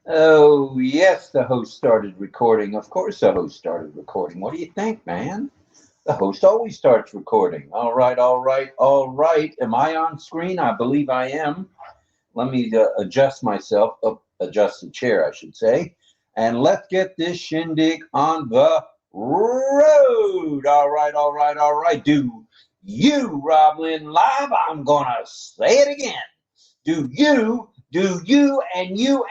Oh, yes, the host started recording. Of course, the host started recording. What do you think, man? The host always starts recording. All right, all right, all right. Am I on screen? I believe I am. Let me adjust myself, adjust the chair, I should say. And let's get this shindig on the road. All right, all right, all right. Do you, RobLynn, live? I'm going to say it again. Do you, and you,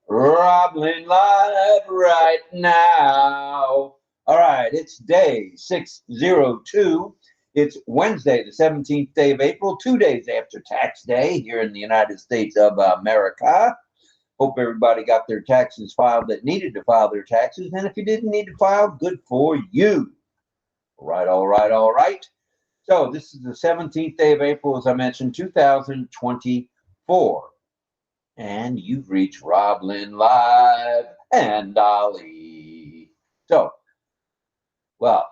RobLynn live right now. All right, it's day 602. It's Wednesday, the 17th day of April, 2 days after tax day here in the United States of America. Hope everybody got their taxes filed that needed to file their taxes. And if you didn't need to file, good for you. All right, all right, all right. So this is the 17th day of April, as I mentioned, 2024. And you've reached RobLynn Live and Dolly. So, well,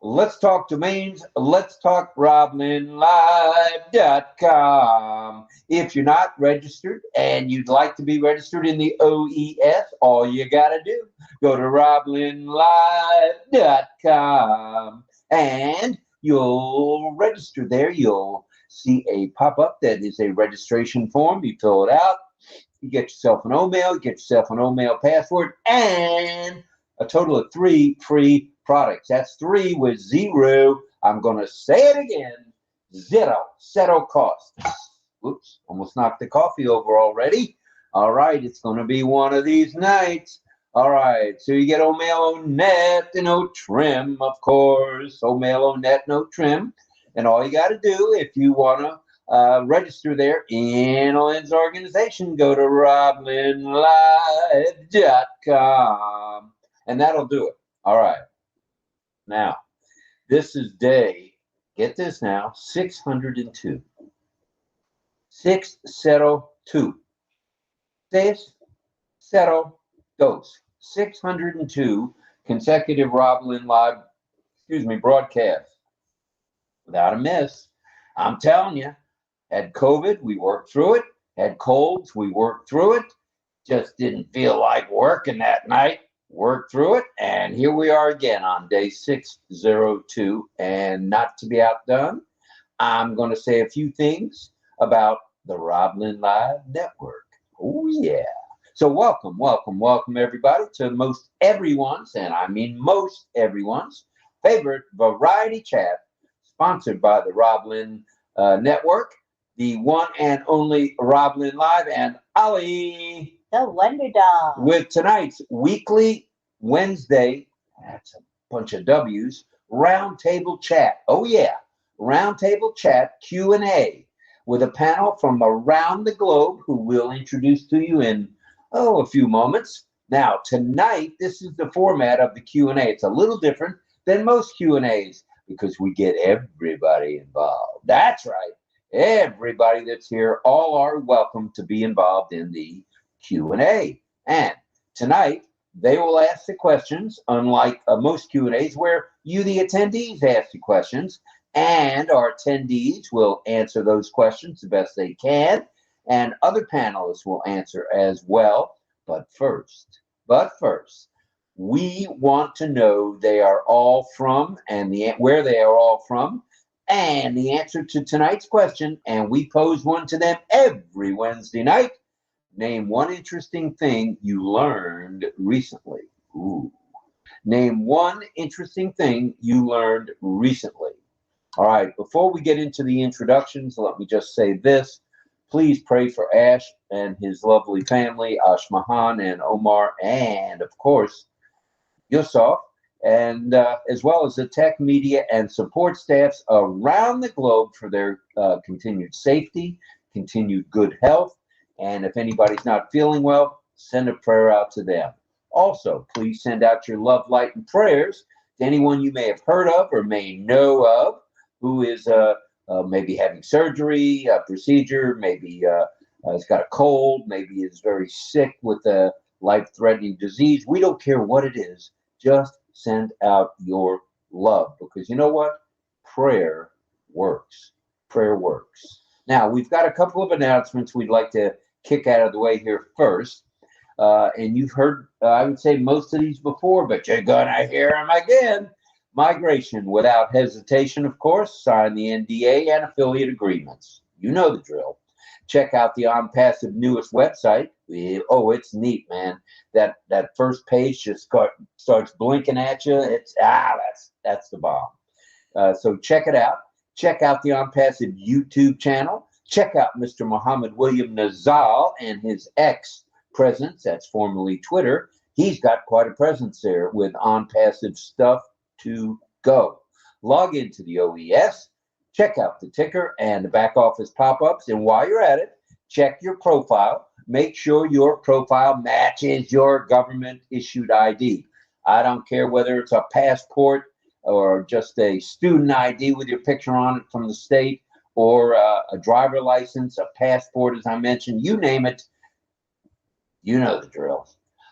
let's talk domains. Let's talk RobLynnLive.com. If you're not registered and you'd like to be registered in the OES, all you got to do, go to RobLynnLive.com and you'll register there. You'll see a pop-up that is a registration form. You fill it out. You get yourself an OMail, you get yourself an OMail password, and a total of 3 free products. That's 3 with 0. I'm going to say it again. 0 cost. Oops, almost knocked the coffee over already. All right, it's going to be one of these nights. All right, so you get OMail on net and no trim, of course. OMail on net, no trim. And all you got to do if you want to register there in Lynn's organization, go to RobLynnLive.com. And that'll do it. All right. Now, this is day, get this now, 602. 602. 602. 602 consecutive RobLynn Live, broadcasts. Without a miss. I'm telling you, had COVID, we worked through it. Had colds, we worked through it. Just didn't feel like working that night. Worked through it, and here we are again on day 602. And not to be outdone, I'm going to say a few things about the RobLynn Live Network. Oh, yeah. So welcome, welcome, welcome, everybody, to most everyone's, and I mean most everyone's, favorite variety chat, sponsored by the RobLynn Network, the one and only RobLynn Live, and Ali. The Wonder Dog. With tonight's weekly Wednesday, that's a bunch of W's, Roundtable Chat. Oh, yeah. Roundtable Chat Q&A with a panel from around the globe who we'll introduce to you in, a few moments. Now, tonight, this is the format of the Q&A. It's a little different than most Q&As because we get everybody involved. That's right. Everybody that's here, all are welcome to be involved in the Q&A. And tonight, they will ask the questions, unlike most Q&As where you, the attendees, ask the questions, and our attendees will answer those questions the best they can, and other panelists will answer as well. But first, we want to know they are all from and where they are all from, and the answer to tonight's question, and we pose one to them every Wednesday night. Name one interesting thing you learned recently. Ooh. Name one interesting thing you learned recently. All right, before we get into the introductions, let me just say this. Please pray for Ash and his lovely family, Ash Mahan and Omar, and of course, Yusuf, and as well as the tech, media, and support staffs around the globe for their continued safety, continued good health. And if anybody's not feeling well, send a prayer out to them. Also, please send out your love, light, and prayers to anyone you may have heard of or may know of who is maybe having surgery, a procedure, maybe has got a cold, maybe is very sick with a life-threatening disease. We don't care what it is. Just send out your love, because you know what? Prayer works. Prayer works. Now, we've got a couple of announcements we'd like to kick out of the way here first. And you've heard, I would say, most of these before, but you're going to hear them again. Migration without hesitation, of course. Sign the NDA and affiliate agreements. You know the drill. Check out the ONPASSIVE newest website. Oh, it's neat, man. That first page just starts blinking at you. That's the bomb. So check it out. Check out the ONPASSIVE YouTube channel. Check out Mr. Muhammad William Nazal and his X presence. That's formerly Twitter. He's got quite a presence there with ONPASSIVE stuff to go. Log into the OES. Check out the ticker and the back office pop-ups. And while you're at it, check your profile. Make sure your profile matches your government-issued ID. I don't care whether it's a passport or just a student ID with your picture on it from the state, or a driver license, a passport, as I mentioned, you name it. You know the drill.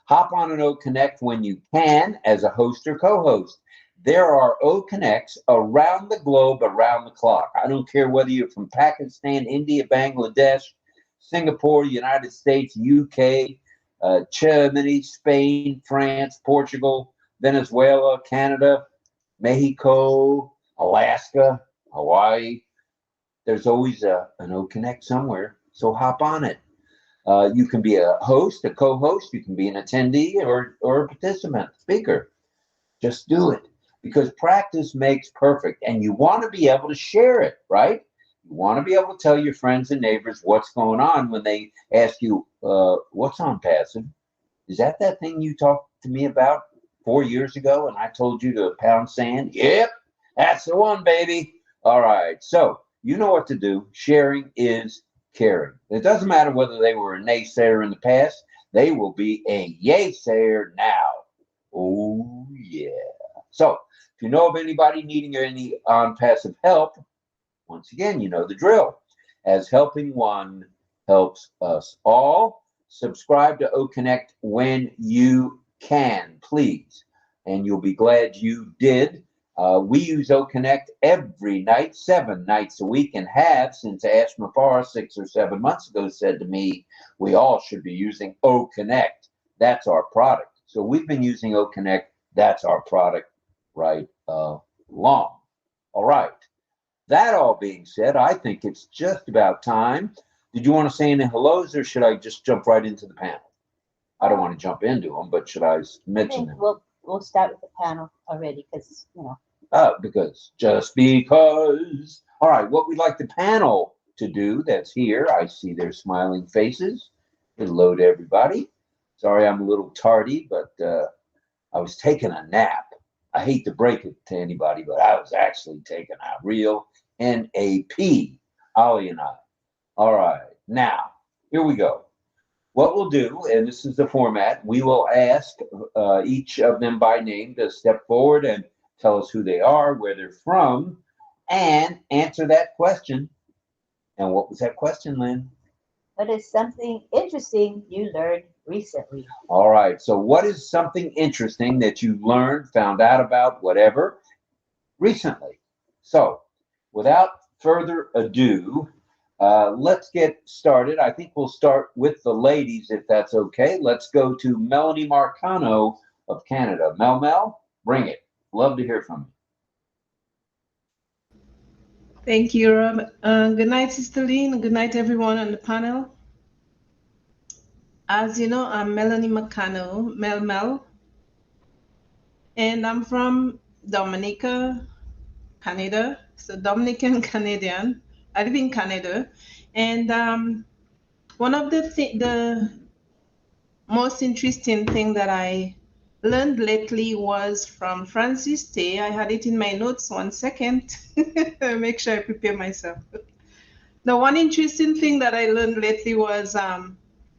Hop on an OConnect when you can as a host or co-host. There are OConnects around the globe, around the clock. I don't care whether you're from Pakistan, India, Bangladesh, Singapore, United States, UK, Germany, Spain, France, Portugal, Venezuela, Canada, Mexico, Alaska, Hawaii. There's always an OConnect somewhere, so hop on it. You can be a host, a co-host, you can be an attendee or a participant, speaker. Just do it, because practice makes perfect, and you want to be able to share it, right? You want to be able to tell your friends and neighbors what's going on when they ask you, what's ONPASSIVE? Is that thing you talked to me about 4 years ago and I told you to pound sand? Yep, that's the one, baby. All right, so you know what to do. Sharing is caring. It doesn't matter whether they were a naysayer in the past. They will be a yay-sayer now. Oh, yeah. So if you know of anybody needing any ONPASSIVE help, once again, you know the drill. As helping one helps us all. Subscribe to OConnect when you can, please. And you'll be glad you did. We use OConnect every night, 7 nights a week, and have since Ash Mafar 6 or 7 months ago said to me, we all should be using OConnect. That's our product. So we've been using OConnect. That's our product right long. All right. That all being said, I think it's just about time. Did you want to say any hellos, or should I just jump right into the panel? I don't want to jump into them, but should I mention them? We'll start with the panel already, because, you know. Just because. All right, what we'd like the panel to do that's here, I see their smiling faces. Hello to everybody. Sorry I'm a little tardy, but I was taking a nap. I hate to break it to anybody, but I was actually taking a real NAP, Ollie and I. All right, now, here we go. What we'll do, and this is the format, we will ask each of them by name to step forward and tell us who they are, where they're from, and answer that question. And what was that question, Lynn? What is something interesting you learned recently? All right, so what is something interesting that you learned, found out about, whatever, recently? So, without further ado, let's get started. I think we'll start with the ladies, if that's okay. Let's go to Melanie Marcano of Canada. Mel, bring it. Love to hear from you. Thank you, Rob. Good night, Sister Lynn. Good night, everyone on the panel. As you know, I'm Melanie Marcano, Mel, and I'm from Dominica, Canada. So Dominican Canadian. I live in Canada, and one of the most interesting thing that I learned lately was from Francis Tay. I had it in my notes. 1 second. Make sure I prepare myself. The one interesting thing that I learned lately was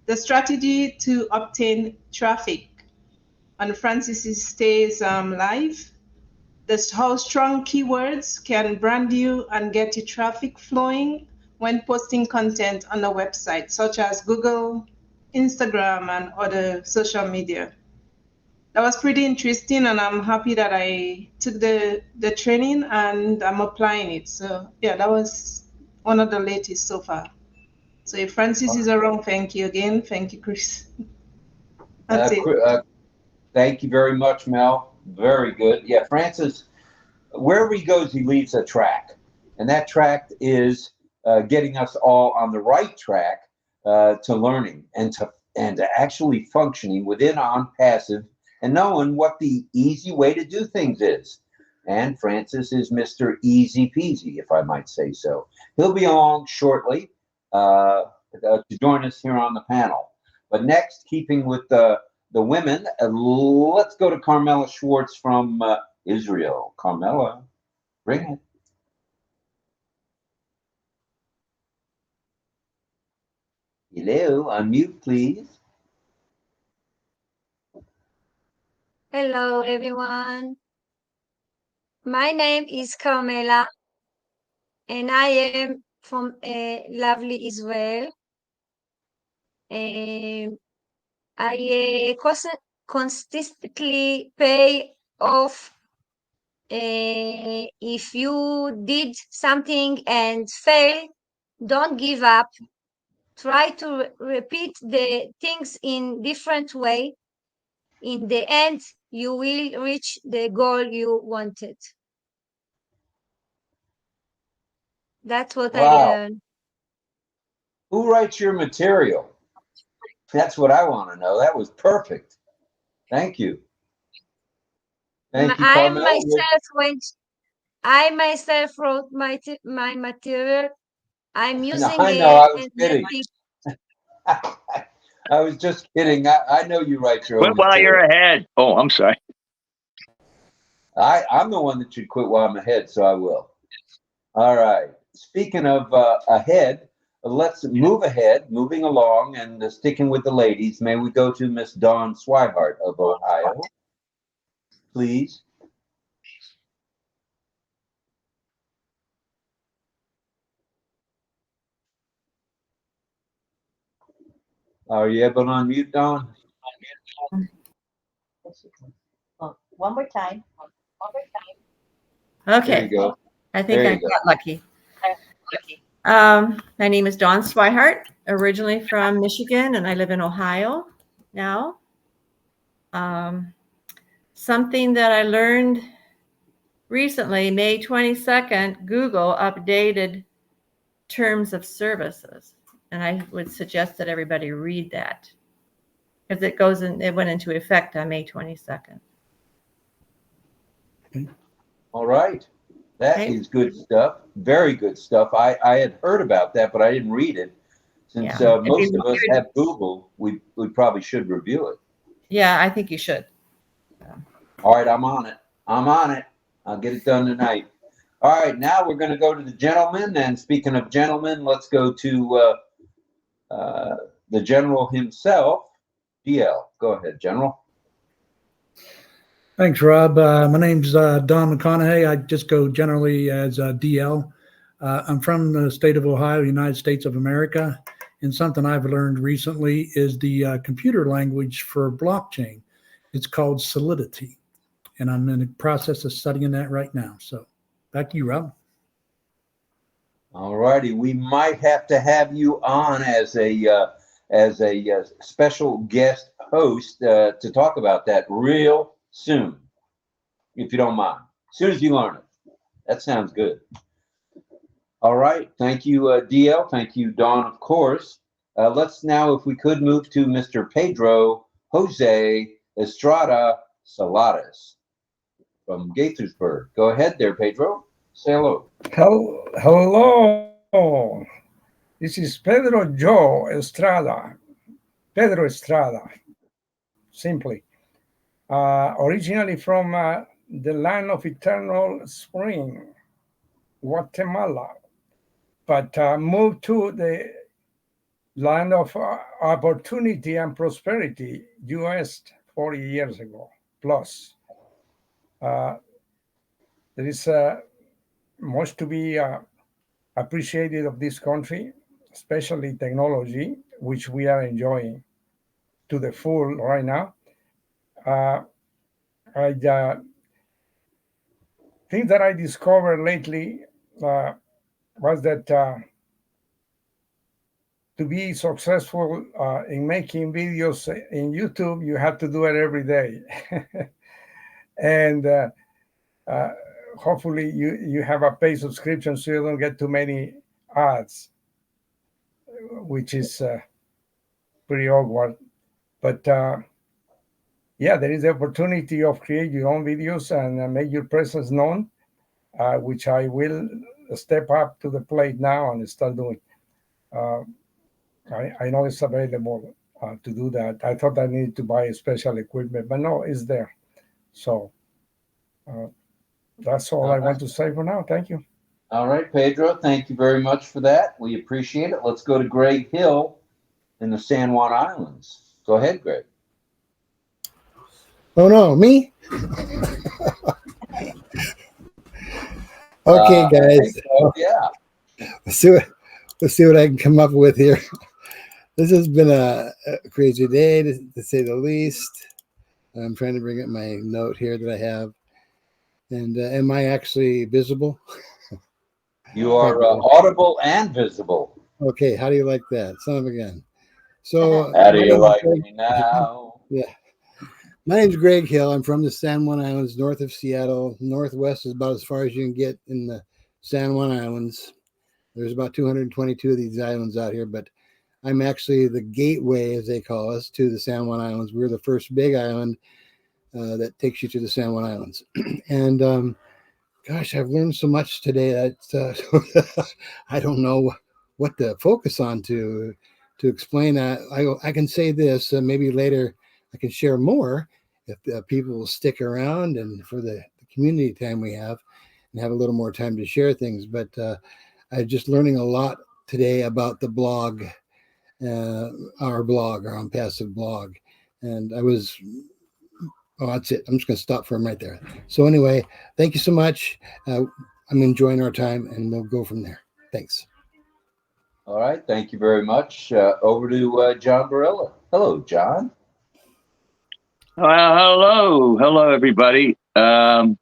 the strategy to obtain traffic on Francis Tay's live. That's how strong keywords can brand you and get your traffic flowing when posting content on a website, such as Google, Instagram, and other social media. That was pretty interesting, and I'm happy that I took the training and I'm applying it. So yeah, that was one of the latest so far. So if Francis is around, thank you again. Thank you, Chris. That's it. Thank you very much, Mel. Very good. Yeah, Francis, wherever he goes, he leaves a track. And that track is getting us all on the right track to learning and to actually functioning within ONPASSIVE and knowing what the easy way to do things is. And Francis is Mr. Easy Peasy, if I might say so. He'll be along shortly to join us here on the panel. But next, keeping with the women, let's go to Carmela Schwartz from Israel. Carmela, bring it. Hello, unmute, please. Hello, everyone. My name is Carmela, and I am from lovely Israel. I consistently pay off if you did something and fail, don't give up. Try to repeat the things in different way. In the end, you will reach the goal you wanted. That's what I learned. Who writes your material? That's what I want to know. That was perfect. Thank you. Thank you, Carmela. I myself wrote my material. I'm using I know, I was and kidding. I was just kidding. I know you write your own material. While you're ahead. Oh, I'm sorry. I'm the one that should quit while I'm ahead, so I will. All right. Speaking of ahead, let's move ahead, moving along and sticking with the ladies. May we go to Miss Dawn Swihart of Ohio, please? Are you able to unmute, Dawn? One more time. Okay. There you go. I think I got lucky. My name is Dawn Swihart, originally from Michigan, and I live in Ohio now. Something that I learned recently, May 22nd, Google updated terms of services. And I would suggest that everybody read that because it went into effect on May 22nd. All right. That is good stuff. Very good stuff. I had heard about that, but I didn't read it. Since most of us have Google, we probably should review it. Yeah, I think you should. All right, I'm on it. I'll get it done tonight. All right, now we're going to go to the gentleman. And speaking of gentlemen, let's go to the general himself, DL. Go ahead, General. Thanks, Rob. My name's Don McConaughey. I just go generally as DL. I'm from the state of Ohio, United States of America. And something I've learned recently is the computer language for blockchain. It's called Solidity. And I'm in the process of studying that right now. So back to you, Rob. All righty. We might have to have you on as a special guest host to talk about that real soon, if you don't mind. As soon as you learn it. That sounds good. All right. Thank you, DL. Thank you, Dawn, of course. Let's now, if we could, move to Mr. Pedro Jose Estrada Saladas from Gaithersburg. Go ahead there, Pedro. Say hello. Hello. This is Pedro Joe Estrada. Pedro Estrada, simply. Originally from the land of eternal spring, Guatemala, but moved to the land of opportunity and prosperity, US 40 years ago plus. There is much to be appreciated of this country, especially technology, which we are enjoying to the full right now. Thing that I discovered lately was that to be successful in making videos in YouTube, you have to do it every day. And hopefully you have a paid subscription so you don't get too many ads, which is pretty awkward. But yeah, there is the opportunity of create your own videos and make your presence known, which I will step up to the plate now and start doing. I know it's available to do that. I thought I needed to buy special equipment, but no, it's there. So that's all I want to say for now. Thank you. All right, Pedro, thank you very much for that. We appreciate it. Let's go to Greg Hill in the San Juan Islands. Go ahead, Greg. Oh no, me? Okay, guys. So, yeah. Let's see what I can come up with here. This has been a crazy day, to say the least. I'm trying to bring up my note here that I have. And am I actually visible? You are audible and visible. Okay, how do you like that? Son of a gun. So, how do you like me now? Yeah. My name's Greg Hill. I'm from the San Juan Islands, north of Seattle. Northwest is about as far as you can get in the San Juan Islands. There's about 222 of these islands out here, but I'm actually the gateway, as they call us, to the San Juan Islands. We're the first big island that takes you to the San Juan Islands. And gosh, I've learned so much today that I don't know what to focus on to explain that. I can say this, maybe later I can share more if people will stick around and for the community time we have and have a little more time to share things. But I'm just learning a lot today about the blog, our ONPASSIVE blog. And that's it. I'm just going to stop for him right there. So anyway, thank you so much. I'm enjoying our time and we'll go from there. Thanks. All right. Thank you very much. Over to John Barilla. Hello, John. Well, hello, everybody. Well,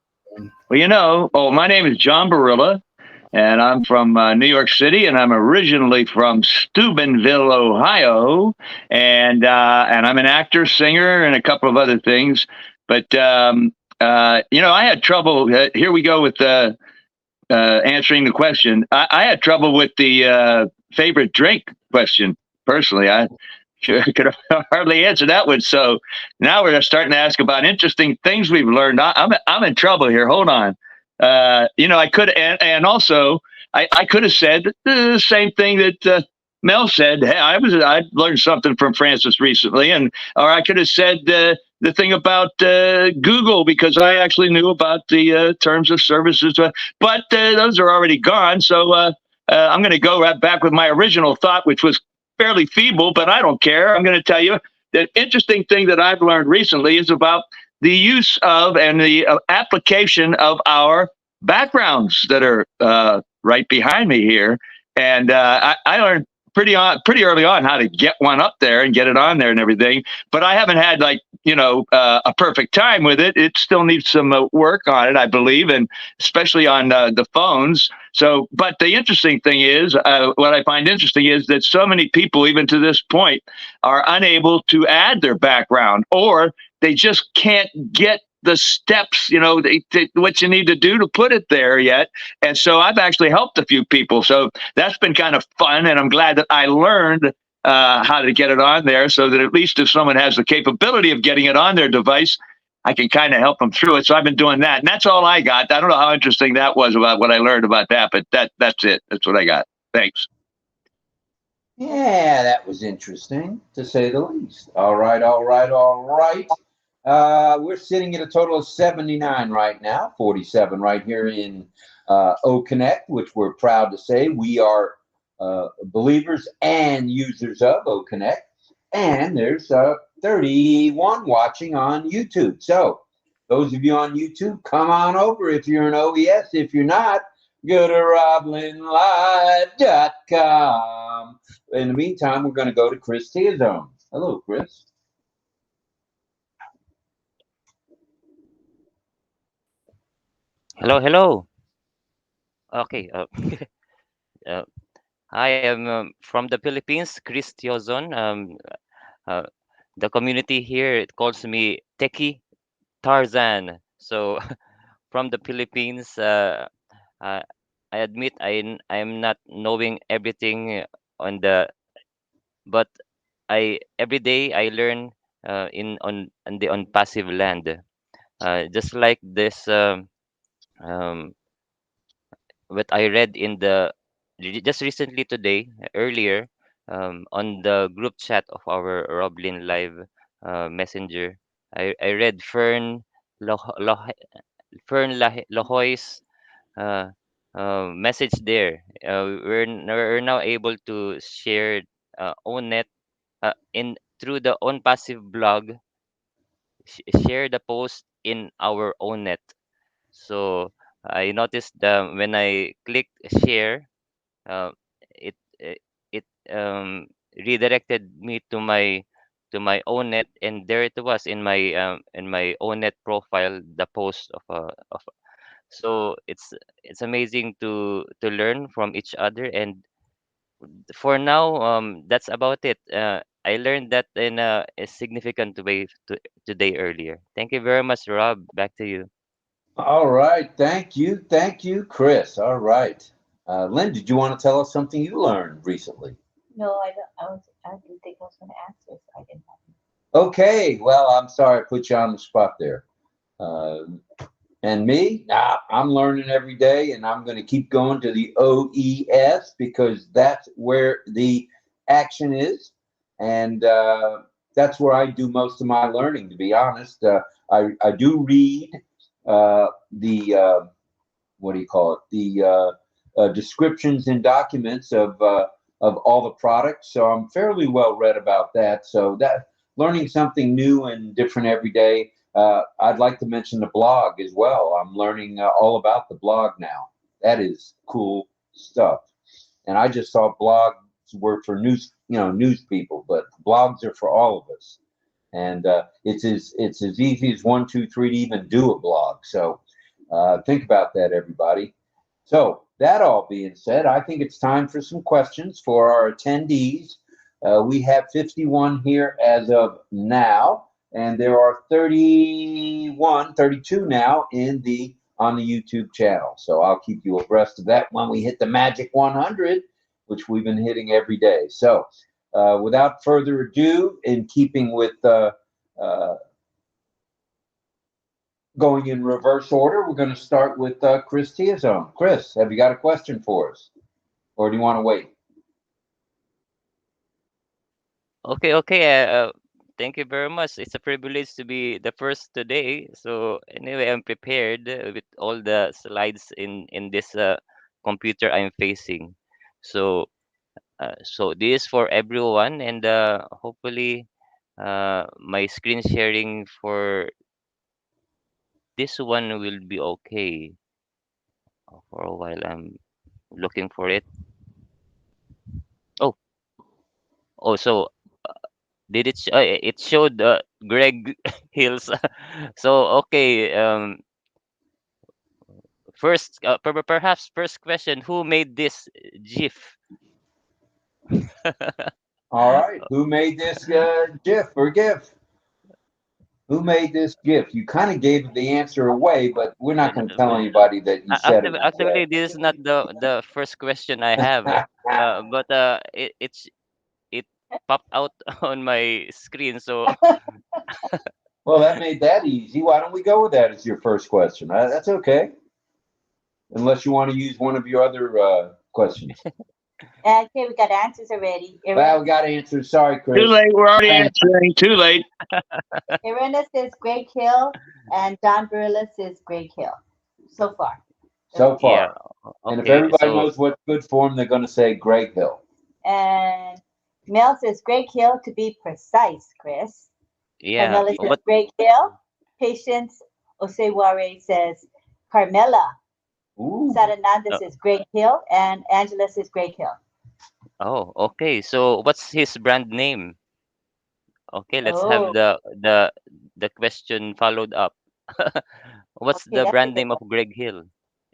my name is John Barilla, and I'm from New York City, and I'm originally from Steubenville, Ohio, and I'm an actor, singer, and a couple of other things. But I had trouble. Here we go with answering the question. I had trouble with the favorite drink question. Personally, I could hardly answer that one. So now we're starting to ask about interesting things we've learned. I'm in trouble here. Hold on. I could, and also I could have said the same thing that Mel said. Hey, I learned something from Francis recently, or I could have said the thing about Google, because I actually knew about the terms of services, but those are already gone. So I'm going to go right back with my original thought, which was fairly feeble, but I don't care. I'm going to tell you the interesting thing that I've learned recently is about the use of and the application of our backgrounds that are right behind me here. And I learned pretty early on how to get one up there and get it on there and everything. But I haven't had a perfect time with it. It still needs some work on it, I believe, and especially on the phones. So, but the interesting thing is, what I find interesting is that so many people, even to this point, are unable to add their background, or they just can't get the steps, what you need to do to put it there yet. And so I've actually helped a few people. So that's been kind of fun. And I'm glad that I learned how to get it on there, so that at least if someone has the capability of getting it on their device, I can kind of help them through it. So I've been doing that. And that's all I got. I don't know how interesting that was about what I learned about that, but that's it. That's what I got. Thanks. Yeah, that was interesting, to say the least. All right. We're sitting at a total of 79 right now, 47 right here in OConnect, which we're proud to say we are believers and users of OConnect. And there's 31 watching on YouTube. So those of you on YouTube, come on over if you're an OES. If you're not, go to RobLynnLive.com. In the meantime, we're going to go to Chris Teazone. Hello, Chris. Hello. Okay. I am from the Philippines, Chris Tiozon. Uh, the community here it calls me Techie Tarzan. So from the Philippines, uh, I admit I'm not knowing everything on the, but I every day I learn in the on passive land. Just like this, um, what I read in the just recently today earlier on the group chat of our RobLynn live messenger. I read Lohoy's uh, message there. We're now able to share ONNet in through the own passive blog. Share the post in our ONNet. So I noticed when I clicked share, uh, it it, it redirected me to my ONNet, and there it was in my ONNet profile, the post of. So it's amazing to learn from each other, and for now that's about it. I learned that in a significant way today earlier. Thank you very much, Rob. Back to you. All right. Thank you. Thank you, Chris. All right. Lynn, did you want to tell us something you learned recently? No, I don't. I didn't think I was going to answer, so I didn't. Okay. Well, I'm sorry I put you on the spot there. Uh, and me, nah, I'm learning every day, and I'm going to keep going to the OES because that's where the action is. And that's where I do most of my learning, to be honest. I do read the what do you call it? The descriptions and documents of all the products. So I'm fairly well read about that. So that learning something new and different every day. I'd like to mention the blog as well. I'm learning all about the blog now. That is cool stuff. And I just thought blogs were for news, news people, but blogs are for all of us. And it's as easy as 1, 2, 3 to even do a blog. So think about that, everybody. So, that all being said, I think it's time for some questions for our attendees. We have 51 here as of now, and there are 31, 32 now on the YouTube channel. So I'll keep you abreast of that when we hit the magic 100, which we've been hitting every day. So, without further ado, in keeping with going in reverse order, we're going to start with Chris Tiazone. Chris, have you got a question for us? Or do you want to wait? Okay. Thank you very much. It's a privilege to be the first today. So anyway, I'm prepared with all the slides in this computer I'm facing. So so this is for everyone, and hopefully my screen sharing for this one will be okay. For a while, I'm looking for it. Oh, so did it showed Greg Hills. So okay, first perhaps first question, who made this GIF? All right. Who made this GIF or GIF? Who made this GIF? You kind of gave the answer away, but we're not going to tell anybody that you said it. Actually, this is not the first question I have, but it popped out on my screen. So Well, that made that easy. Why don't we go with that as your first question? That's okay. Unless you want to use one of your other questions. Okay, we got answers already. Well, we got answers. Sorry, Chris. Too late. We're already answering. Too late. Irena says Greg Hill, and Don Burles says Greg Hill. So far. So far. yeah, And if okay. everybody So knows what's good for them, they're going to say Greg Hill. And Mel says Greg Hill to be precise, Chris. yeah, Carmela says but Greg Hill. Patience Oseware says Carmela. Ooh. Sarananda says Greg Hill, and Angela says Greg Hill. oh, okay. So what's his brand name? Okay, let's have Oh, the question followed up. What's okay, the that's a brand good name of one. Greg Hill?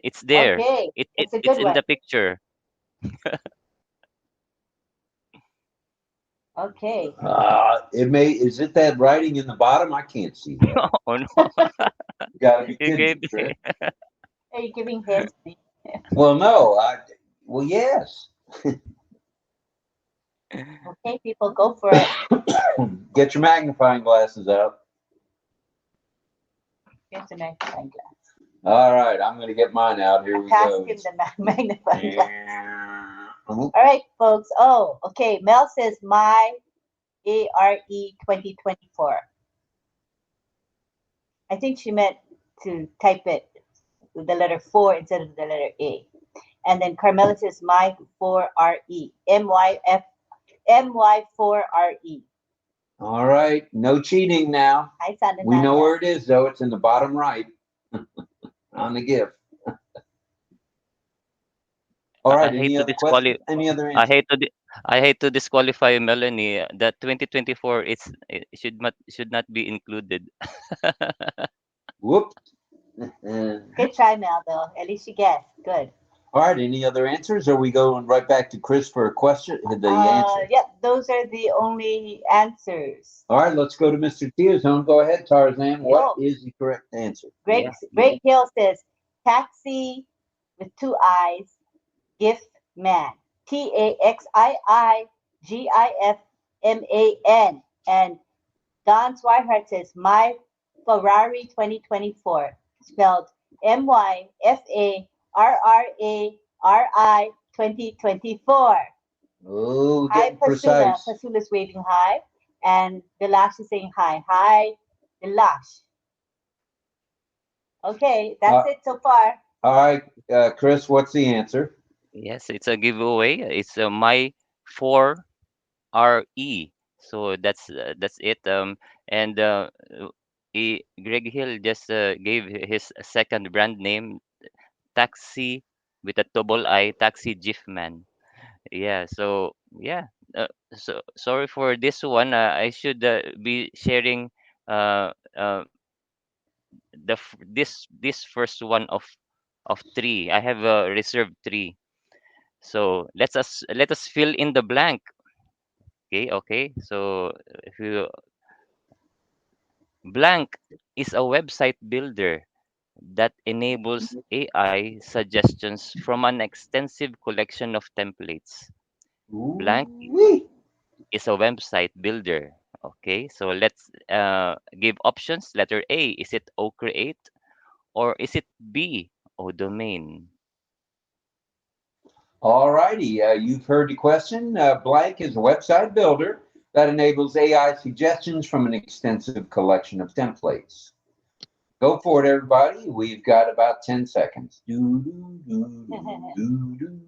It's there. Okay, it's a It's good in one. the picture. Okay. Is it that writing in the bottom? I can't see that. Oh no, You gotta be you kidding gave me, Chris. Are you giving hints? Well, no. Well, yes. Okay, people, go for it. Get your magnifying glasses out. Here's the magnifying glass. All right, I'm gonna get mine out. Here we Pass go. him the magnifying glass. Oh, All right, folks. Oh, okay. Mel says my ARE 2024. I think she meant to type it with the letter 4 instead of the letter A. And then Carmela says my 4RE. MY4RE. all right, no cheating now. Hi, Sandananda. We know where it is, though. It's in the bottom right on the gift. All right. I hate Any to other questions? disqualify. Any other I answers? hate to I hate to disqualify Melanie. The 2024 it should not be included. Whoops. Good try, Mel, though. At least you guessed. Good. All right. Any other answers? Or are we going right back to Chris for a question? The answer. Yep, those are the only answers. All right. Let's go to Mr. Tiazone. Go ahead, Tarzan. What Yo. is the correct answer? Greg, Yeah. Greg Hill says taxi with 2 I's, gift man. TAXIIGIFMAN. And Don Swihart says my Ferrari 2024, spelled MYFARRARI 2024. Oh, Hi, getting Pasula. precise. Pasula's waving hi. And Vilash is saying hi. Hi, Vilash. Okay, that's it so far. All right, Chris, what's the answer? Yes, it's a giveaway. It's my 4RE. So that's it. And Greg Hill just gave his second brand name, Taxi with a double I, Taxi Jiffman. Yeah. So yeah. So sorry for this one. I should be sharing uh, uh, this first one of three. I have reserved three. So let us fill in the blank. Okay. So if you blank is a website builder that enables AI suggestions from an extensive collection of templates. Blank Ooh-wee. is a website builder. Okay, so let's give options. Letter A, is it OCreate or is it B, ODomain? All righty, you've heard the question. Blank is a website builder that enables AI suggestions from an extensive collection of templates. Go for it, everybody. We've got about 10 seconds. Do, do, do, do, do,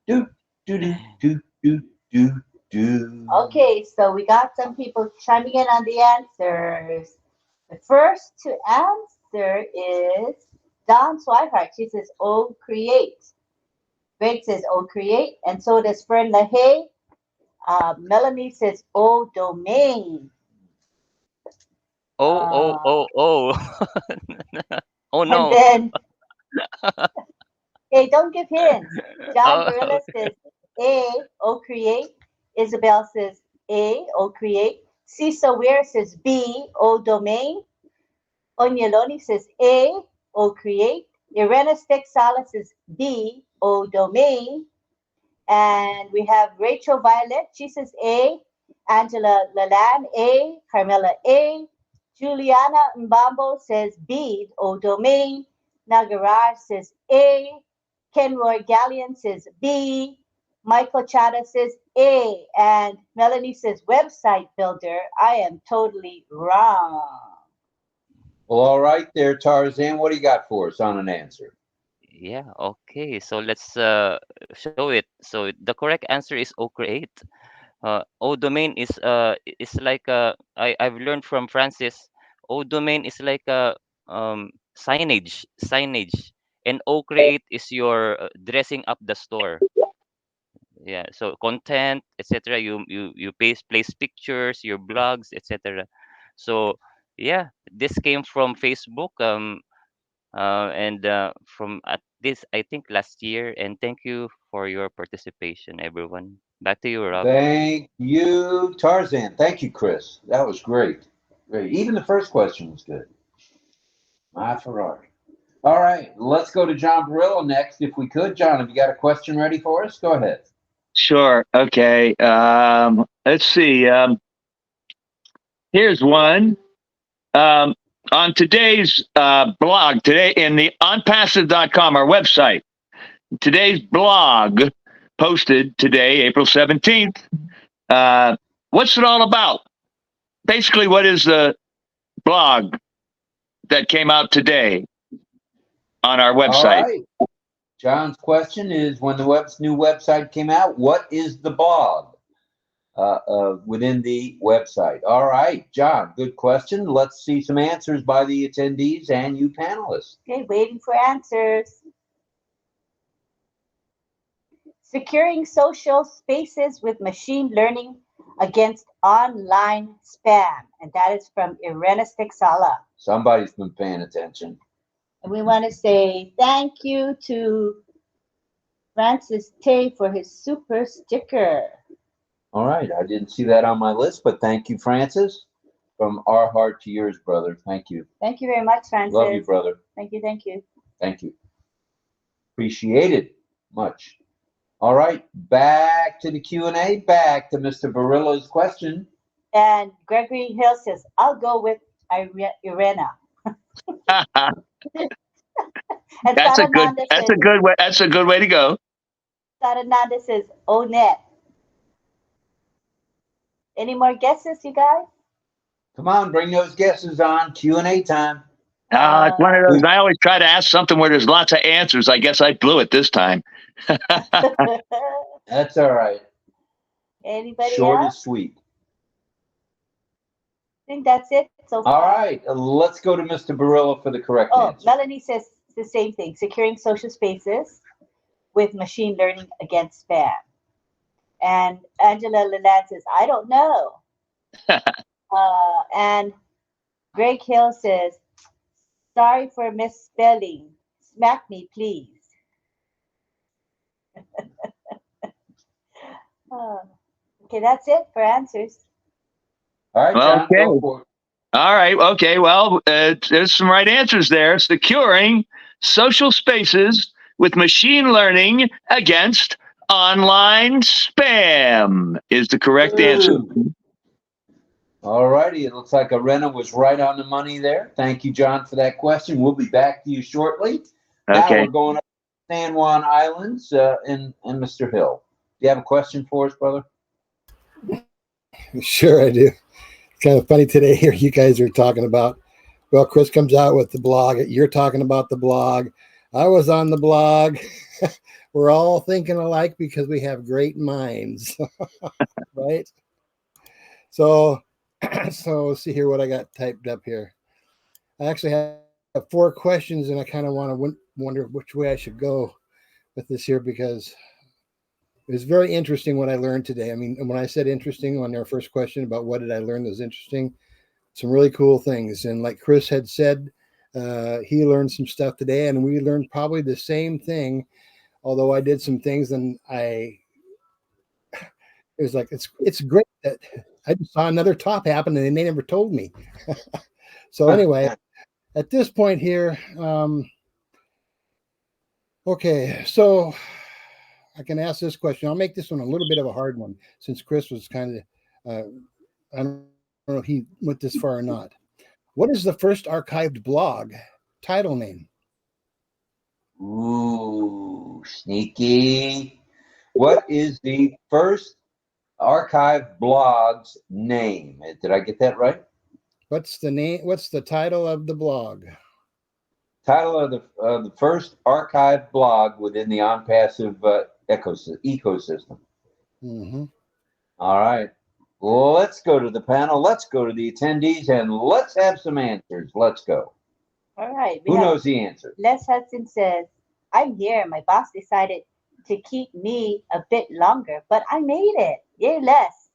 do, do, do, do, do, do. Okay, so we got some people chiming in on the answers. The first to answer is Don Swihart. She says, "Oh, create." Greg says, "Oh, create," and so does Fern LaHaye. Melanie says, "Oh, domain." Oh. Oh And no. then, hey, don't give hints. John Oh, Barilla says, "A, oh, create." Isabel says, "A, oh, create." Cisa Weir says, "B, oh, domain." Onyeloni says A, O create. Irena Stexala says B, O domain. And we have Rachel Violet, she says A. Angela Lalan, A. Carmela, A. Juliana Mbambo says B, O domain. Nagaraj says A. Kenroy Gallion says B. Michael Chada says A. And Melanie says website builder. I am totally wrong. Well, all right there, Tarzan. What do you got for us on an answer? yeah. Okay. So let's show it. So the correct answer is OCreate. ODomain is like I've learned from Francis. ODomain is like a signage, and OCreate is your dressing up the store. Yeah, so content, etc. You place pictures, your blogs, etc. So yeah, this came from Facebook, and from at this I think last year. And thank you for your participation, everyone. Back to you, Rob. Thank you, Tarzan. Thank you, Chris. That was great. Great. Even the first question was good. My Ferrari. All right, let's go to John Barillo next, if we could. John, have you got a question ready for us? Go ahead. Sure. Okay. Let's see. Here's one. On today's blog, today in the onpassive.com, our website, today's blog posted today, April 17th. What's it all about? Basically, what is the blog that came out today on our All website? right. John's question is, when the new website came out, what is the blog within the website? All right, John, good question. Let's see some answers by the attendees and you panelists. Okay, waiting for answers. Securing social spaces with machine learning against online spam. And that is from Irena Stixala. Somebody's been paying attention. And we want to say thank you to Francis Tay for his super sticker. All right, I didn't see that on my list, but thank you, Francis. From our heart to yours, brother. Thank you. Thank you very much, Francis. Love you, brother. Thank you, thank you. Thank you. Appreciate it much. All right, back to the Q&A, back to Mr. Barillo's question. And Gregory Hill says, I'll go with Irena. And That's a good. Sarananda That's says, a good way. That's a good way to go. Sarananda says, ONET. Any more guesses, you guys? Come on, bring those guesses on. Q&A time. It's one of those. I always try to ask something where there's lots of answers. I guess I blew it this time. That's all right. Anybody Short else? and sweet. I think that's it so far. All right, let's go to Mr. Barillo for the correct answer. Melanie says the same thing, securing social spaces with machine learning against spam. And Angela Leland says, I don't know. And Greg Hill says, sorry for misspelling. Smack me, please. Okay, that's it for answers. All right, John, Okay. go for it. All right. Okay. Well, there's some right answers there. Securing social spaces with machine learning against online spam is the correct answer. All righty. It looks like Irena was right on the money there. Thank you, John, for that question. We'll be back to you shortly. Now Okay. we're going up to San Juan Islands and Mr. Hill. Do you have a question for us, brother? Sure, I do. It's kind of funny today here. You guys are talking about, well, Chris comes out with the blog. You're talking about the blog. I was on the blog. We're all thinking alike because we have great minds, right? So let's see here what I got typed up here. I actually have 4 questions, and I kind of want to wonder which way I should go with this here because it's very interesting what I learned today. I mean, when I said interesting on our first question about what did I learn that was interesting, some really cool things. And like Chris had said, he learned some stuff today, and we learned probably the same thing. Although I did some things, and it was like it's great that I just saw another top happen, and they never told me. So anyway, at this point here, okay, so I can ask this question. I'll make this one a little bit of a hard one since Chris was kind of, I don't know if he went this far or not. What is the first archived blog title name? Ooh, sneaky. What is the first archived blog's name? Did I get that right? What's the name? What's the title of the blog? Title of the first archived blog within the ONPASSIVE ecosystem. Mm-hmm. All right. Well, let's go to the panel. Let's go to the attendees, and let's have some answers. Let's go. All right. Who knows the answer? Les Hudson says, I'm here. My boss decided to keep me a bit longer, but I made it. Yay, Les.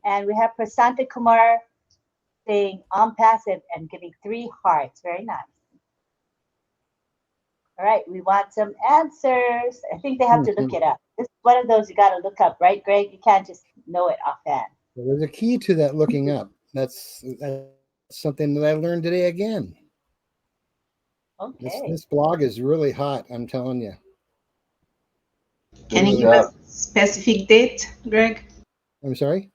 And we have Prasanta Kumar saying ONPASSIVE and giving 3 hearts. Very nice. All right, we want some answers. I think they have to look it up. This is one of those you got to look up, right, Greg? You can't just know it offhand. Well, there's a key to that looking up. That's something that I learned today again. Okay. This blog is really hot, I'm telling you. Can you give us a specific date, Greg? I'm sorry?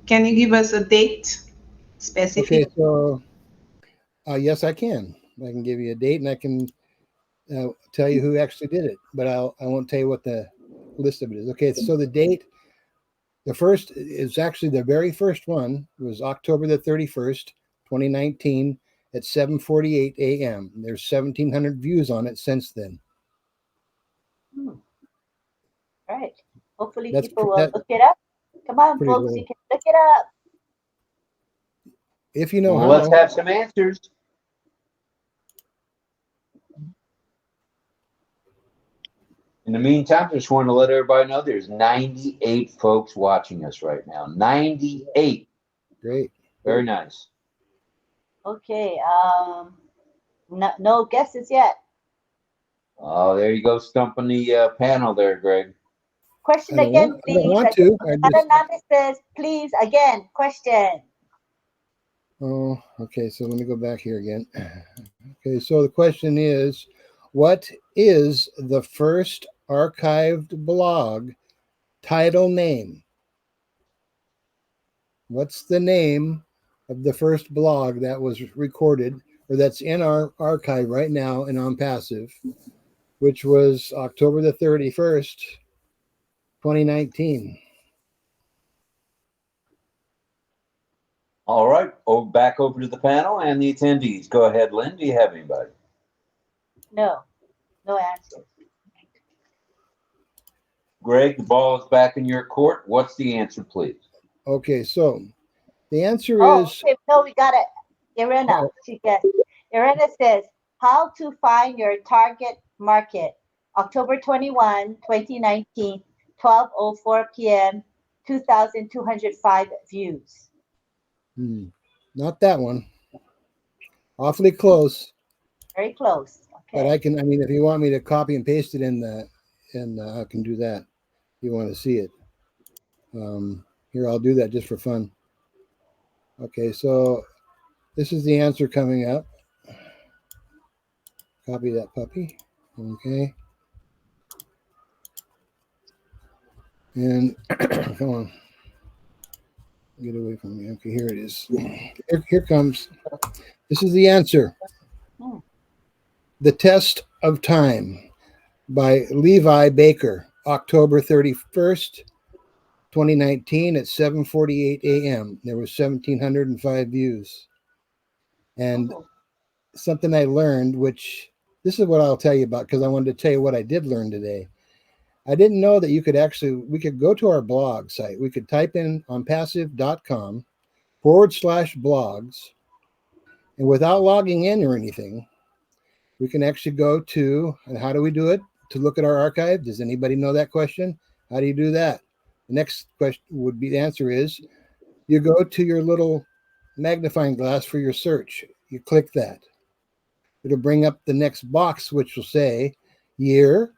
Can you give us a date? Specific. Okay, so yes, I can. I can give you a date and I can tell you who actually did it, but I won't tell you what the list of it is. Okay, so the date, the first is actually the very first one was October the 31st, 2019 at 7:48 a.m. There's 1,700 views on it since then. All right. Hopefully That's people will look it up. Come on, pretty folks, low. you can look it up. If you know Well, how. let's have some answers. In the meantime, just want to let everybody know there's 98 folks watching us right now. 98. Great. Very nice. Okay. No guesses yet. Oh, there you go, stumping the panel there, Greg. Question I don't again, want- I please. don't want to. I just- Anonymous, please, again, question. Oh, okay. So let me go back here again. Okay, so the question is, what is the first archived blog title name? What's the name of the first blog that was recorded or that's in our archive right now in ONPASSIVE, which was October the 31st, 2019? All right, back over to the panel and the attendees. Go ahead, Lynn. Do you have anybody? No answers. Greg, the ball is back in your court. What's the answer, please? Okay, so the answer is... Okay, no, we got it. Irena, she guessed. Irena says, how to find your target market. October 21, 2019, 12:04 p.m., 2,205 views. Not that one. Awfully close. Very close. Okay. But I mean, if you want me to copy and paste it I can do that if you want to see it. Here, I'll do that just for fun. Okay, so this is the answer coming up. Copy that puppy. Okay. And come on. Get away from me. Okay, here it is. Here comes. This is the answer. The Test of Time by Levi Baker, October 31st, 2019 at 7:48 a.m. There was 1,705 views. And something I learned, which this is what I'll tell you about because I wanted to tell you what I did learn today. I didn't know that we could go to our blog site. We could type in onpassive.com/blogs. And without logging in or anything, we can actually go to, and how do we do it? To look at our archive. Does anybody know that question? How do you do that? The next question would be, the answer is, you go to your little magnifying glass for your search. You click that. It'll bring up the next box, which will say year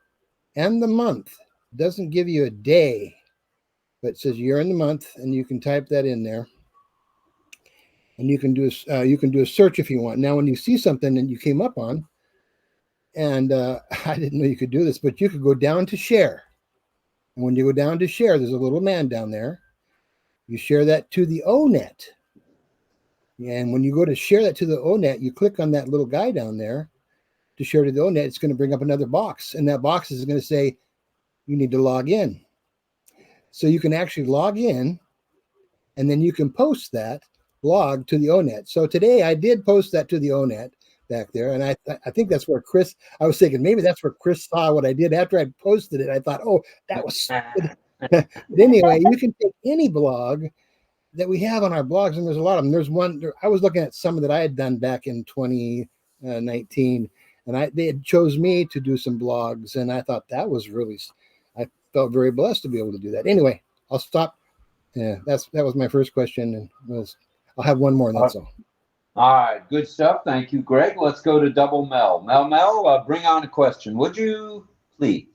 and the month. It doesn't give you a day, but it says year and the month, and you can type that in there. And you can do a search if you want. Now, when you see something that you came up on, and I didn't know you could do this, but you could go down to share. And when you go down to share, there's a little man down there. You share that to the ONet. And when you go to share that to the ONet, you click on that little guy down there to share to the ONet. It's going to bring up another box. And that box is going to say, you need to log in. So you can actually log in, and then you can post that blog to the ONet. So today I did post that to the ONet back there. And I think that's where I was thinking maybe that's where Chris saw what I did after I posted it. I thought, oh, that was good. But anyway, you can take any blog that we have on our blogs, and there's a lot of them. There's one, I was looking at some that I had done back in 2019, and they had chose me to do some blogs, and I thought that was really, I felt very blessed to be able to do that. Anyway, I'll stop. Yeah, that was my first question, and I'll have one more, and that's all. All right, good stuff. Thank you, Greg. Let's go to Double Mel. Mel, bring on a question, would you please?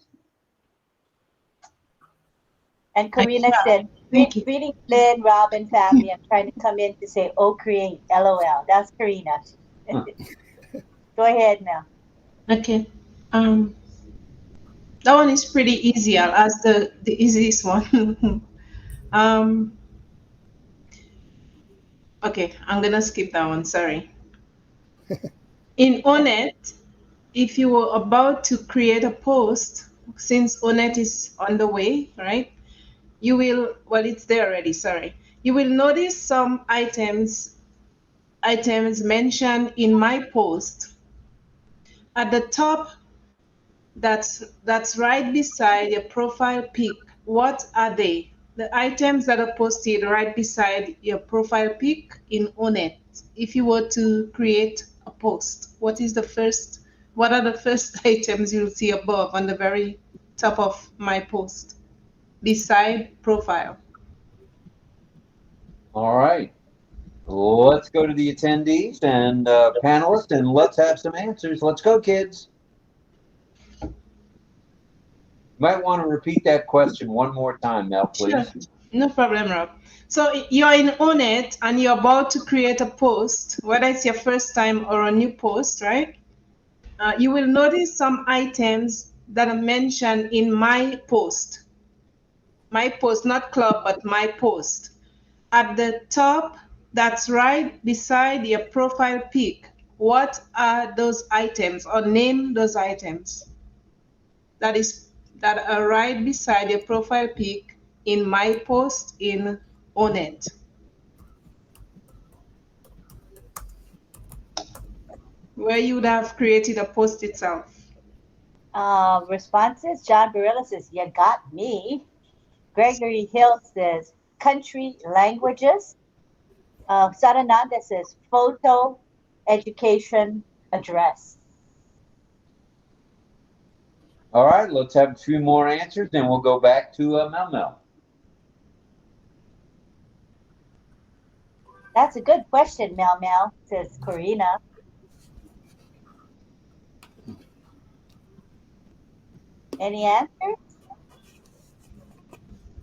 And Karina said, greetings, Lynn, Rob, and family. I'm trying to come in to say, oh, create, LOL. That's Karina. Go ahead, Mel. Okay. That one is pretty easy. I'll ask the easiest one. Okay, I'm gonna skip that one. Sorry. In ONET, if you were about to create a post, since ONET is on the way, right? You will, well, it's there already. Sorry. You will notice some items mentioned in my post. At the top, that's right beside your profile pic. What are they? The items that are posted right beside your profile pic in ONET. If you were to create a post, what are the first items you'll see above on the very top of my post beside profile? All right. Let's go to the attendees and panelists, and let's have some answers. Let's go, kids. Might want to repeat that question one more time, Mel, please. Sure. No problem, Rob. So you're in ONET and you're about to create a post, whether it's your first time or a new post, right? You will notice some items that are mentioned in my post. My post, not club, but my post. At the top, that's right beside your profile pic. What are those items, or name those items that are right beside your profile pic in my post in ONET? Where you would have created a post itself. Responses. John Barilla says, you got me. Gregory Hill says, country languages. Sarananda says, photo, education, address. All right, let's have a few more answers, then we'll go back to Mel. That's a good question, Mel, says Karina. Any answers?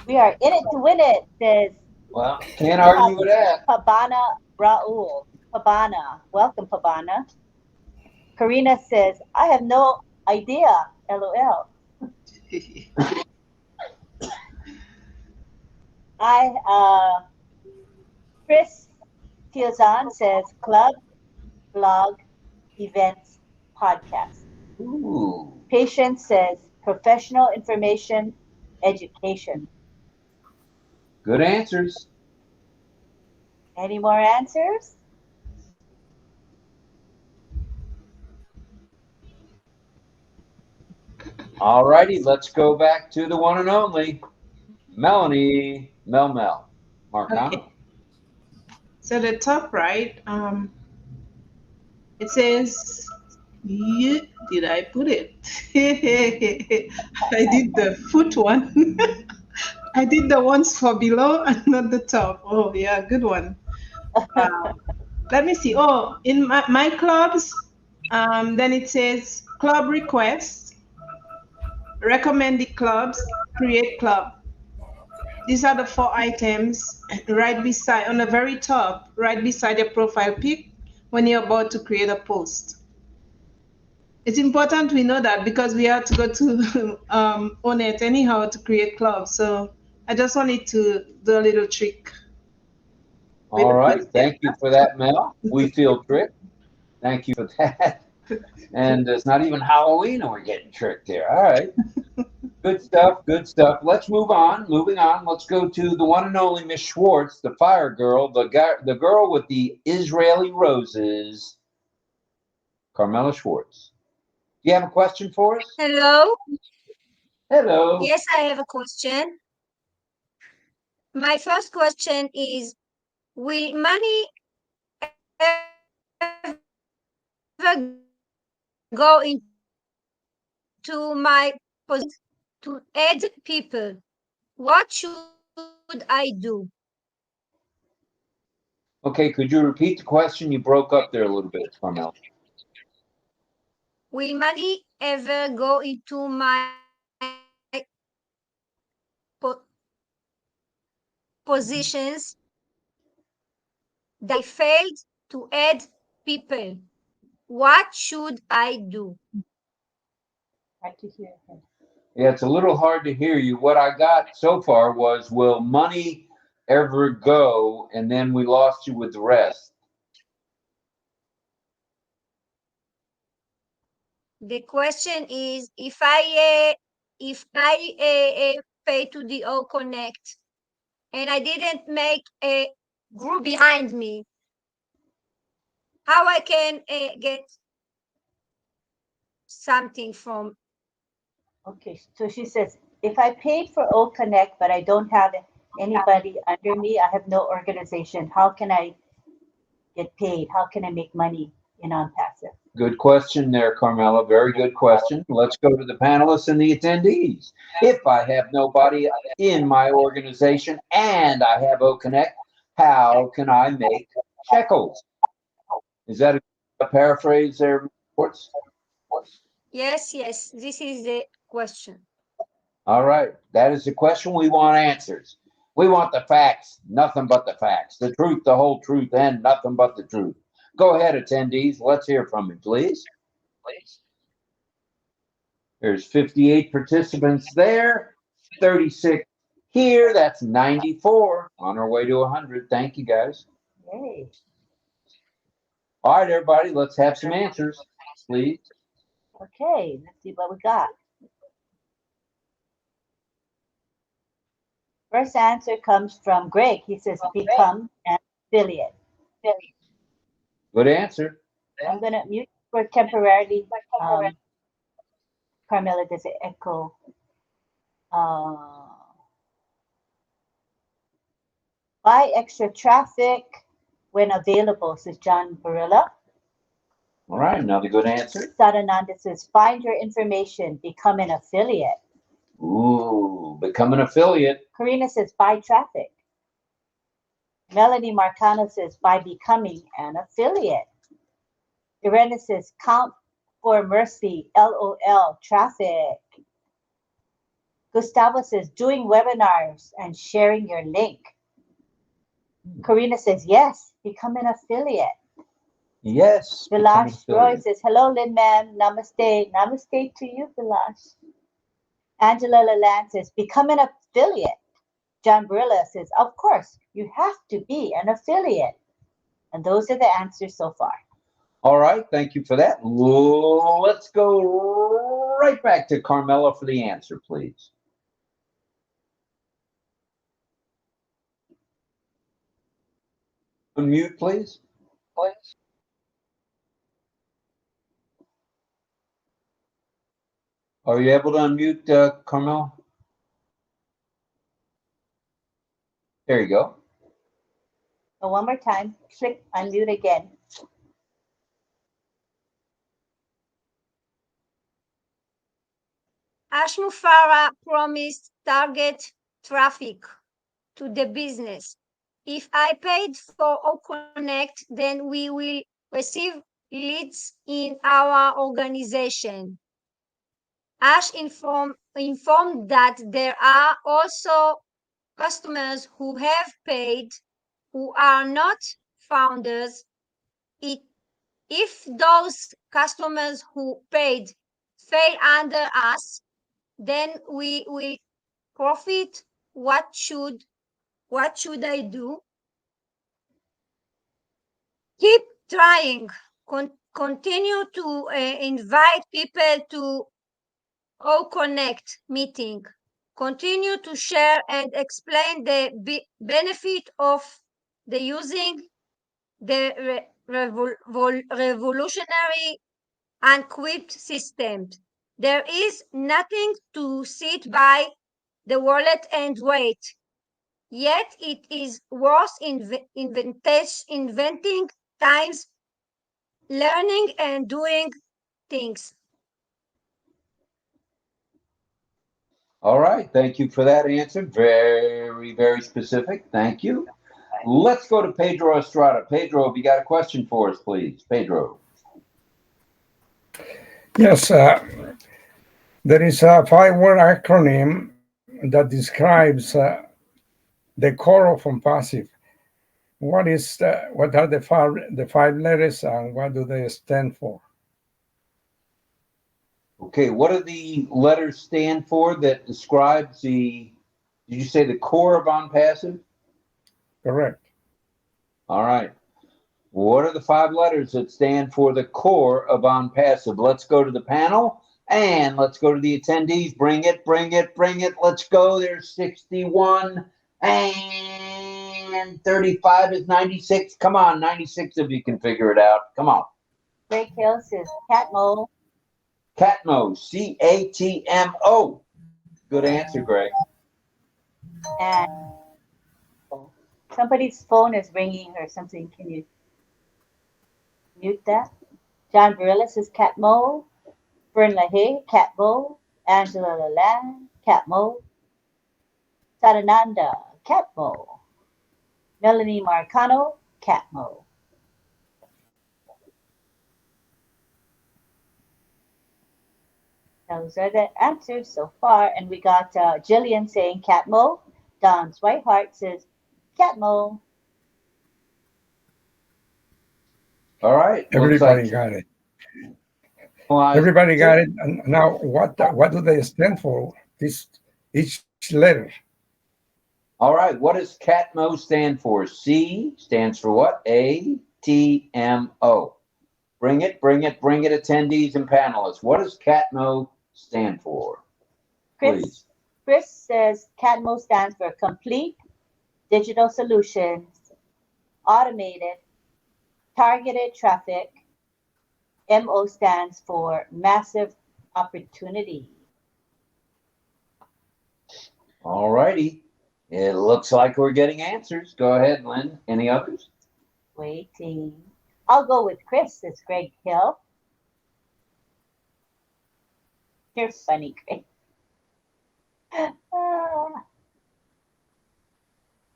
We are in it to win it, says. Well, can't argue with that. Pabana Raul. Pabana. Welcome, Pabana. Karina says, I have no idea. LOL. Chris Tiozan says, club, blog, events, podcast. Ooh. Patience says, professional information, education. Good answers. Any more answers? All righty, let's go back to the one and only Melanie Mel. Marcano. Okay. So the top right, it says, yeah, did I put it? I did the foot one. I did the ones for below and not the top. Oh, yeah, good one. Let me see. Oh, in my clubs, then it says club requests, recommended clubs, create club. These are the 4 items right beside, on the very top, right beside your profile pic when you're about to create a post. It's important we know that because we have to go to ONET anyhow to create clubs. So I just wanted to do a little trick. All right, thank you for that, Mel. We feel tricked. Thank you for that. And it's not even Halloween and we're getting tricked here. All right. Good stuff, good stuff. Let's move on. Moving on, let's go to the one and only Miss Schwartz, the fire girl, the girl with the Israeli roses, Carmela Schwartz. Do you have a question for us? Hello. Hello. Yes, I have a question. My first question is, will money ever go into my position to add people? What should I do? Okay, could you repeat the question? You broke up there a little bit, Carmel. Will money ever go into my positions that I failed to add people? What should I do? Hard to hear him. Yeah, it's a little hard to hear you. What I got so far was, will money ever go? And then we lost you with the rest. The question is, if I pay to the OConnect and I didn't make a group behind me, how I can get something from? Okay, so she says, if I paid for OConnect, but I don't have anybody under me, I have no organization, how can I get paid? How can I make money in ONPASSIVE? Good question there, Carmela. Very good question. Let's go to the panelists and the attendees. If I have nobody in my organization and I have OConnect, how can I make shekels? Is that a paraphrase there, Quartz? Yes, this is the question. All right. That is the question. We want answers. We want the facts, nothing but the facts, the truth, the whole truth, and nothing but the truth. Go ahead, attendees. Let's hear from you, please. There's 58 participants there, 36 here. That's 94 on our way to 100. Thank you, guys. Yay. All right, everybody, let's have some answers, please. Okay, let's see what we got. First answer comes from Greg. He says, become an affiliate. Good answer. I'm going to mute for temporarily. Carmela, does it echo? Buy extra traffic when available, says John Barilla. All right, another good answer. Sadananda says, find your information, become an affiliate. Ooh, become an affiliate. Karina says, buy traffic. Melanie Marcano says, by becoming an affiliate. Irena says, count for mercy, LOL, traffic. Gustavo says, doing webinars and sharing your link. Karina says, yes, become an affiliate. Yes. Vilash Roy says, hello, Lynn ma'am, namaste. Namaste to you, Vilash. Angela Lalande says, become an affiliate. John Barilla says, of course, you have to be an affiliate. And those are the answers so far. All right, thank you for that. Let's go right back to Carmela for the answer, please. Unmute, please. Are you able to unmute, Carmela? There you go. So one more time, click unmute again. Ashmufara promised target traffic to the business. If I paid for OConnect, then we will receive leads in our organization. Ash informed that there are also customers who have paid who are not founders. If those customers who paid fail under us, then we will profit. What should I do? Keep trying. Continue to invite people to OConnect meeting. Continue to share and explain the benefit of the using the revolutionary encrypt system. There is nothing to sit by the wallet and wait. Yet it is worth inventing times, learning and doing things. All right, thank you for that answer. Very, very specific. Thank you. let's go to Pedro Estrada. Pedro, if you got a question for us, please. Pedro. Yes, there is a 5-word acronym that describes the core of ONPASSIVE. What are the five letters and what do they stand for? Okay, what do the letters stand for that describes did you say the core of ONPASSIVE? Correct. All right. What are the 5 letters that stand for the core of ONPASSIVE? Let's go to the panel and let's go to the attendees. Bring it, bring it, bring it. Let's go. There's 61 and 35 is 96. Come on, 96 if you can figure it out. Come on. Greg Hill says Catmo. Catmo, C-A-T-M-O. Good answer, Greg. And somebody's phone is ringing or something. Can you mute that? John Barilla says Catmo. Fern LaHaye, Catmo. Angela Laland, Catmo. Sadananda, Catmo. Melanie Marcano, Catmo. Those are the answers so far. And we got Jillian saying Catmo. Don Swihart says Catmo. All right. Everybody got it. Everybody got it. And now, what do they stand for? Each letter. All right. What does Catmo stand for? C stands for what? A-T-M-O. Bring it, bring it, bring it, attendees and panelists. What does Catmo stand for? Please. Chris says Catmo stands for Complete Digital Solutions, Automated, Targeted Traffic. MO stands for Massive Opportunity. All righty. It looks like we're getting answers. Go ahead, Lynn. Any others? Waiting. I'll go with Chris, says Greg Hill. You're funny, Greg.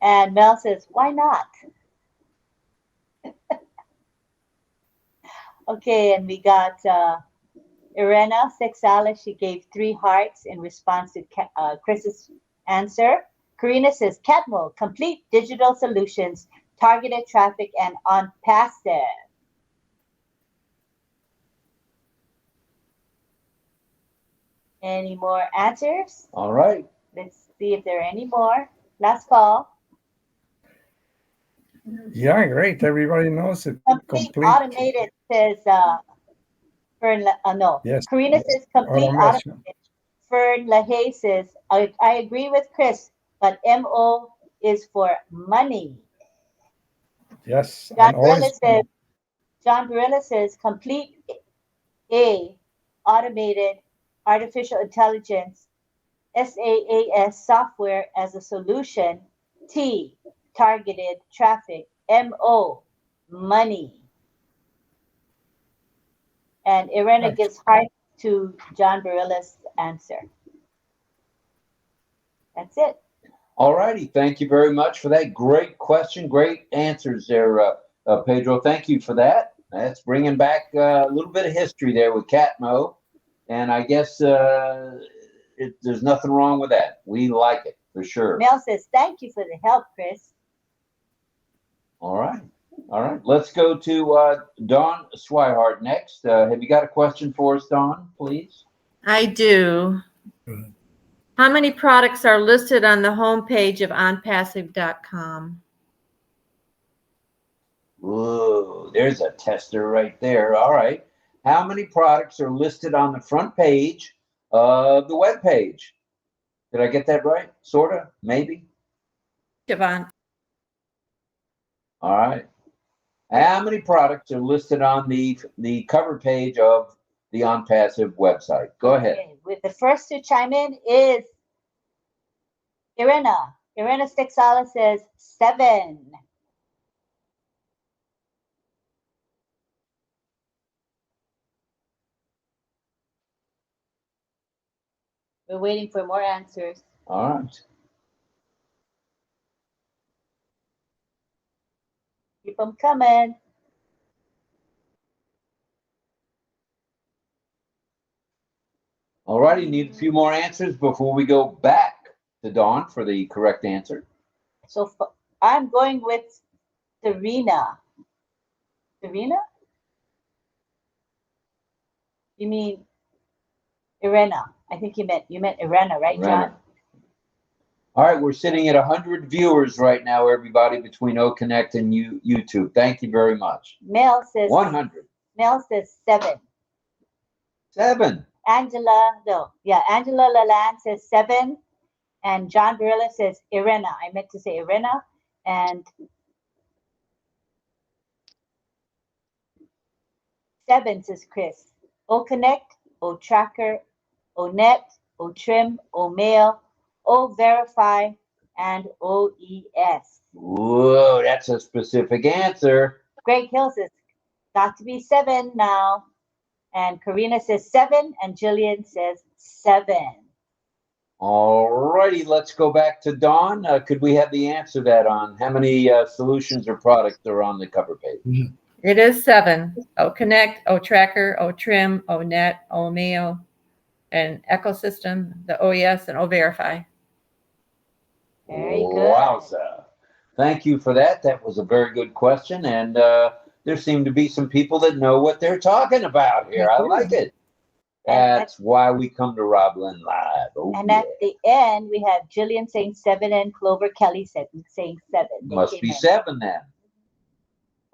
And Mel says, why not? Okay, and we got Irena Sexala. She gave 3 hearts in response to Chris's answer. Karina says, Catmo, Complete Digital Solutions, Targeted Traffic, and ONPASSIVE. Any more answers? All right. Let's see if there are any more. Last call. Yeah, great. Everybody knows it. Complete automated says Fern. No. Yes. Karina says complete Automation. automated. Fern LaHaye says I agree with Chris, but MO is for money. Yes. John Barilla says complete A, automated artificial intelligence, SaaS, software as a solution, T, targeted traffic, MO, money. And Irena gives heart to John Barilla's answer. That's it. All righty. Thank you very much for that. Great question. Great answers there, Pedro. Thank you for that. That's bringing back a little bit of history there with Catmo. And I guess there's nothing wrong with that. We like it for sure. Mel says, thank you for the help, Chris. All right. All right. Let's go to Dawn Swihart next. Have you got a question for us, Dawn, please? I do. How many products are listed on the homepage of onpassive.com? Whoa, there's a tester right there. All right. How many products are listed on the front page of the web page? Did I get that right? Sort of? Maybe? Javon. All right. How many products are listed on the cover page of the ONPASSIVE website? Go ahead. Okay. With the first to chime in is Irena. Irena Stixala says 7. We're waiting for more answers. All right. Keep them coming. All righty, need a few more answers before we go back to Dawn for the correct answer. So I'm going with Serena. Serena? You mean Irena? I think you meant Irena, right, John? Irena. All right, we're sitting at 100 viewers right now, everybody, between OConnect and YouTube. Thank you very much. Mel says 100. Mel says 7. 7. Angela Lalande says 7. And John Barilla says Irena. I meant to say Irena. And 7 says Chris. OConnect, OTracker, ONet, OTrim, OMail, OVerify, and OES. Whoa, that's a specific answer. Greg Hill says, got to be 7 now. And Karina says 7, and Jillian says 7. All righty, let's go back to Dawn. Could we have the answer to that on how many solutions or products are on the cover page? It is 7. OConnect, OTracker, OTrim, ONet, OMail, and Ecosystem, the OES, and OVerify. Very good. Wowza. Thank you for that. That was a very good question. And there seem to be some people that know what they're talking about here. I like it. That's why we come to RobLynn Live. Oh, and at the end, we have Jillian saying 7 and Clover Kelly saying 7. Must be 7 then.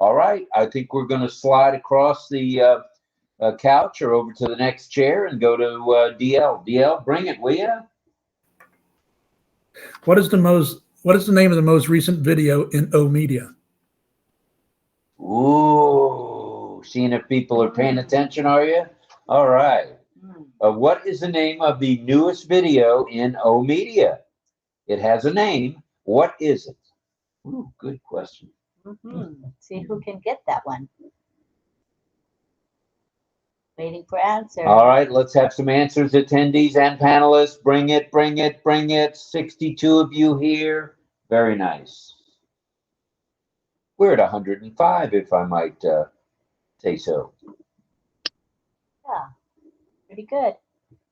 All right. I think we're going to slide across the couch or over to the next chair and go to DL. DL, bring it, will you? What is the name of the most recent video in O Media? Ooh, seeing if people are paying attention, are you? All right. What is the name of the newest video in O Media? It has a name. What is it? Ooh, good question. Let's see who can get that one. Waiting for answer. All right, let's have some answers, attendees and panelists. Bring it, bring it, bring it. 62 of you here. Very nice. We're at 105, if I might say so. Yeah, pretty good.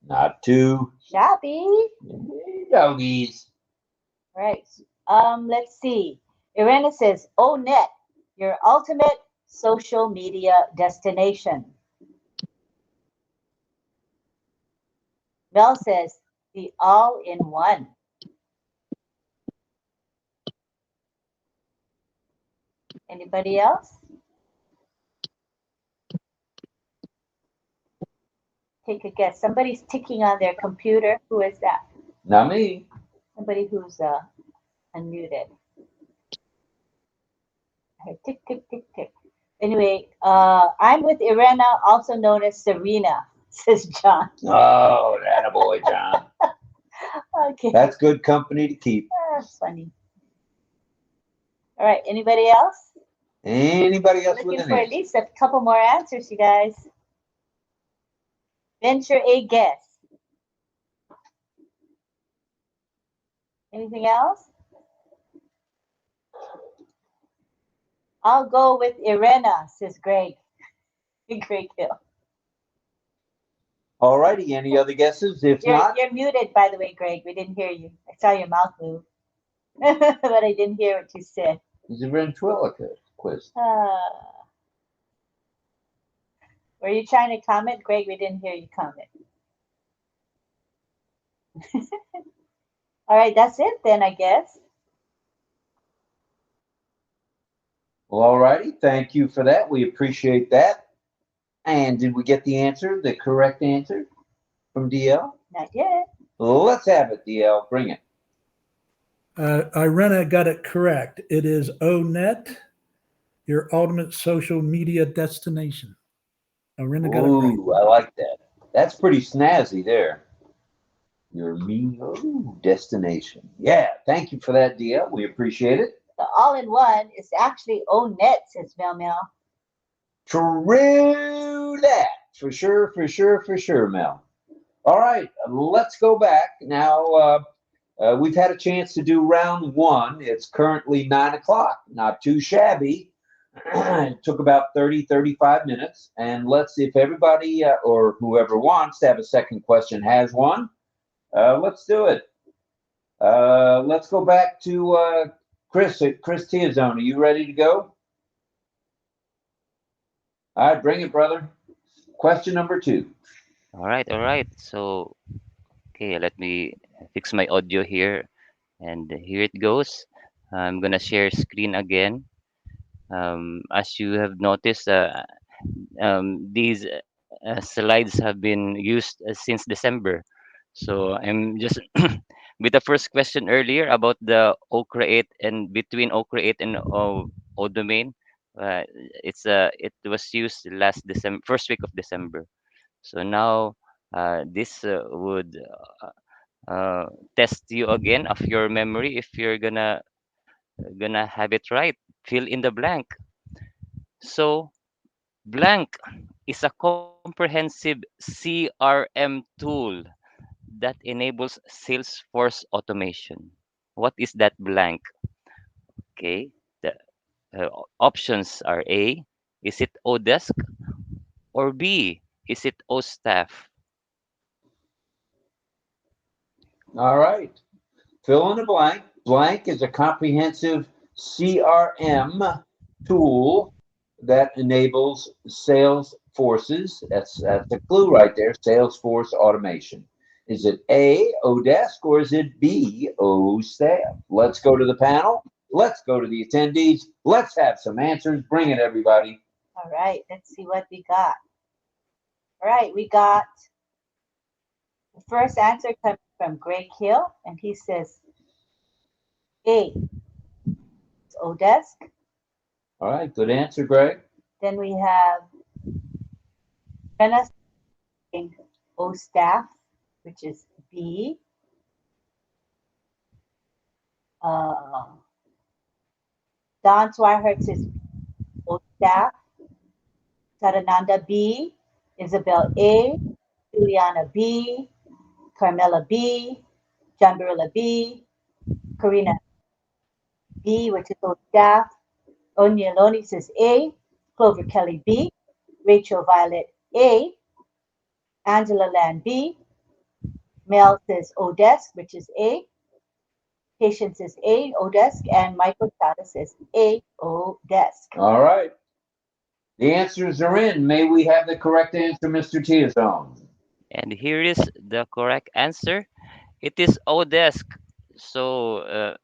Not too shabby. Doggies. All right. Let's see. Irena says, ONet, your ultimate social media destination. Mel says, the all-in-one. Anybody else? Take a guess. Somebody's ticking on their computer. Who is that? Not me. Somebody who's unmuted. Tick, tick, tick, tick. Anyway, I'm with Irena, also known as Serena, says John. Oh, that boy, John. Okay. That's good company to keep. That's funny. All right. Anybody else? Anybody else with Looking an for at answer? least a couple more answers, you guys. Venture a guess. Anything else? I'll go with Irena, says Greg. Greg Hill. All righty. Any other guesses? If not, You're muted, by the way, Greg. We didn't hear you. I saw your mouth move, but I didn't hear what you said. it's a ventriloquist quiz. Were you trying to comment, Greg? We didn't hear you comment. All right, that's it then, I guess. Well, all righty. Thank you for that. We appreciate that. And did we get the answer, the correct answer from DL? Not yet. Let's have it, DL. Bring it. Irena got it correct. It is ONet, your ultimate social media destination. Irena got it right. Ooh, I like that. That's pretty snazzy there. Your destination. Yeah, thank you for that, DL. We appreciate it. The all-in-one is actually ONet, says Mel Mel. True that. For sure, for sure, for sure, Mel. All right, let's go back. Now, we've had a chance to do round one. It's currently 9 o'clock. Not too shabby. It took about 35 minutes. And let's see if everybody or whoever wants to have a second question has one. Let's do it. Let's go back to Chris Tiazone. Are you ready to go? All right, bring it, brother. Question number 2. All right, all right. So, okay, let me fix my audio here. And here it goes. I'm gonna share screen again. As you have noticed, these slides have been used since December. So I'm just with the first question earlier about the O-create and between O-create and O-domain. It was used last December, first week of December. So now this would test you again of your memory if you're gonna have it right. Fill in the blank. So blank is a comprehensive CRM tool that enables Salesforce automation. What is that blank? Okay, the options are A, is it Odesk, or B, is it OStaff? All right. Fill in the blank. Blank is a comprehensive CRM tool that enables Salesforce's, that's the clue right there, Salesforce automation. Is it A, Odesk, or is it B, OStaff? Let's go to the panel. Let's go to the attendees. Let's have some answers. Bring it, everybody. All right, let's see what we got. All right, we got the first answer coming from Greg Hill, and he says A, it's Odesk. All right, good answer, Greg. Then we have Brenna saying OStaff, which is B. Don Swihart says OStaff. Sarananda B. Isabel A. Juliana B. Carmela B. John Barilla B. Karina B, which is OStaff. Onya Loni says A. Clover Kelly B. Rachel Violet A. Angela Land B. Mel says Odesk, which is A. Patience says A, Odesk, and Michael Chata says A, Odesk. All right. The answers are in. May we have the correct answer, Mr. Tiazone? And here is the correct answer. It is Odesk. So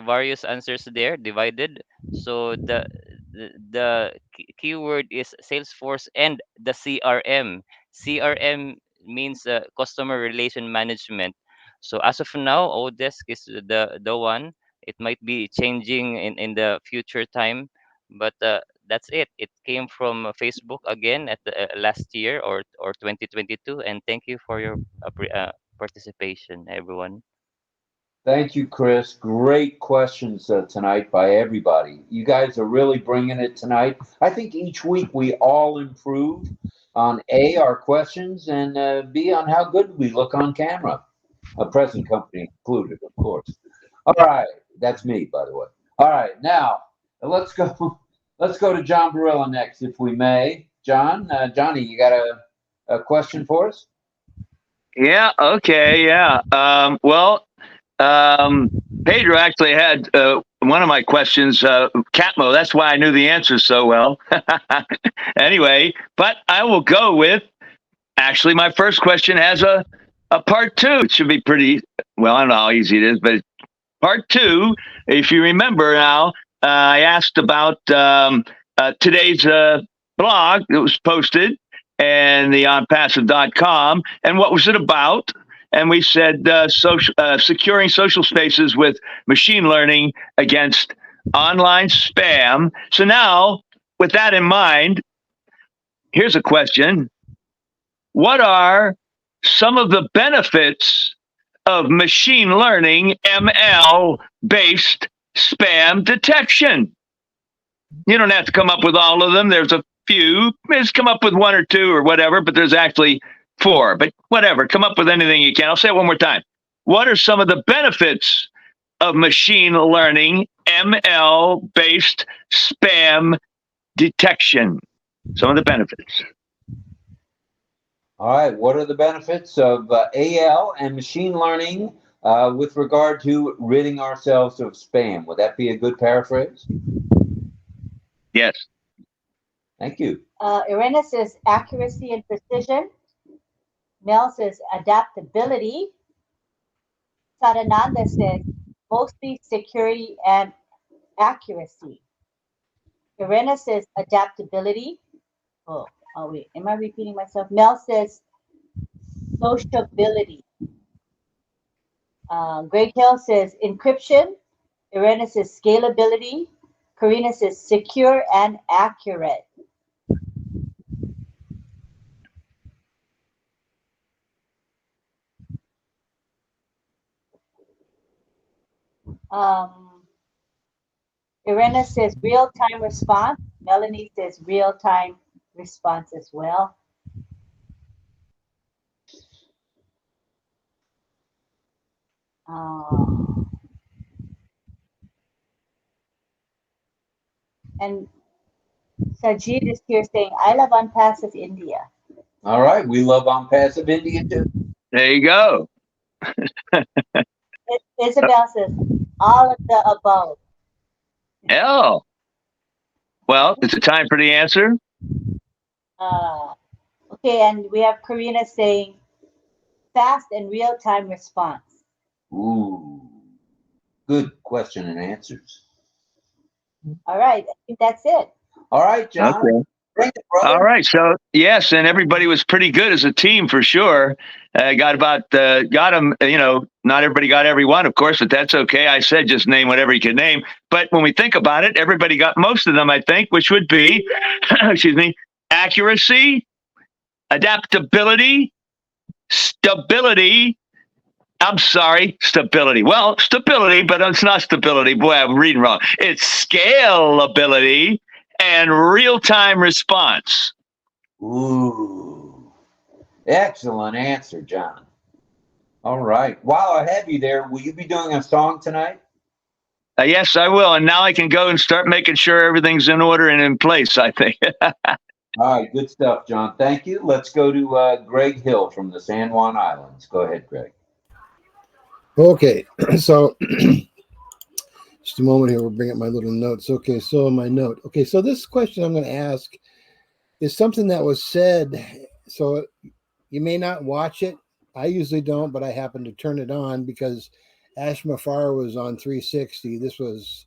various answers there divided. So the keyword is Salesforce and the CRM. CRM means customer relation management. So as of now, Odesk is the one. It might be changing in the future time, but that's it. It came from Facebook again at the, last year or 2022. And thank you for your participation, everyone. Thank you, Chris. Great questions tonight by everybody. You guys are really bringing it tonight. I think each week we all improve on A, our questions, and B, on how good we look on camera. A present company included, of course. All right. That's me, by the way. All right. Now, let's go. Let's go to John Barilla next, if we may. John, Johnny, you got a question for us? Yeah. Okay. Yeah. Pedro actually had one of my questions, Catmo. That's why I knew the answer so well. Anyway, but I will go with, actually, my first question has a part 2. It should be pretty, well, I don't know how easy it is, but part 2, if you remember now, I asked about today's blog that was posted and the onpassive.com, and what was it about? And we said securing social spaces with machine learning against online spam. So now, with that in mind, here's a question. What are some of the benefits of machine learning ML-based spam detection? You don't have to come up with all of them. There's a few. Just come up with 1 or 2 or whatever, but there's actually 4. But whatever, come up with anything you can. I'll say it one more time. What are some of the benefits of machine learning ML-based spam detection. Some of the benefits. All right. What are the benefits of AL and machine learning with regard to ridding ourselves of spam? Would that be a good paraphrase? Yes. Thank you. Irena says accuracy and precision. Mel says adaptability. Sadananda says mostly security and accuracy. Irena says adaptability. Oh wait, am I repeating myself? Mel says sociability. Greg Hill says encryption. Irena says scalability. Karina says secure and accurate. Irena says real-time response. Melanie says real-time response as well. And Sajid is here saying, I love ONPASSIVE India. All right. We love ONPASSIVE India too. There you go. Isabel says, all of the above. Oh. Well, is it time for the answer? Okay, and we have Karina saying fast and real-time response. Ooh, good question and answers. All right, I think that's it. All right, John. Okay. Bring it, brother. All right. So yes, and everybody was pretty good as a team for sure. Got them. Not everybody got every one, of course, but that's okay. I said just name whatever you can name. But when we think about it, everybody got most of them, I think, which would be, excuse me, accuracy, adaptability, stability. I'm sorry, stability. Well, stability, but it's not stability. Boy, I'm reading wrong. It's scalability and real-time response. Ooh, excellent answer, John. All right. While I have you there, will you be doing a song tonight? Yes, I will. And now I can go and start making sure everything's in order and in place, I think. All right. Good stuff, John. Thank you. Let's go to Greg Hill from the San Juan Islands. Go ahead, Greg. Okay. So just a moment here. We'll bring up my little notes. Okay. So my note. Okay. So this question I'm going to ask is something that was said. So you may not watch it. I usually don't, but I happened to turn it on because Ash Mafar was on 360. This was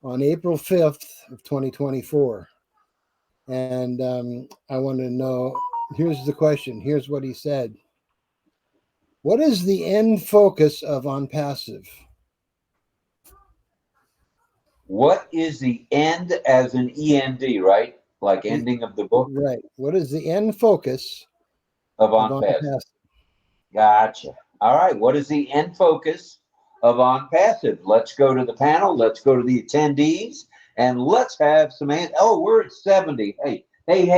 on April 5th of 2024. And I want to know, here's the question. Here's what he said. What is the end focus of ONPASSIVE? What is the end as an END, right? Like ending of the book? Right. What is the end focus of ONPASSIVE? Gotcha. All right. What is the end focus of ONPASSIVE? Let's go to the panel. Let's go to the attendees. And let's have some we're at 70. Hey. And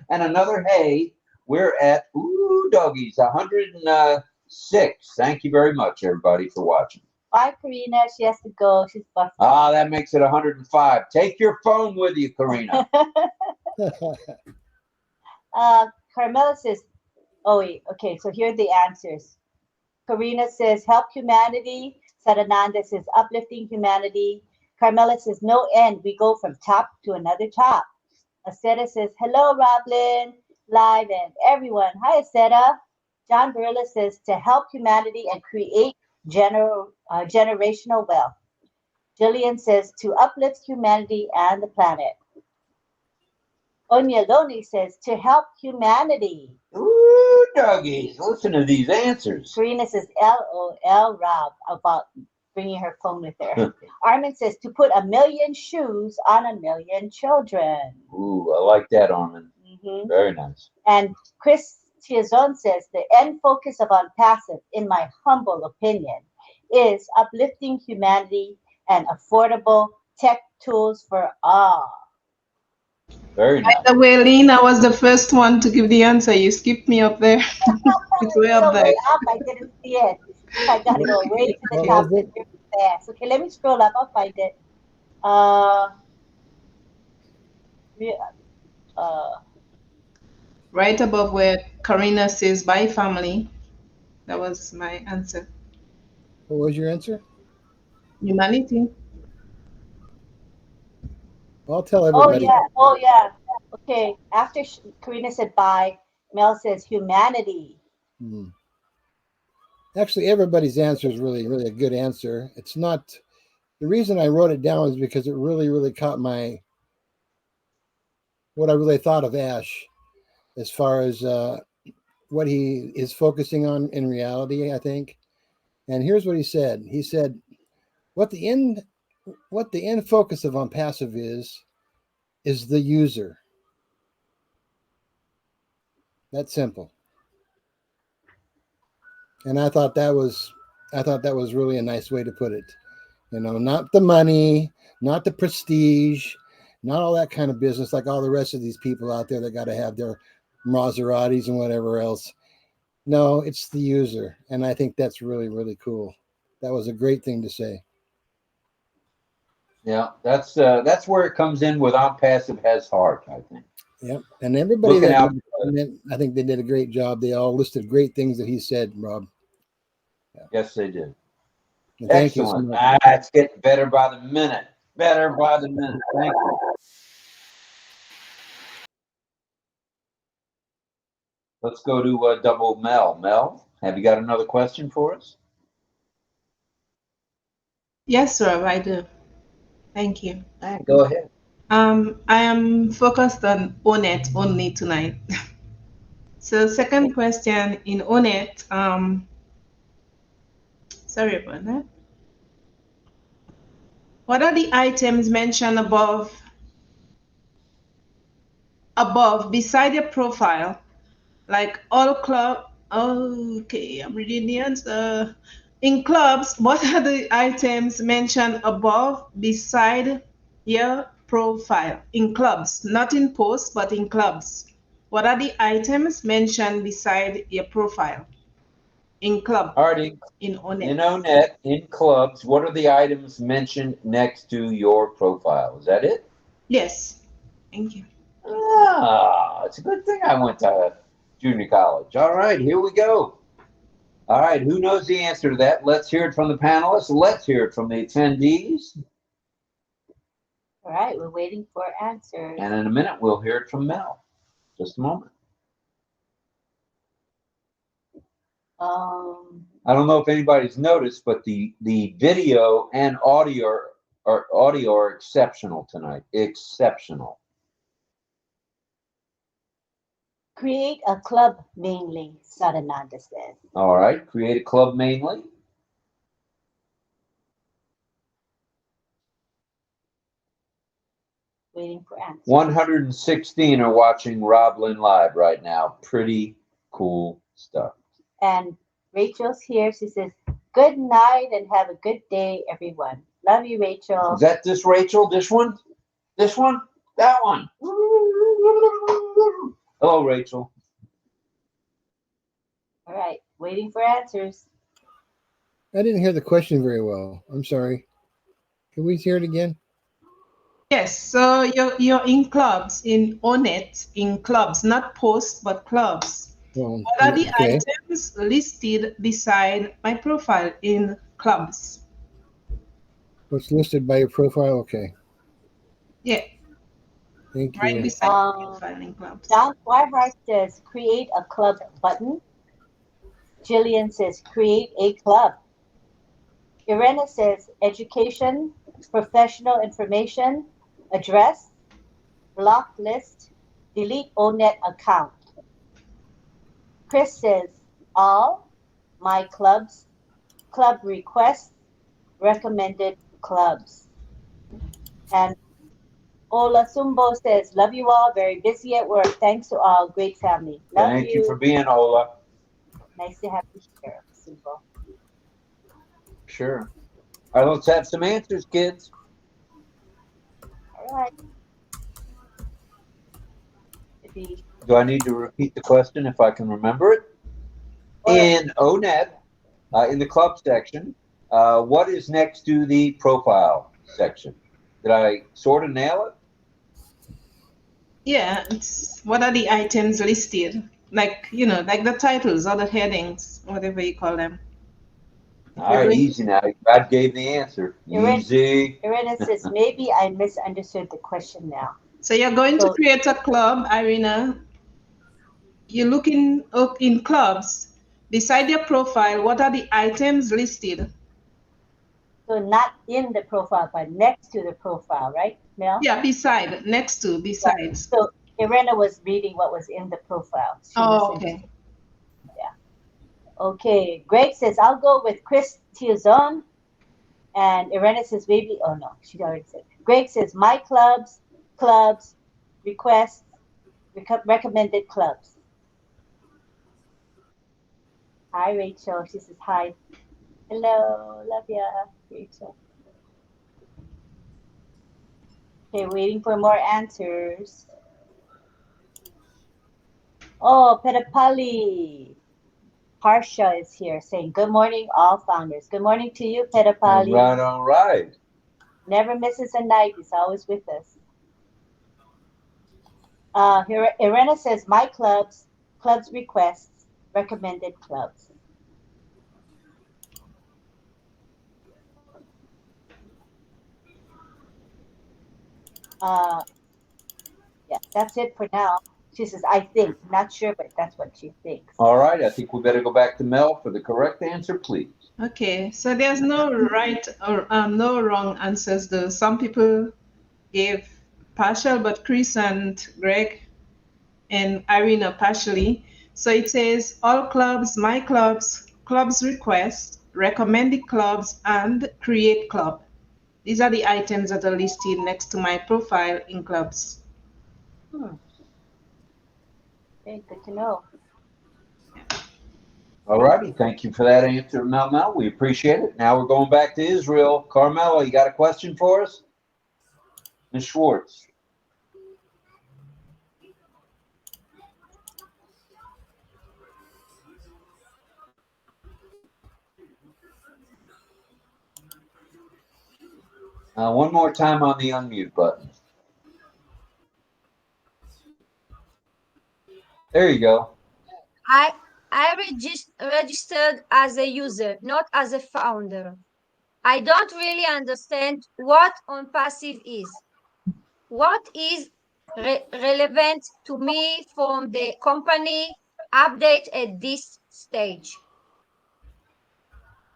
another hey. We're at, doggies, 106. Thank you very much, everybody, for watching. Bye, Karina. She has to go. She's busted. That makes it 105. Take your phone with you, Karina. Carmela says, okay, so here are the answers. Karina says, help humanity. Sadananda says, uplifting humanity. Carmela says, no end. We go from top to another top. Aseta says, hello, RobLynn, live and everyone. Hi, Aseta. John Barilla says, to help humanity and create generational wealth. Jillian says, to uplift humanity and the planet. Onyaloni says, to help humanity. Ooh, doggies, listen to these answers. Karina says, LOL, Rob, about bringing her phone with her. Armin says, to put 1 million shoes on 1 million children. Ooh, I like that, Armin. Mm-hmm. Very nice. And Chris Chiazon says, the end focus of ONPASSIVE, in my humble opinion, is uplifting humanity and affordable tech tools for all. Very nice. By the way, Lena was the first one to give the answer. You skipped me up there. It's way up there. Way up. I didn't see it. I got to go way to the top. Fast. Okay, let me scroll up. I'll find it. Uh, re- uh, Right above where Karina says bye family. That was my answer. What was your answer? Humanity. I'll tell oh everybody. yeah, oh yeah. Okay, after Karina said bye, Mel says humanity. Hmm. Actually, everybody's answer is really, really a good answer. It's not, the reason I wrote it down is because it really, really caught what I really thought of Ash as far as what he is focusing on in reality, I think. And here's what he said. He said, what the end focus of ONPASSIVE is the user. That's simple. And I thought that was really a nice way to put it. You know, not the money, not the prestige, not all that kind of business like all the rest of these people out there that got to have their Maseratis and whatever else. No, it's the user. And I think that's really, really cool. That was a great thing to say. Yeah, that's where it comes in with ONPASSIVE has heart, I think. Yep. And everybody Looking that out. I think they did a great job. They all listed great things that he said, Rob. Yeah. Yes, they did. And thank you so Excellent. much. It's getting better by the minute. Better by the minute. Thank you. Let's go to double Mel. Mel, have you got another question for us? Yes, Rob, I do. Thank you. Go ahead. I am focused on ONET only tonight. So second question in ONET, sorry about that. What are the items mentioned above beside your profile? Like all club, okay, I'm reading the answer. In clubs, what are the items mentioned above beside your profile? In clubs, not in posts, but in clubs. What are the items mentioned beside your profile? In club, Artie, in ONET. in ONET, in clubs, what are the items mentioned next to your profile? Is that it? Yes, thank you. Ah, it's a good thing I went to junior college. All right, here we go. All right, who knows the answer to that? Let's hear it from the panelists. Let's hear it from the attendees. All right, we're waiting for answers. And in a minute, we'll hear it from Mel. Just a moment. I don't know if anybody's noticed, but the video and audio are exceptional tonight. Exceptional. Create a club mainly, Sadananda says. All right, create a club mainly. Waiting for answers. 116 are watching RobLynn live right now. Pretty cool stuff. And Rachel's here. She says, good night and have a good day, everyone. Love you, Rachel. Is that this Rachel? This one? This one? That one? Hello, Rachel. All right, waiting for answers. I didn't hear the question very well. I'm sorry. Can we hear it again? Yes, so you're in clubs, in ONET, in clubs, not posts, but clubs. Well, What are the okay. items listed beside my profile in clubs? What's listed by your profile? Okay. Yeah, Thank right you. beside my profile in clubs. Don Swihart says, create a club button. Jillian says, create a club. Irena says, education, professional information, address, block list, delete ONET account. Chris says, all my clubs, club requests, recommended clubs. And Ola Sumbo says, love you all, very busy at work. Thanks to all, great family. Love Thank you for being Ola. Nice to have you here, Sumbo. Sure. All right, let's have some answers, kids. All right. Do I need to repeat the question if I can remember it? In ONET, in the club section, what is next to the profile section? Did I sort of nail it? Yeah, it's what are the items listed? Like, like the titles or the headings, whatever you call them. All right, easy now. God gave the answer. Easy. Irena says, maybe I misunderstood the question now. So you're going to create a club, Irina. You're looking up in clubs. Beside your profile, what are the items listed? So not in the profile, but next to the profile, right, Mel? Yeah, beside, next to, besides. So Irena was reading what was in the profile. Okay. Yeah. Okay. Greg says, I'll go with Chris Tiazon. And Irena says, maybe, oh no, she already said. Greg says, my clubs, requests, recommended clubs. Hi, Rachel. She says, hi. Hello, love ya, Rachel. Okay, waiting for more answers. Oh, Pedapali. Harsha is here saying, good morning, all founders. Good morning to you, Pedapali. All right. Never misses a night. He's always with us. Here, Irena says, my clubs requests, recommended clubs. Yeah, that's it for now. She says, I think, not sure, but that's what she thinks. All right, I think we better go back to Mel for the correct answer, please. Okay, so there's no right or no wrong answers though. Some people gave partial, but Chris and Greg and Irina partially. So it says all clubs, my clubs, clubs requests, recommended clubs, and create club. These are the items that are listed next to my profile in clubs. Okay, good to know. All righty, thank you for that answer, Mel. We appreciate it. Now we're going back to Israel. Carmela, you got a question for us? Ms. Schwartz. One more time on the unmute button. There you go. I registered as a user, not as a founder. I don't really understand what ONPASSIVE is. What is relevant to me from the company update at this stage?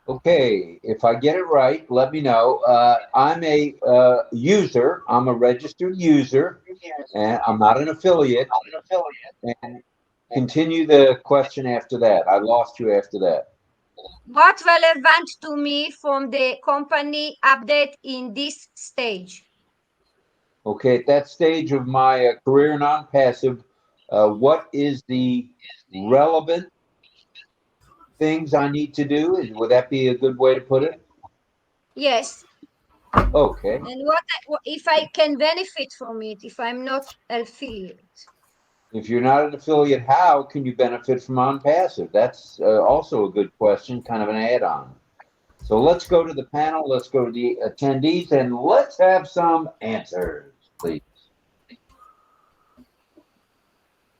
Okay, if I get it right, let me know. I'm a user. I'm a registered user, and I'm not an affiliate. And continue the question after that. I lost you after that. What relevant to me from the company update in this stage? Okay, at that stage of my career non-passive, what is the relevant things I need to do? Would that be a good way to put it? Yes. Okay. And what if I can benefit from it if I'm not affiliate? If you're not an affiliate, how can you benefit from OnPassive? That's also a good question, kind of an add-on. So let's go to the panel, let's go to the attendees, and let's have some answers, please.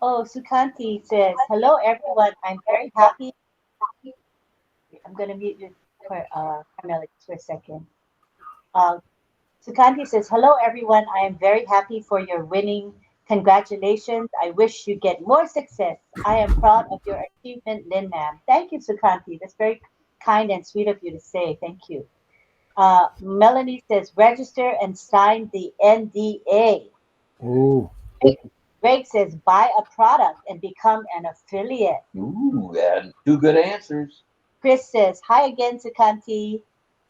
Oh, Sukanti says, hello, everyone. I'm very happy. I'm going to mute you for Carmela just for a second. Sukanti says, hello, everyone. I am very happy for your winning. Congratulations. I wish you get more success. I am proud of your achievement, Lynn ma'am. Thank you, Sukanti. That's very kind and sweet of you to say. Thank you. Melanie says, register and sign the NDA. Ooh. Greg says, buy a product and become an affiliate. Ooh, yeah, two good answers. Chris says, hi again, Sukanti.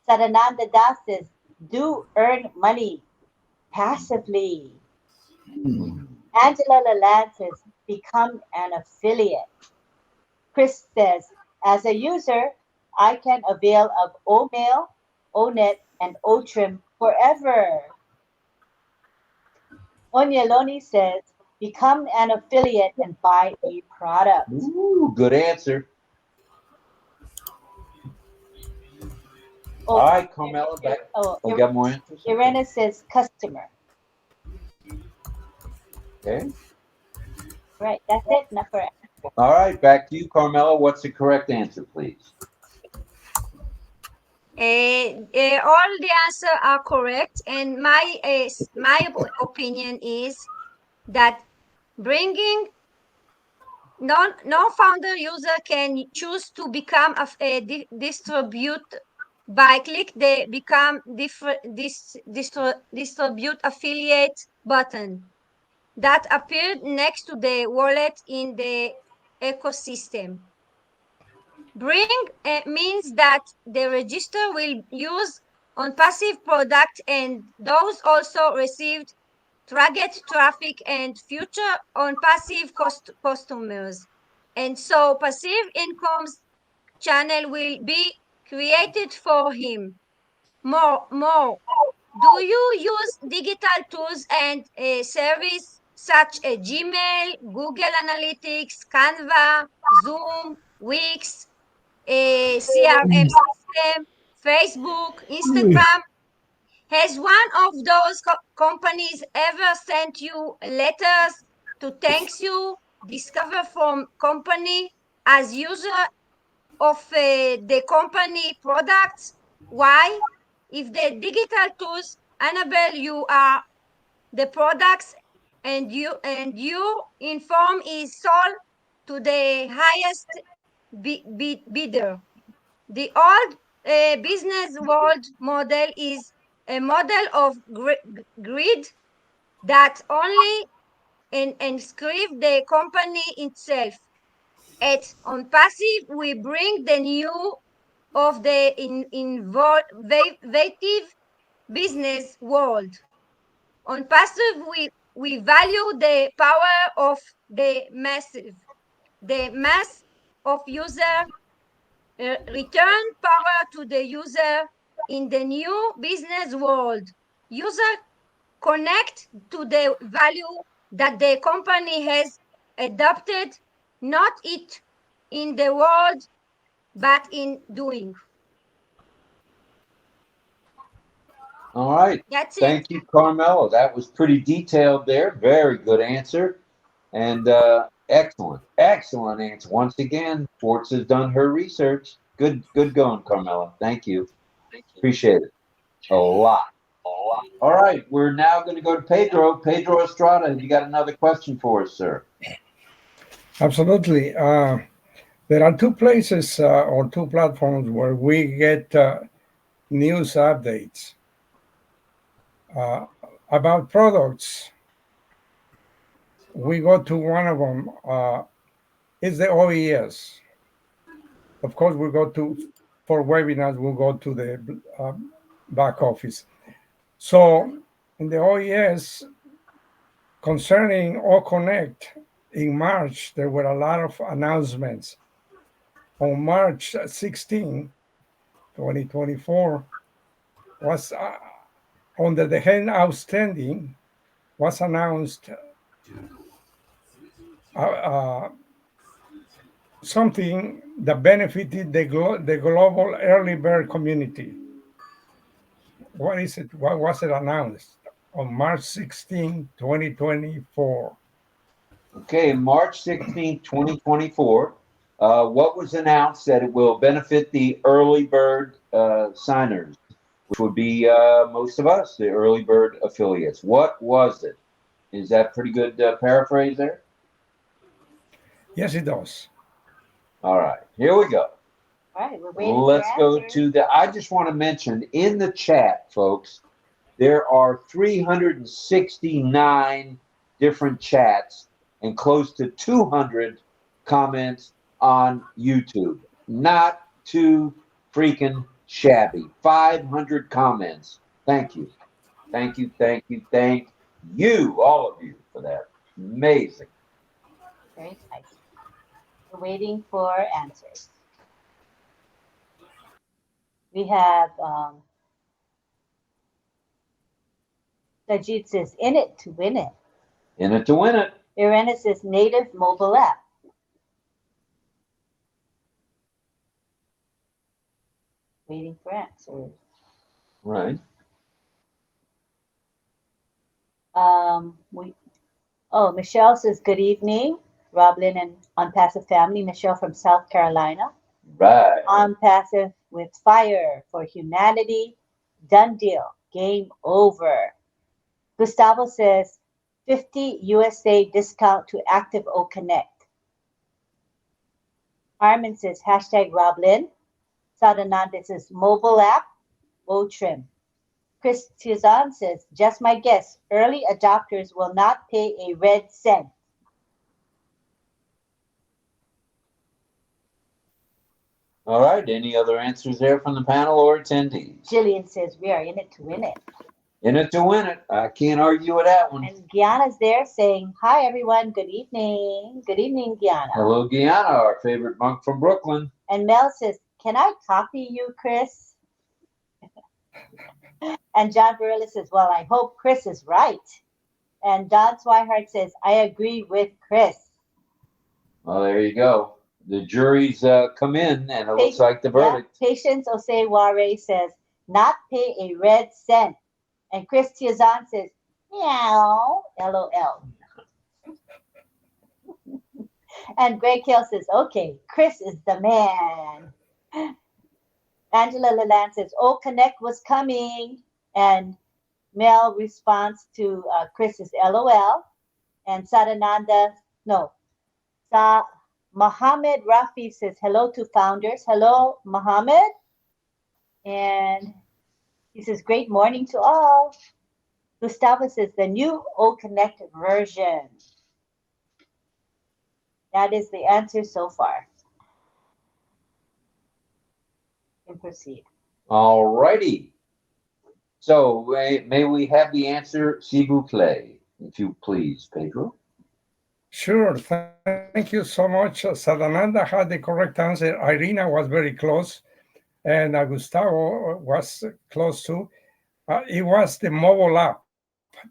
Sadananda Das says, do earn money passively. Angela Lalande says, become an affiliate. Chris says, as a user, I can avail of OMail, ONet, and OTrim forever. Onyeloni says, become an affiliate and buy a product. Ooh, good answer. All right, Carmela, back. We got more answers? Irena says customer. Okay. Right, that's it. Not correct. All right, back to you, Carmela. What's the correct answer, please? All the answers are correct, and my opinion is that bringing non-founder user can choose to become a distribute by click the become distribute affiliate button that appeared next to the wallet in the ecosystem. Bring means that the register will use ONPASSIVE product, and those also received target traffic and future ONPASSIVE customers. And so passive incomes channel will be created for him. More. Do you use digital tools and service such as Gmail, Google Analytics, Canva, Zoom, Wix, CRM system, Facebook, Instagram? Has one of those companies ever sent you letters to thank you, discover from company as user of the company products? Why? If the digital tools enable you are the products and you inform is sold to the highest bidder. The old business world model is a model of greed that only inscribe the company itself. At ONPASSIVE, we bring the new of the innovative business world. ONPASSIVE, we value the power of the mass of user, return power to the user in the new business world. User connect to the value that the company has adopted, not it in the world, but in doing. All right. That's it. Thank you, Carmela. That was pretty detailed there. Very good answer. And excellent answer. Once again, Forts has done her research. Good going, Carmela. Thank you. Appreciate it a lot. All right, we're now going to go to Pedro. Pedro Estrada, have you got another question for us, sir? Absolutely. There are two places or two platforms where we get news updates about products. We go to one of them. It's the OES. Of course, we go to, for webinars, we'll go to the back office. So in the OES, concerning OConnect, in March, there were a lot of announcements. On March 16, 2024, was under the head outstanding, was announced something that benefited the global early bird community. What is it? What was it announced on March 16, 2024? Okay, March 16, 2024, what was announced that it will benefit the early bird signers, which would be most of us, the early bird affiliates. What was it? Is that pretty good paraphrase there? Yes, it does. All right, here we go. All right, we're waiting. Let's go to I just want to mention in the chat, folks, there are 369 different chats and close to 200 comments on YouTube. Not too freaking shabby. 500 comments. Thank you. Thank you, all of you, for that. Amazing. Very nice. We're waiting for answers. We have Sajid says, in it to win it. In it to win it. Irena says, native mobile app. Waiting for answers. Right. Michelle says, good evening, RobLynn and ONPASSIVE family. Michelle from South Carolina. Right. ONPASSIVE with fire for humanity. Done deal. Game over. Gustavo says, 50 USA discount to active OConnect. Armin says, hashtag RobLynn. Sadananda says, mobile app, O-Trim. Chris Tizan says, just my guess, early adopters will not pay a red cent. All right. Any other answers there from the panel or attendees? Jillian says, we are in it to win it. In it to win it. I can't argue with that one. And Gianna's there saying, hi, everyone. Good evening. Good evening, Gianna. Hello, Gianna, our favorite monk from Brooklyn. And Mel says, can I copy you, Chris? And John Barilla says, well, I hope Chris is right. And Don Swihart says, I agree with Chris. Well, there you go. The jury's come in, and it looks like the verdict. Yeah. Patience Oseware says, not pay a red cent. And Chris Tiazan says, meow, LOL. And Greg Hill says, okay, Chris is the man. Angela Leland says, OConnect was coming. And Mel responds to Chris's LOL. And Mohammed Rafi says, hello to founders. Hello, Mohammed. And he says, great morning to all. Gustavo says, the new OConnect version. That is the answer so far. And proceed. All righty. So may we have the answer, s'il vous plaît, if you please, Pedro? Sure. Thank you so much. Sadananda had the correct answer. Irina was very close. And Gustavo was close too. It was the mobile app.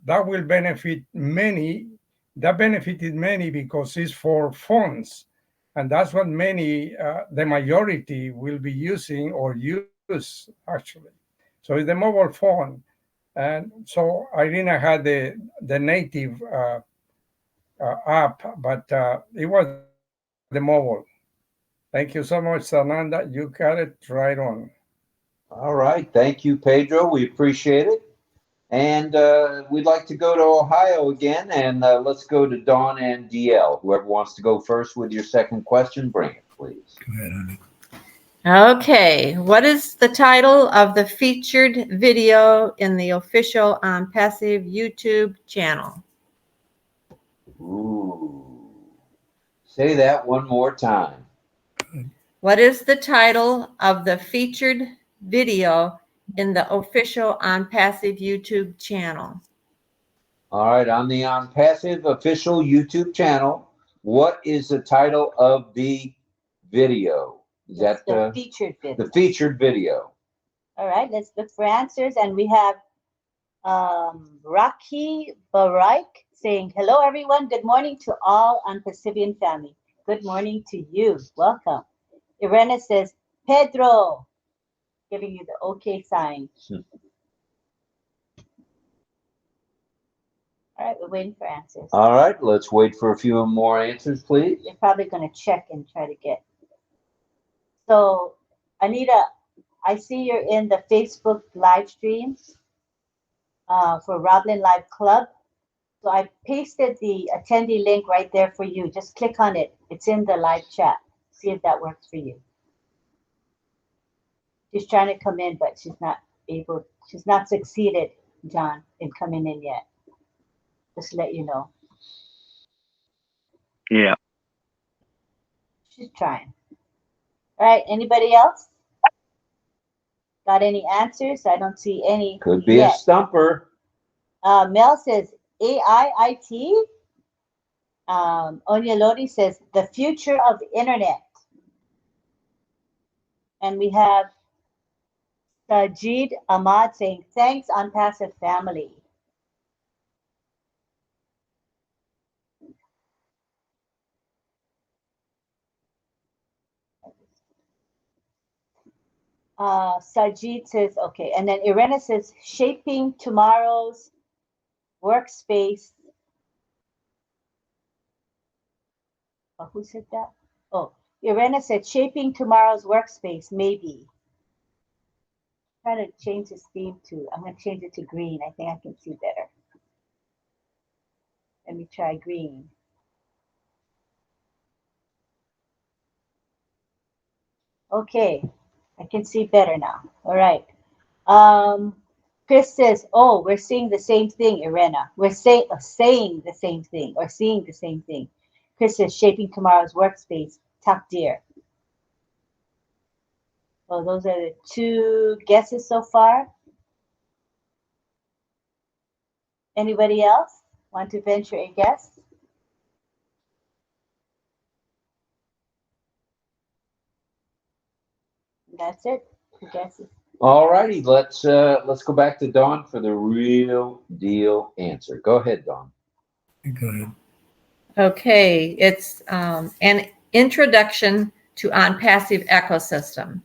That will benefit many. That benefited many because it's for phones. And that's what many, the majority will be using or use actually. So it's the mobile phone. And so Irina had the native app, but it was the mobile. Thank you so much, Sananda. You got it right on. All right. Thank you, Pedro. We appreciate it. And we'd like to go to Ohio again. And let's go to Dawn and DL. Whoever wants to go first with your second question, bring it, please. Go ahead, honey. Okay, what is the title of the featured video in the official ONPASSIVE YouTube channel? Ooh. Say that one more time. What is the title of the featured video in the official ONPASSIVE YouTube channel? All right, on the ONPASSIVE official YouTube channel, what is the title of the video? Is That's that the featured video? The featured video. All right, let's look for answers. And we have Raki Baraik saying, hello, everyone. Good morning to all ONPASSIVian family. Good morning to you. Welcome. Irena says, Pedro, giving you the okay sign. All right, we're waiting for answers. All right, let's wait for a few more answers, please. They're probably going to check and try to get. So, Anita, I see you're in the Facebook live streams for RobLynn Live Club. So I pasted the attendee link right there for you. Just click on it. It's in the live chat. See if that works for you. She's trying to come in, but she's not able. She's not succeeded, John, in coming in yet. Just to let you know. Yeah. She's trying. All right, anybody else? Got any answers? I don't see any. Could be yet. A stumper. Mel says AIIT. Onyalodi says the future of the internet. And we have Sajid Ahmad saying thanks, ONPASSIVE family. Sajid says, okay. And then Irena says, shaping tomorrow's workspace. Oh, who said that? Oh, Irena said, shaping tomorrow's workspace, maybe. I'm trying to change this theme to, I'm going to change it to green. I think I can see better. Let me try green. Okay, I can see better now. All right. Chris says, oh, we're seeing the same thing, Irena. We're saying the same thing or seeing the same thing. Chris says, shaping tomorrow's workspace, takdir. So those are the two guesses so far. Anybody else want to venture a guess? That's it. Two guesses. All righty, let's go back to Dawn for the real deal answer. Go ahead, Dawn. Go ahead. Okay, it's an introduction to ONPASSIVE ecosystem.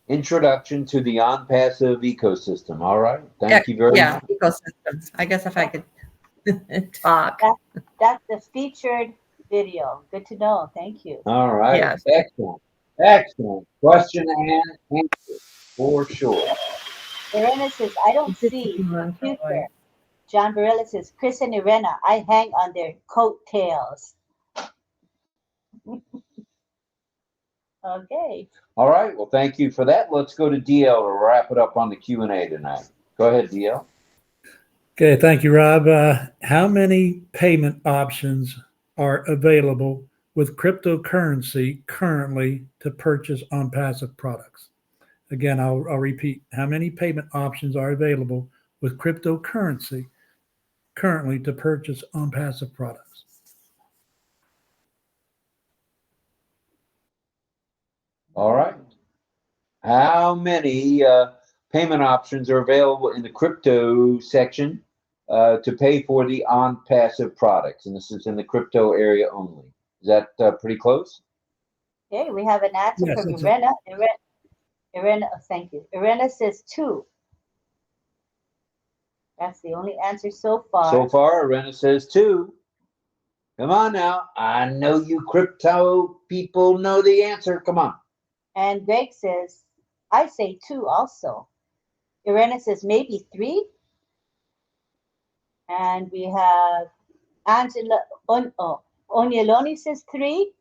Introduction to the ONPASSIVE ecosystem. All right, thank you very much. Yeah, ecosystem. I guess if I could talk. That's the featured video. Good to know. Thank you. All right, Yes. excellent, excellent question and answer for sure. Irena says, I don't see future. John Barilla says, Chris and Irena, I hang on their coattails. Okay. All right, well, thank you for that. Let's go to DL to wrap it up on the Q&A tonight. Go ahead, DL. Okay, thank you, Rob. How many payment options are available with cryptocurrency currently to purchase ONPASSIVE products? Again, I'll repeat. How many payment options are available with cryptocurrency currently to purchase ONPASSIVE products? All right. How many payment options are available in the crypto section to pay for the ONPASSIVE products? And this is in the crypto area only. Is that pretty close? Okay, we have an answer Yes, from that's Irena. Irena, oh, thank you. Irena says 2. That's the only answer so far. So far, Irena says 2. Come on now. I know you crypto people know the answer. Come on. And Greg says, I say 2 also. Irena says maybe 3. And we have Angela, Onyeloni says 3.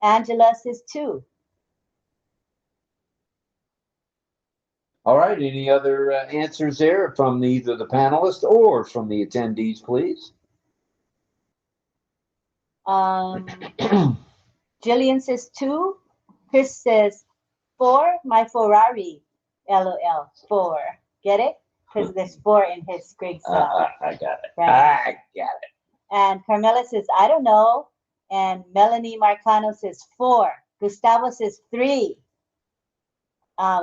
Angela says 2. All right. Any other answers there from either the panelists or from the attendees, please? Jillian says 2. Chris says 4. My Ferrari, LOL, 4. Get it? Because there's 4 in his Greg's. I got it. Right. I got it. And Carmela says, I don't know. And Melanie Marcano says 4. Gustavo says 3.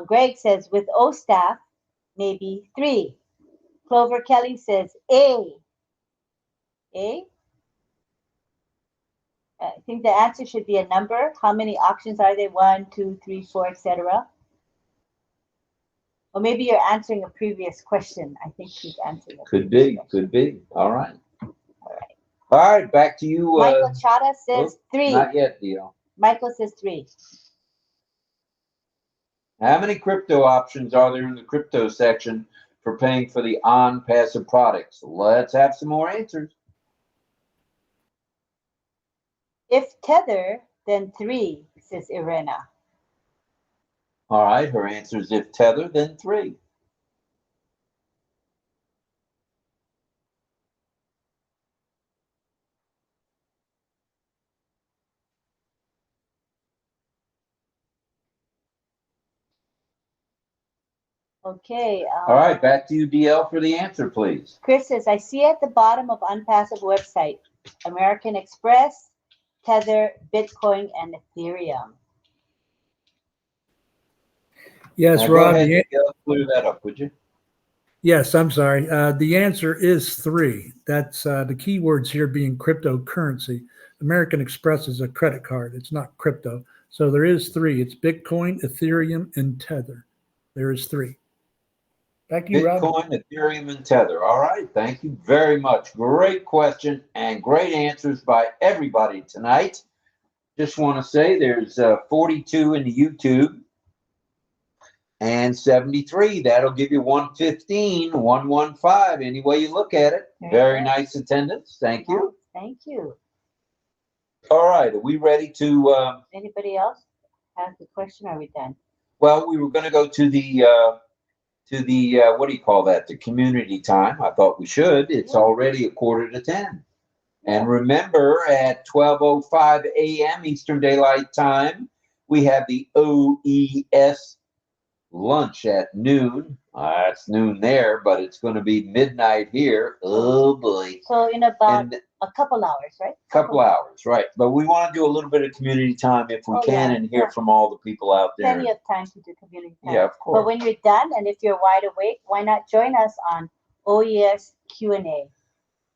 Greg says with O staff, maybe 3. Clover Kelly says A. A? I think the answer should be a number. How many options are there? 1, 2, 3, 4, etc. Or maybe you're answering a previous question. I think he's answering. Could be. Could be. All right. All right. All right. Back to you. Michael Chada says 3. Not yet, Dio. Michael says 3. How many crypto options are there in the crypto section for paying for the ONPASSIVE products? Let's have some more answers. If Tether, then 3, says Irena. All right. Her answer is if Tether, then 3. Okay. All right. Back to you, DL, for the answer, please. Chris says, I see at the bottom of ONPASSIVE website, American Express, Tether, Bitcoin, and Ethereum. Yes, Now, Rob. go ahead, DL, clear that up, would you? Yes, I'm sorry. The answer is 3. That's the keywords here being cryptocurrency. American Express is a credit card. It's not crypto. So there is three. It's Bitcoin, Ethereum, and Tether. There is three. Back to you, Rob. Bitcoin, Ethereum, and Tether. All right. Thank you very much. Great question and great answers by everybody tonight. Just want to say there's 42 in the YouTube and 73. That'll give you 115, 115, any way you look at it. Very nice attendance. Thank you. Thank you. All right. Are we ready to... Anybody else have the question? Are we done? Well, we were going to go to the what do you call that? The community time. I thought we should. It's already 9:45. And remember, at 12:05 a.m. Eastern Daylight Time, we have the OES lunch at noon. It's noon there, but it's going to be midnight here. Oh boy! So in about a couple hours, right? Couple hours, right? But we want to do a little bit of community time if we can, and hear from all the people out there. Plenty of time to do community time. Yeah, of course. But when you're done, and if you're wide awake, why not join us on OES Q&A?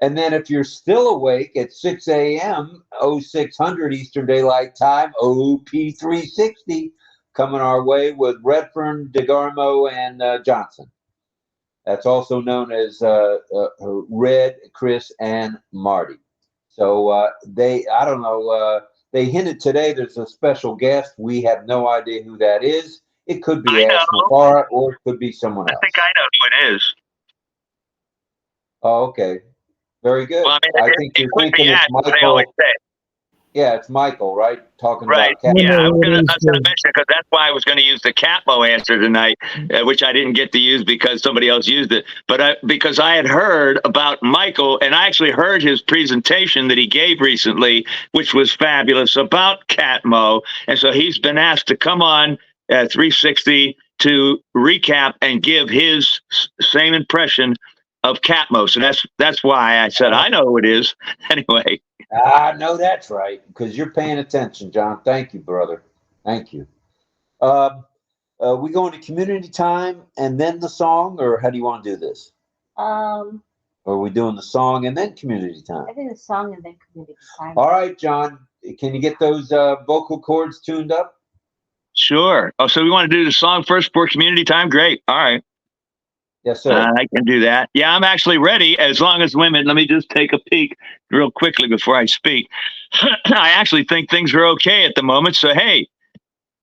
And then if you're still awake at 6 a.m., 0600 Eastern Daylight Time, OP360, coming our way with Redfern, DeGarmo, and Johnson. That's also known as Red, Chris, and Marty. So I don't know, they hinted today there's a special guest. We have no idea who that is. It could be Ash Mafara, or it could be someone else. I think I know who it is. Oh, okay. Very good. Well, I think you're thinking it's Michael. Yeah, it's Michael, right? Talking about Catmo. Yeah, I was going to mention it because that's why I was going to use the Catmo answer tonight, which I didn't get to use because somebody else used it. But because I had heard about Michael, and I actually heard his presentation that he gave recently, which was fabulous, about Catmo. And so he's been asked to come on at 360 to recap and give his same impression of Catmo. So that's why I said I know who it is. Anyway. I know that's right, because you're paying attention, John. Thank you, brother. Thank you. We go into community time and then the song, or how do you want to do this? Or are we doing the song and then community time? I think the song and then community time. All right, John. Can you get those vocal cords tuned up? Sure. Oh, so we want to do the song first for community time? Great. All right. Yes, sir. I can do that. Yeah, I'm actually ready. As long as women, let me just take a peek real quickly before I speak. I actually think things are okay at the moment. So, hey,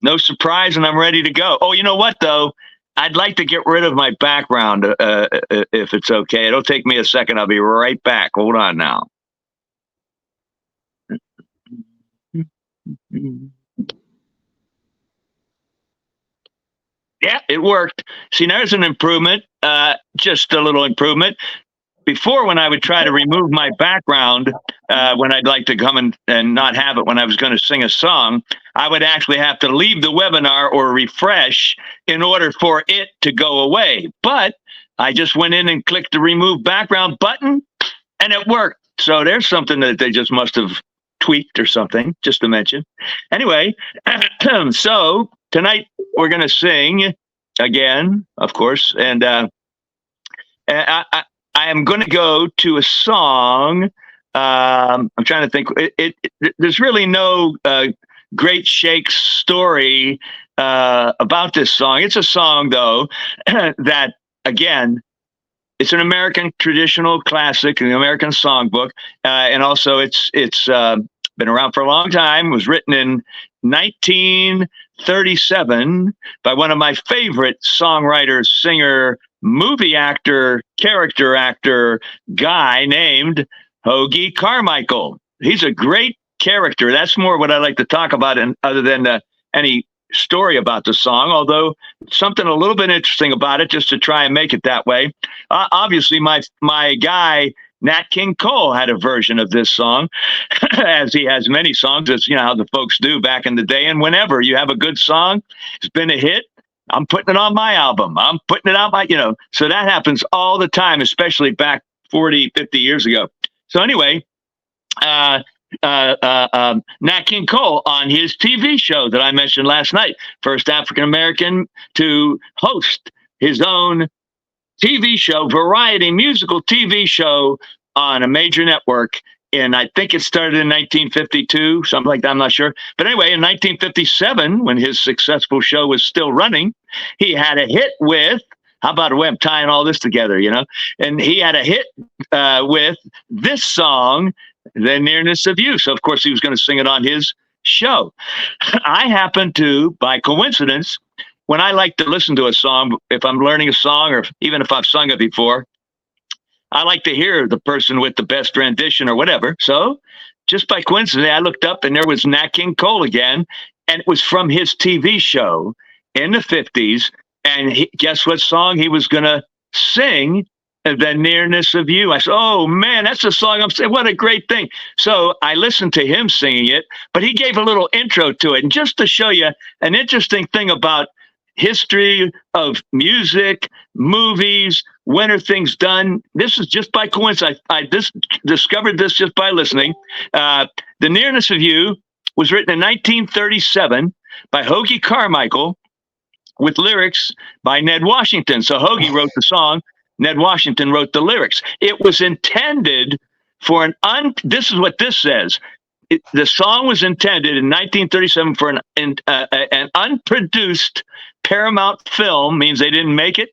no surprise, and I'm ready to go. Oh, you know what, though? I'd like to get rid of my background if it's okay. It'll take me a second. I'll be right back. Hold on now. Yeah, it worked. See, there's an improvement, just a little improvement. Before, when I would try to remove my background, when I'd like to come and not have it when I was going to sing a song, I would actually have to leave the webinar or refresh in order for it to go away. But I just went in and clicked the remove background button, and it worked. So there's something that they just must have tweaked or something, just to mention. Anyway, so tonight we're going to sing again, of course, and I am going to go to a song. I'm trying to think. There's really no great shake story about this song. It's a song, though, that, again, it's an American traditional classic in the American songbook, and also it's been around for a long time. It was written in 1937 by one of my favorite songwriters, singer, movie actor, character actor guy named Hoagy Carmichael. He's a great character. That's more what I like to talk about, and other than any story about the song, although something a little bit interesting about it, just to try and make it that way. Obviously, my guy Nat King Cole had a version of this song, as he has many songs, as you know how the folks do back in the day. And whenever you have a good song, it's been a hit, I'm putting it on my album. I'm putting it out so that happens all the time, especially back 40, 50 years ago. So anyway, Nat King Cole on his TV show that I mentioned last night, first African-American to host his own TV show, variety musical TV show on a major network and I think it started in 1952, something like that. I'm not sure. But anyway, in 1957, when his successful show was still running, he had a hit with, how about I'm tying all this together, you know? And he had a hit with this song, The Nearness of You. So, of course, he was going to sing it on his show. I happen to, by coincidence, when I like to listen to a song, if I'm learning a song or even if I've sung it before, I like to hear the person with the best rendition or whatever. So just by coincidence, I looked up and there was Nat King Cole again. And it was from his TV show in the 50s. And guess what song he was going to sing? The Nearness of You. I said, oh, man, that's the song I'm saying. What a great thing. So I listened to him singing it, but he gave a little intro to it. And just to show you an interesting thing about history of music, movies, when are things done? This is just by coincidence. I discovered this just by listening. The Nearness of You was written in 1937 by Hoagy Carmichael with lyrics by Ned Washington. So Hoagy wrote the song. Ned Washington wrote the lyrics. It was intended for this is what this says. The song was intended in 1937 for an unproduced Paramount film, means they didn't make it,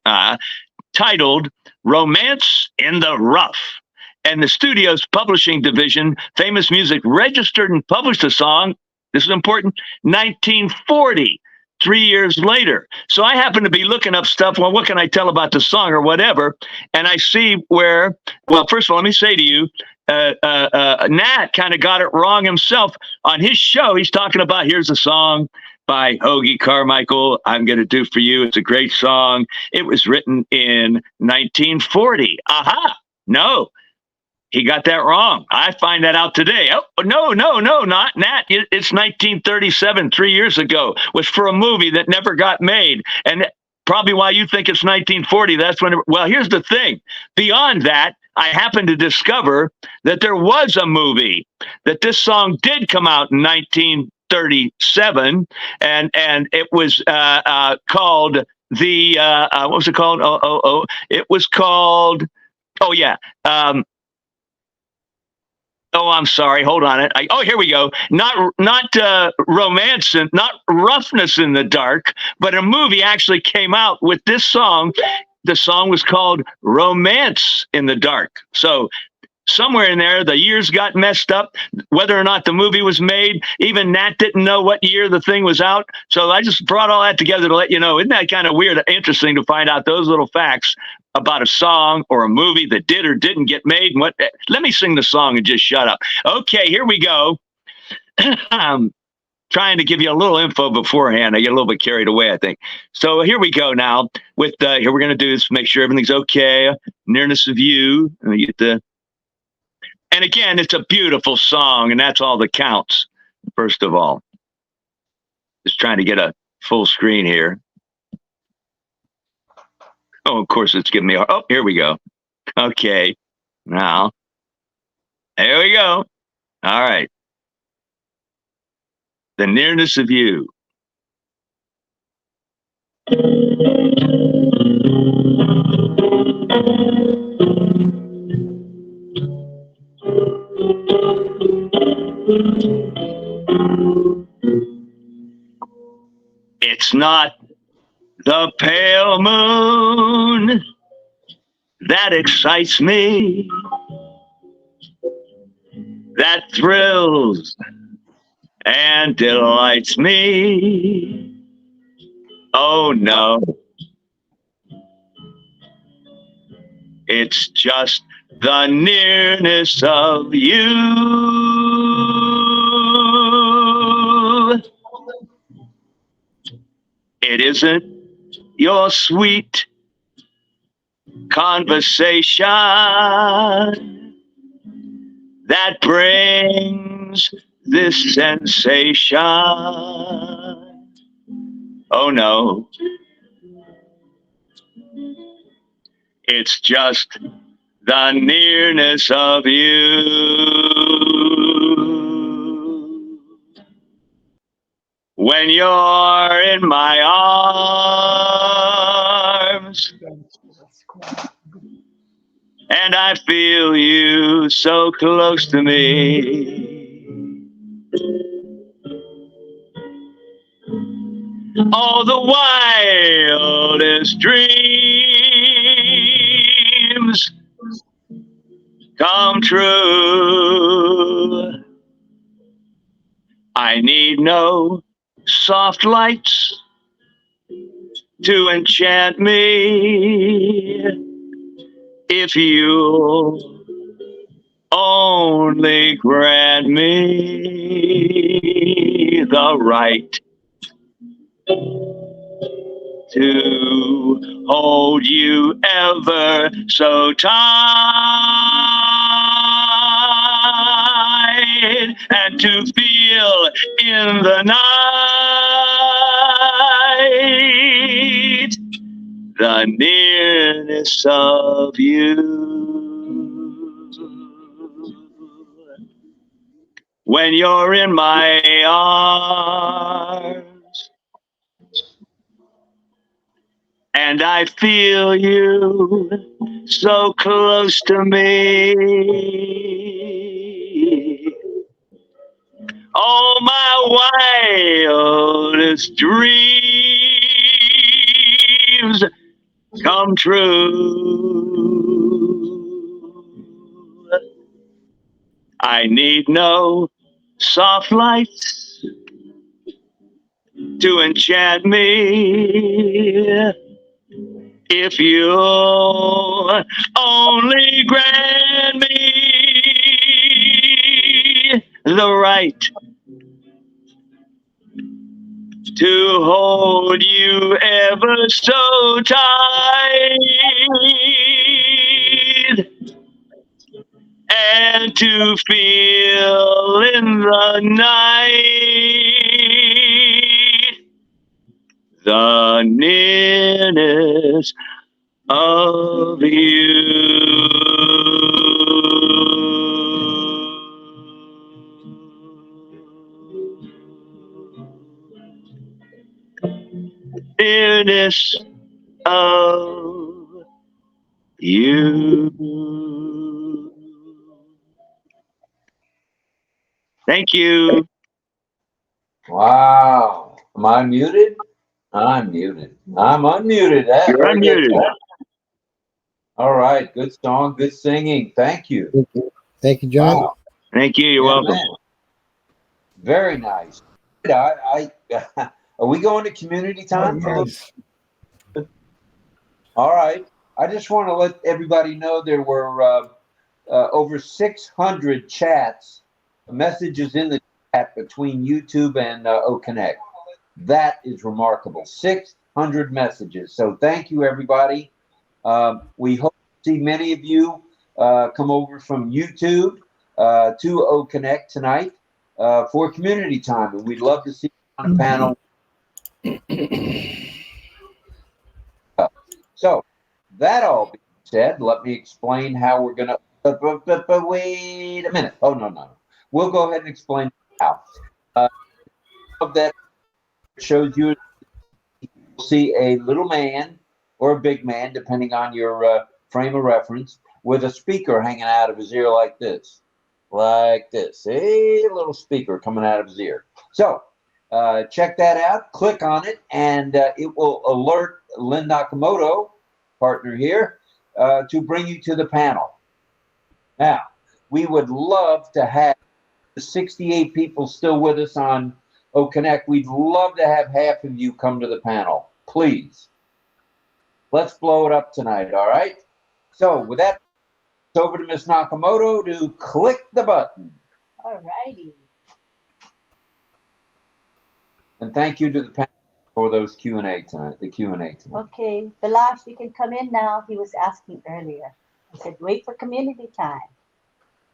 titled Romance in the Rough. And the studio's publishing division, Famous Music, registered and published the song, this is important, 1940. 3 years later. So I happen to be looking up stuff. Well, what can I tell about the song or whatever? And I see where, well, first of all, let me say to you, Nat kind of got it wrong himself. On his show, he's talking about, here's a song by Hoagy Carmichael, I'm Gonna Do For You. It's a great song. It was written in 1940. Aha, no. He got that wrong. I find that out today. Oh, no, not Nat. It's 1937, 3 years ago. Was for a movie that never got made. And probably why you think it's 1940. That's when, well, here's the thing. Beyond that, I happened to discover that there was a movie, that this song did come out in 1937. And it was called what was it called? It was called, oh, yeah. Oh, I'm sorry. Hold on. Here we go. Not romance and not roughness in the dark, but a movie actually came out with this song. The song was called Romance in the Dark. So somewhere in there, the years got messed up, whether or not the movie was made. Even Nat didn't know what year the thing was out. So I just brought all that together to let you know. Isn't that kind of weird, interesting to find out those little facts about a song or a movie that did or didn't get made? And let me sing the song and just shut up. Okay, here we go. I'm trying to give you a little info beforehand. I get a little bit carried away, I think. So here we go now. With here we're going to do is make sure everything's okay. Nearness of You. Let me get and again, it's a beautiful song, and that's all that counts, first of all. Just trying to get a full screen here. Oh, of course, it's giving me a... Oh, here we go. Okay. Now, there we go. All right. The Nearness of You. It's not the pale moon that excites me, that thrills and delights me. Oh no, it's just the nearness of you. It isn't your sweet conversation that brings this sensation. Oh no, it's just the nearness of you. When you're in my arms, and I feel you so close to me. All the wildest dreams come true. I need no soft lights to enchant me. If you'll only grant me the right to hold you ever so tight, and to feel in the night the nearness of you. When you're in my arms, and I feel you so close to me. All my wildest dreams come true. I need no soft lights to enchant me. If you only grant me the right to hold you ever so tight, and to feel in the night the nearness of you. Nearness of you. Thank you. Wow. Am I muted? I'm muted. I'm unmuted. You're Very good. unmuted. All right. Good song. Good singing. Thank you. Thank you, John. Wow. Thank you. You're Yeah, welcome. man. Very nice. Are we going to community time? Nice. All right. I just want to let everybody know there were over 600 chats, messages in the chat between YouTube and OConnect. That is remarkable. 600 messages. So thank you, everybody. We hope to see many of you come over from YouTube to OConnect tonight for community time. And we'd love to see you on the panel. So that all being said, let me explain how we're going to. But wait a minute. Oh, no. We'll go ahead and explain how. That shows you see a little man or a big man, depending on your frame of reference, with a speaker hanging out of his ear like this. A little speaker coming out of his ear. So check that out. Click on it, and it will alert Lynn Nakamoto, partner here, to bring you to the panel. Now, we would love to have 68 people still with us on OConnect. We'd love to have half of you come to the panel. Please. Let's blow it up tonight, all right? So with that, it's over to Ms. Nakamoto to click the button. All righty. And thank you to the panel for those Q&A tonight, the Q&A tonight. Okay, Balash, you can come in now. He was asking earlier. I said, wait for community time.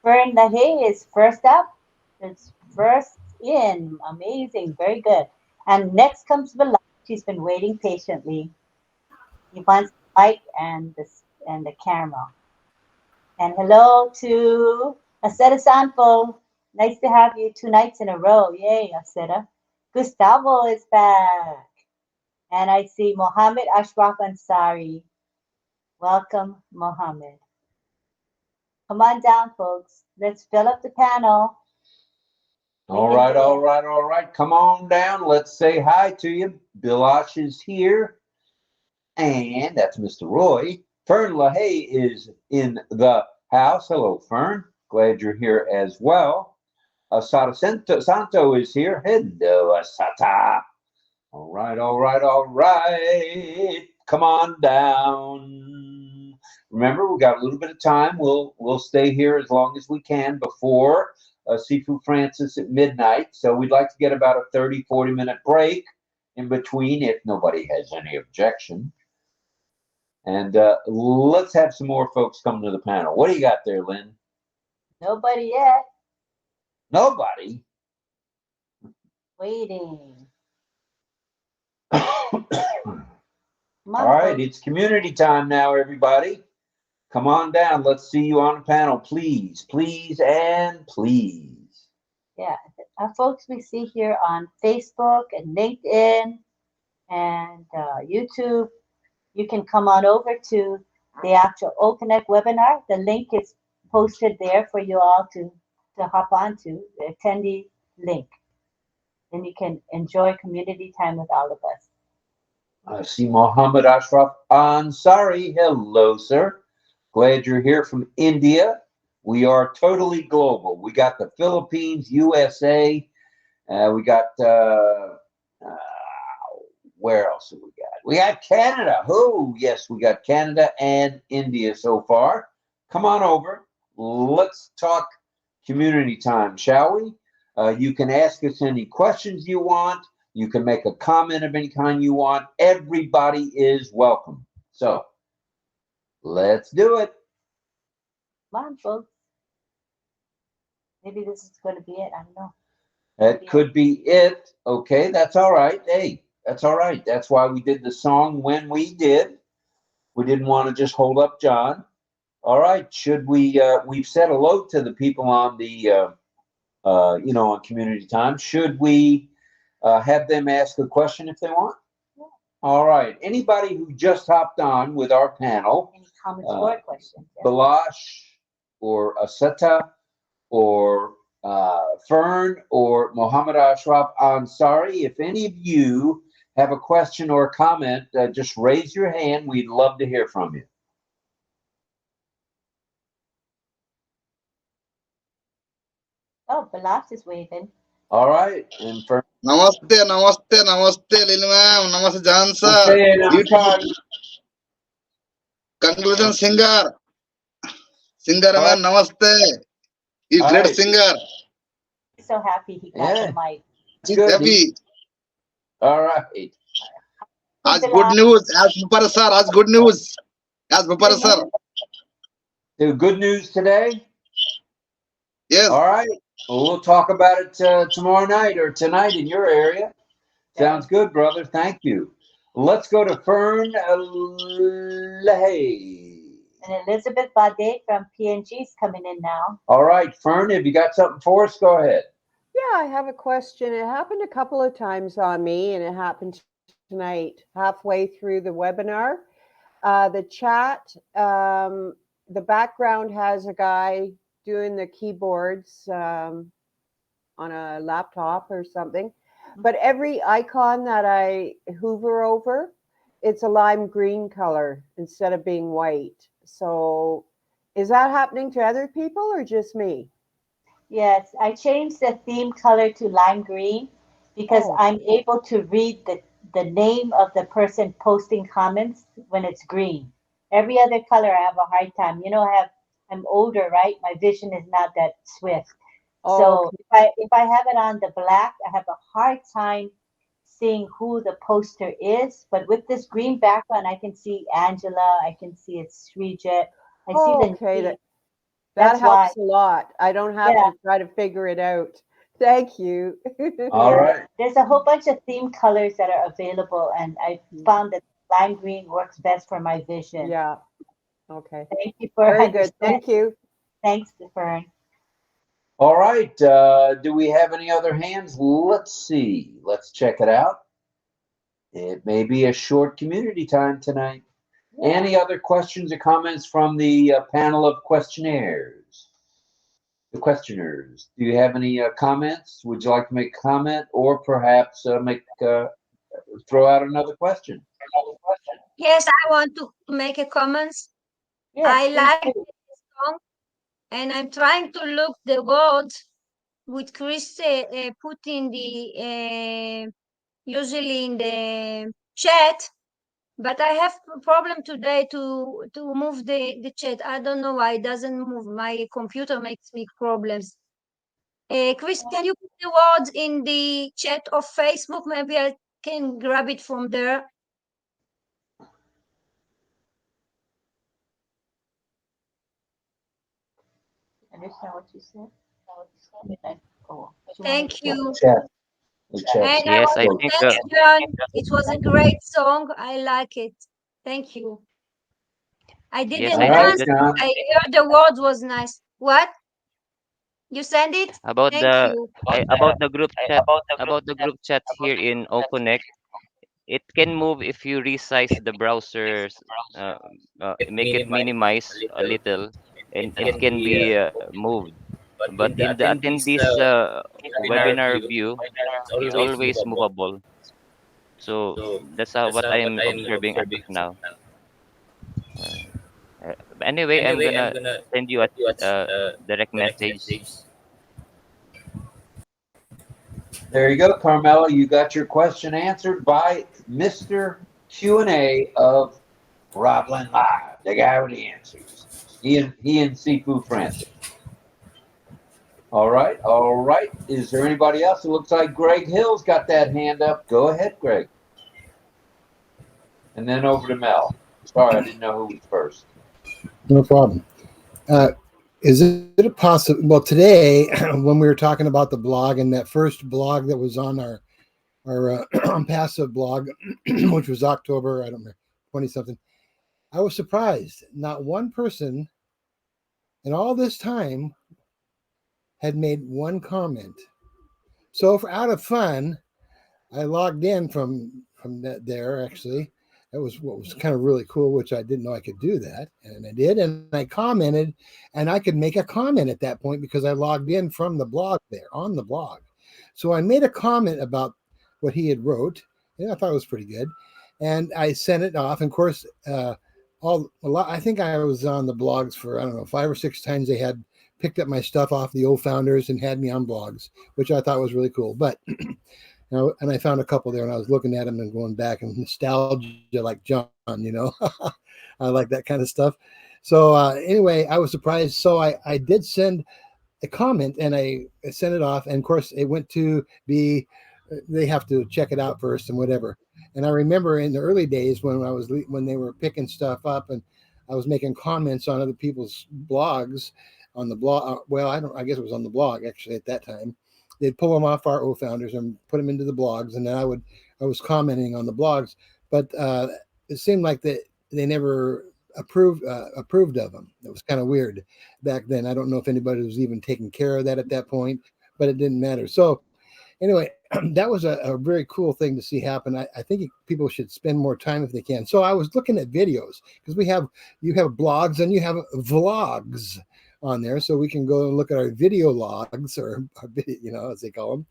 Fern LaHaye is first up. It's first in. Amazing. Very good. And next comes Balash. He's been waiting patiently. He wants the mic and the camera. And hello to Aceta Sampo. Nice to have you 2 nights in a row. Yay, Aceta. Gustavo is back. And I see Mohammed Ashraf Ansari. Welcome, Mohammed. Come on down, folks. Let's fill up the panel. All right. Come on down. Let's say hi to you. Bilash is here. And that's Mr. Roy. Fern LaHaye is in the house. Hello, Fern. Glad you're here as well. Asada Santo is here. Hello, Asata. All right. Come on down. Remember, we got a little bit of time. We'll stay here as long as we can before Sifu Francis at midnight. So we'd like to get about a 30, 40-minute break in between if nobody has any objection. And let's have some more folks come to the panel. What do you got there, Lynn? Nobody yet. Nobody? Waiting. All right, it's community time now, everybody. Come on down. Let's see you on the panel, please, and please. Yeah, our folks we see here on Facebook and LinkedIn and YouTube. You can come on over to the actual OConnect webinar. The link is posted there for you all to hop onto, the attendee link. And you can enjoy community time with all of us. I see Mohammed Ashraf Ansari. Hello, sir. Glad you're here from India. We are totally global. We got the Philippines, USA. We got, where else have we got? We got Canada. Oh, yes, we got Canada and India so far. Come on over. Let's talk community time, shall we? You can ask us any questions you want. You can make a comment of any kind you want. Everybody is welcome. So let's do it. Come on, folks. Maybe this is going to be it. I don't know. That could be it. Okay, that's all right. Hey, that's all right. That's why we did the song when we did. We didn't want to just hold up John. All right. Should we? We've said hello to the people on the, on community time. Should we have them ask a question if they want? Yeah. All right. Anybody who just hopped on with our panel, any comments or questions? Yeah. Balash or Aseta or Fern or Mohammed Ashraf Ansari, if any of you have a question or a comment, just raise your hand. We'd love to hear from you. Oh, Balash is waving. All right. And Fern. Namaste, Lil ma'am. Namaste, John sir. Congratulations, singer. Singer man, namaste. You great singer. He's so happy he got the mic. Good. Happy. All right. As good news, as Bupar sir, as good news. As Bupar sir. Good news today? Yes. All right. Well, we'll talk about it tomorrow night or tonight in your area. Sounds good, brother. Thank you. Let's go to Fern LaHaye. And Elizabeth Bade from PNG is coming in now. All right, Fern, have you got something for us? Go ahead. Yeah, I have a question. It happened a couple of times on me, and it happened tonight, halfway through the webinar. The chat, the background has a guy doing the keyboards on a laptop or something. But every icon that I hover over, it's a lime green color instead of being white. So is that happening to other people or just me? Yes, I changed the theme color to lime green because I'm able to read the name of the person posting comments when it's green. Every other color I have a hard time. You know, I'm older, right? My vision is not that swift. So if I have it on the black, I have a hard time seeing who the poster is. But with this green background, I can see Angela. I can see it's Srijit. I see the name. That helps a lot. I don't have to try to figure it out. Thank you. All right. There's a whole bunch of theme colors that are available, and I found that lime green works best for my vision. Yeah. Okay. Thank you for very good. Thank you. Thanks, Fern. All right. Do we have any other hands? Let's see. Let's check it out. It may be a short community time tonight. Any other questions or comments from the panel of questionnaires? The questioners, do you have any comments? Would you like to make a comment, or perhaps throw out another question? Yes, I want to make a comment. Yes, I please like do. the song, and I'm trying to look the words with Chris put in the usually in the chat, but I have a problem today to move the chat. I don't know why it doesn't move. My computer makes me problems. Chris, can you put the words in the chat of Facebook? Maybe I can grab it from there. Understand what you said? Oh, Thank you. Chat. The chat. And I Yes, I want to think thank John. It was a great song. I like it. Thank you. I yes, didn't I All think right, dance. that John. I heard the words was nice. What? You send it? about Thank you. about the group chat here in OConnect. It can move if you resize the browsers, make it minimize a little, and it can be moved. But in the attendees webinar view, it's always movable. So that's what I am observing as of now. Uh, anyway, I'm gonna send you a direct message. There you go, Carmela. You got your question answered by Mr. Q&A of RobLynn Live, the guy with the answers. He and Sifu Francis. All right, all right. Is there anybody else? It looks like Greg Hill's got that hand up. Go ahead, Greg. And then over to Mel. Sorry, I didn't know who was first. No problem. Is it possible? Well, today when we were talking about the blog and that first blog that was on our passive blog, which was October, I don't know, 20 something, I was surprised. Not one person in all this time had made one comment. So out of fun, I logged in from that there actually. That was what was kind of really cool, which I didn't know I could do that. And I did. And I commented, and I could make a comment at that point because I logged in from the blog there on the blog. So I made a comment about what he had wrote, and I thought it was pretty good. And I sent it off. And of course, I think I was on the blogs for, I don't know, 5 or 6 times. They had picked up my stuff off the old founders and had me on blogs, which I thought was really cool. But and I found a couple there, and I was looking at them and going back and nostalgia, like John, I like that kind of stuff. So anyway, I was surprised. So I did send a comment, and I sent it off, and of course it went to be. They have to check it out first and whatever. And I remember in the early days when they were picking stuff up, and I was making comments on other people's blogs on the blog. Well, I guess it was on the blog actually at that time. They'd pull them off our founders and put them into the blogs, and then I was commenting on the blogs, but it seemed like they never approved of them. It was kind of weird back then. I don't know if anybody was even taking care of that at that point, but it didn't matter. So anyway, that was a very cool thing to see happen. I think people should spend more time if they can. So I was looking at videos because you have blogs and you have vlogs on there, so we can go and look at our video logs, or our video, as they call them.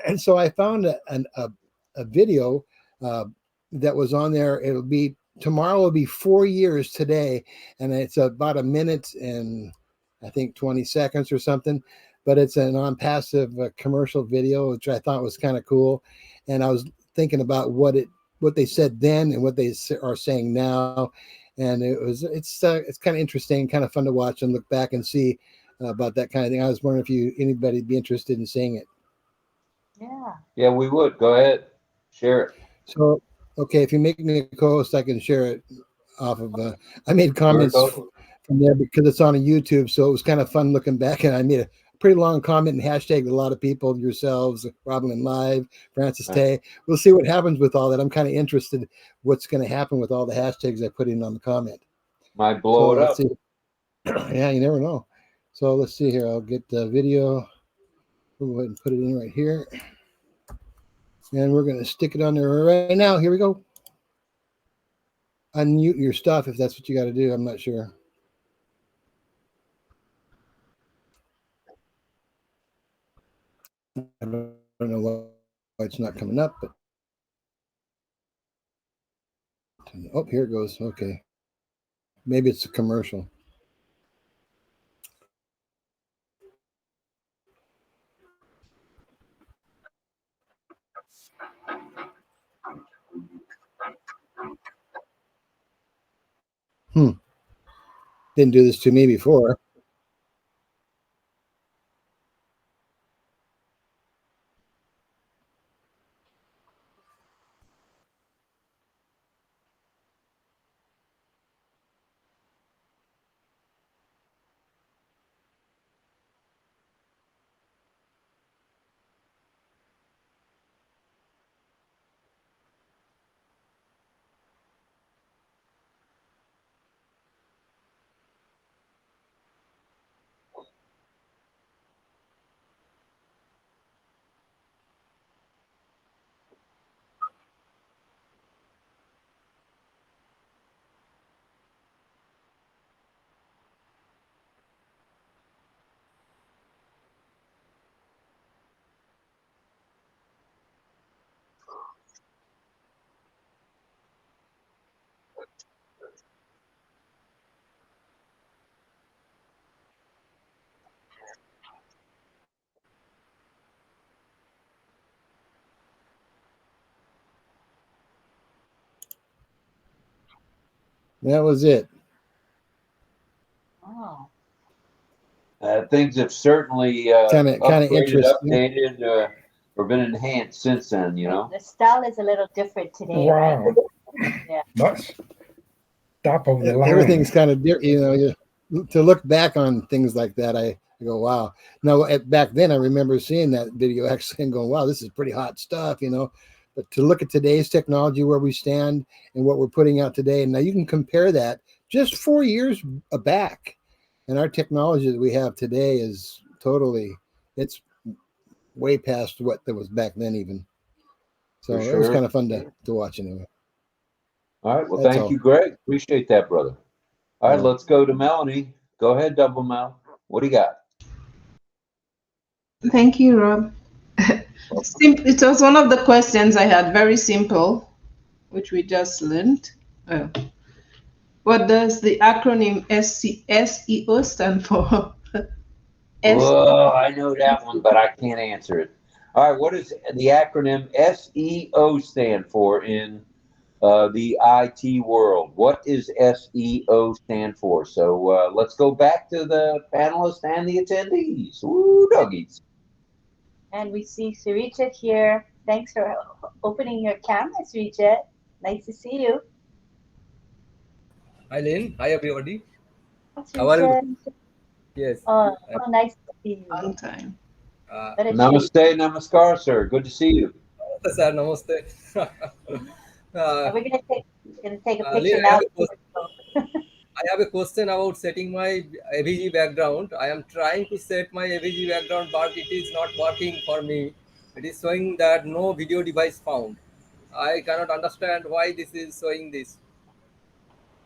And so I found a video that was on there. Tomorrow will be 4 years today, and it's about 1 minute and I think 20 seconds or something. But it's a non-passive commercial video, which I thought was kind of cool. And I was thinking about what they said then and what they are saying now. And it's kind of interesting, kind of fun to watch and look back and see about that kind of thing. I was wondering if anybody would be interested in seeing it. Yeah, we would. Go ahead, share it. So, okay, if you make me a co-host, I can share it off of. I made comments from there because it's on a YouTube, so it was kind of fun looking back, and I made a pretty long comment and hashtagged a lot of people, yourselves, RobLynn Live, Francis Tay. We'll see what happens with all that. I'm kind of interested what's going to happen with all the hashtags I put in on the comment. Might blow it up. See. Yeah, you never know. So let's see here. I'll get the video. We'll go ahead and put it in right here. And we're going to stick it on there right now. Here we go. unmute your stuff if that's what you got to do. I'm not sure. I don't know why it's not coming up, but oh, here it goes. Okay, maybe it's a commercial. Didn't do this to me before. That was it. Oh. Things have certainly Kind of upgraded, interesting. updated, or been enhanced since then, you know. The style is a little different today, Wow. right? Yeah. That's top of the line. Everything's kind of different, you know. To look back on things like that, I go, wow. Now, back then, I remember seeing that video actually and going, wow, this is pretty hot stuff, you know. But to look at today's technology, where we stand and what we're putting out today, and now you can compare that just 4 years back. And our technology that we have today is totally, it's way past what there was back then even. So For it was sure. kind of fun to watch anyway. All right. Well, That's thank all. you, Greg. Appreciate that, brother. All right, Yeah. let's go to Melanie. Go ahead, Double Mel. What do you got? Thank you, Rob. It was one of the questions I had, very simple, which we just learned. What does the acronym SEO stand for? Oh, I know that one, but I can't answer it. All right, what does the acronym SEO stand for in the IT world? What is SEO stand for? So let's go back to the panelists and the attendees. Woo, doggies. And we see Sricha here. Thanks for opening your camera, Sricha. Nice to see you. Hi, Lynn. Hi, everybody. How are you? Yes. Oh, nice to see you. Long time. Namaste, namaskar, sir. Good to see you. Namaste, sir. Namaste. We're gonna take a picture Lynn, now. I have a question about setting my AVG background. I am trying to set my AVG background, but it is not working for me. It is showing that no video device found. I cannot understand why this is showing this.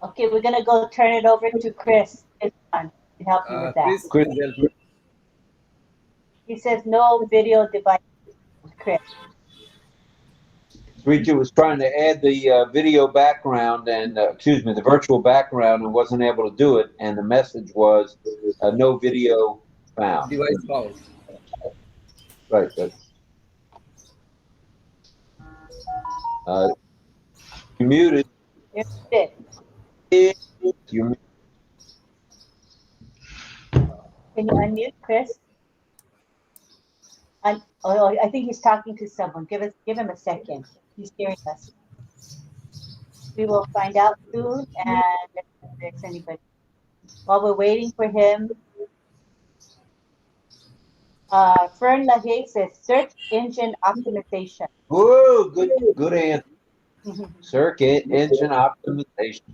Okay, we're gonna go turn it over to Chris. It's fun. He can help you with that. Chris is helping. He says no video device. Chris. Sricha was trying to add the video background and, the virtual background and wasn't able to do it. And the message was no video found. Device found. Right. You're muted. You're muted. You're muted. Can you unmute, Chris? I think he's talking to someone. Give him a second. He's hearing us. We will find out soon, and if there's anybody. While we're waiting for him, Fern LaHaye says search engine optimization. Whoa, good answer. Search engine optimization.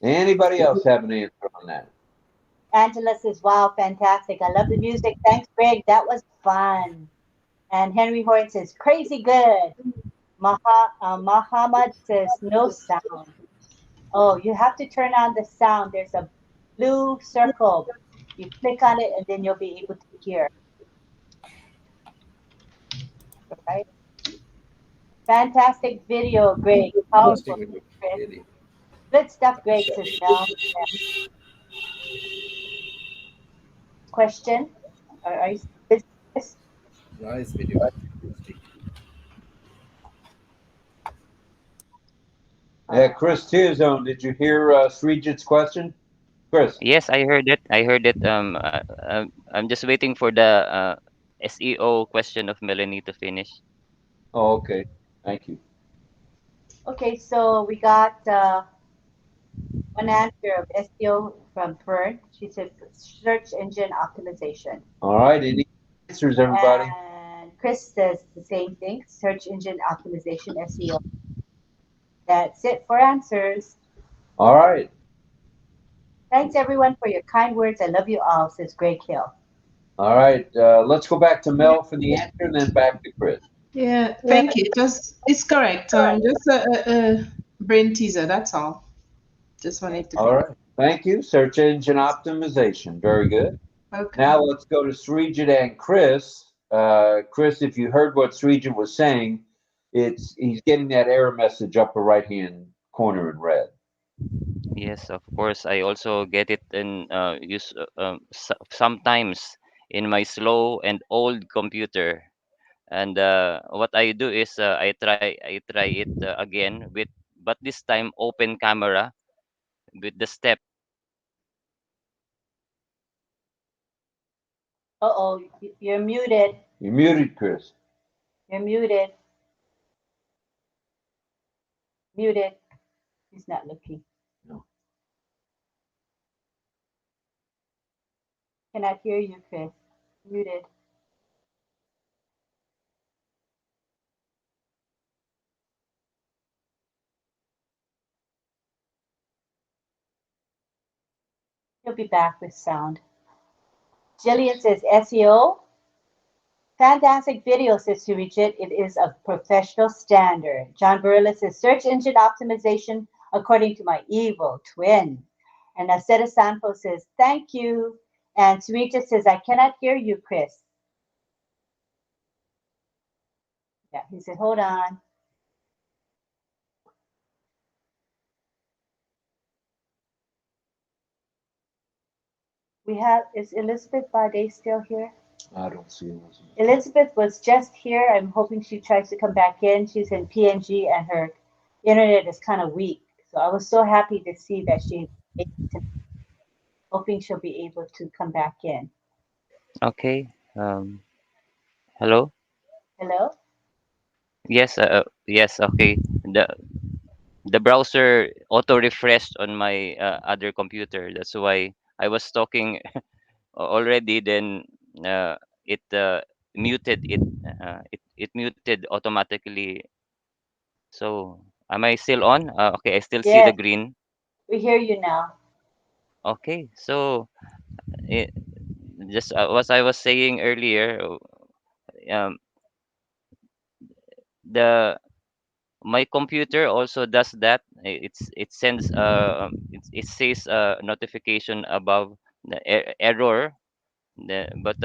Anybody else have an answer on that? Angela says, wow, fantastic. I love the music. Thanks, Greg. That was fun. And Henry Horn says, crazy good. Muhammad says no sound. Oh, you have to turn on the sound. There's a blue circle. You click on it and then you'll be able to hear. Right? Fantastic video, Greg. Fantastic Powerful, video, Chris. really. Good stuff, Greg says no. Question? Are you this? Nice video. Fantastic. Chris Tearzone, did you hear Srijit's question? Chris. Yes, I heard it. I heard it. I'm just waiting for the SEO question of Melanie to finish. Oh, okay. Thank you. Okay, so we got one answer of SEO from Fern. She said search engine optimization. All right. Any answers, everybody? And Chris says the same thing, search engine optimization, SEO. That's it for answers. All right. Thanks everyone for your kind words. I love you all, says Greg Hill. All right. Let's go back to Mel for the answer and then back to Chris. Yeah, thank you. It's correct. Just a brain teaser. That's all. Just wanted to. All right. Thank you. Search engine optimization. Very good. Okay. Now let's go to Srijit and Chris. Chris, if you heard what Srijit was saying, he's getting that error message upper right-hand corner in red. Yes, of course. I also get it in sometimes in my slow and old computer. And what I do is I try it again but this time open camera with the step. Uh-oh, you're muted. You're muted, Chris. You're muted. Muted. He's not looking. No. Cannot hear you, Chris. Muted. He'll be back with sound. Jillian says SEO. Fantastic video, says Surijit. It is a professional standard. John Barilla says search engine optimization according to my evil twin. And Aceta Sanfo says thank you. And Surijit says I cannot hear you, Chris. Yeah, he said hold on. Is Elizabeth Bade still here? I don't see Elizabeth. Elizabeth was just here. I'm hoping she tries to come back in. She's in PNG and her internet is kind of weak. So I was so happy to see that hoping she'll be able to come back in. Okay. Hello? Hello? Yes, yes, okay. The browser auto refreshed on my other computer. That's why I was talking already, then it muted it muted automatically. So am I still on? Okay, I still see the Yes, green. we hear you now. Okay, so it, just what I was saying earlier, um, the my computer also does that. It sends it says notification above the error. But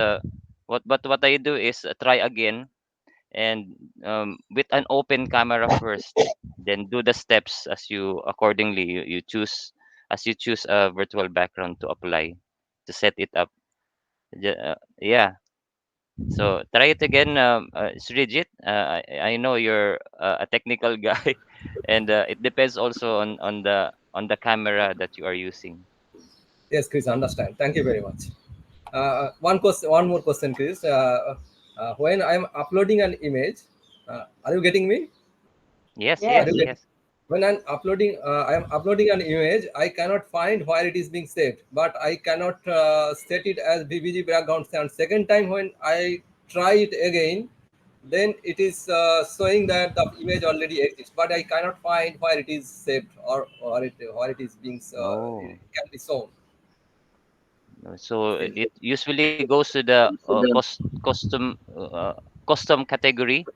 what I do is try again and with an open camera first, then do the steps as you accordingly. You choose as you choose a virtual background to apply to set it up. Yeah. So try it again, Srijit. I know you're a technical guy, and it depends also on the camera that you are using. Yes, Chris, understand. Thank you very much. One more question, Chris. When I'm uploading an image, are you getting me? Yes, Yes. Are you getting? yes. When I am uploading an image. I cannot find where it is being saved, but I cannot set it as VBG background. And second time when I try it again, then it is showing that the image already exists, but I cannot find where it is saved or where it is being Oh, it can be shown. so it usually goes to the custom category.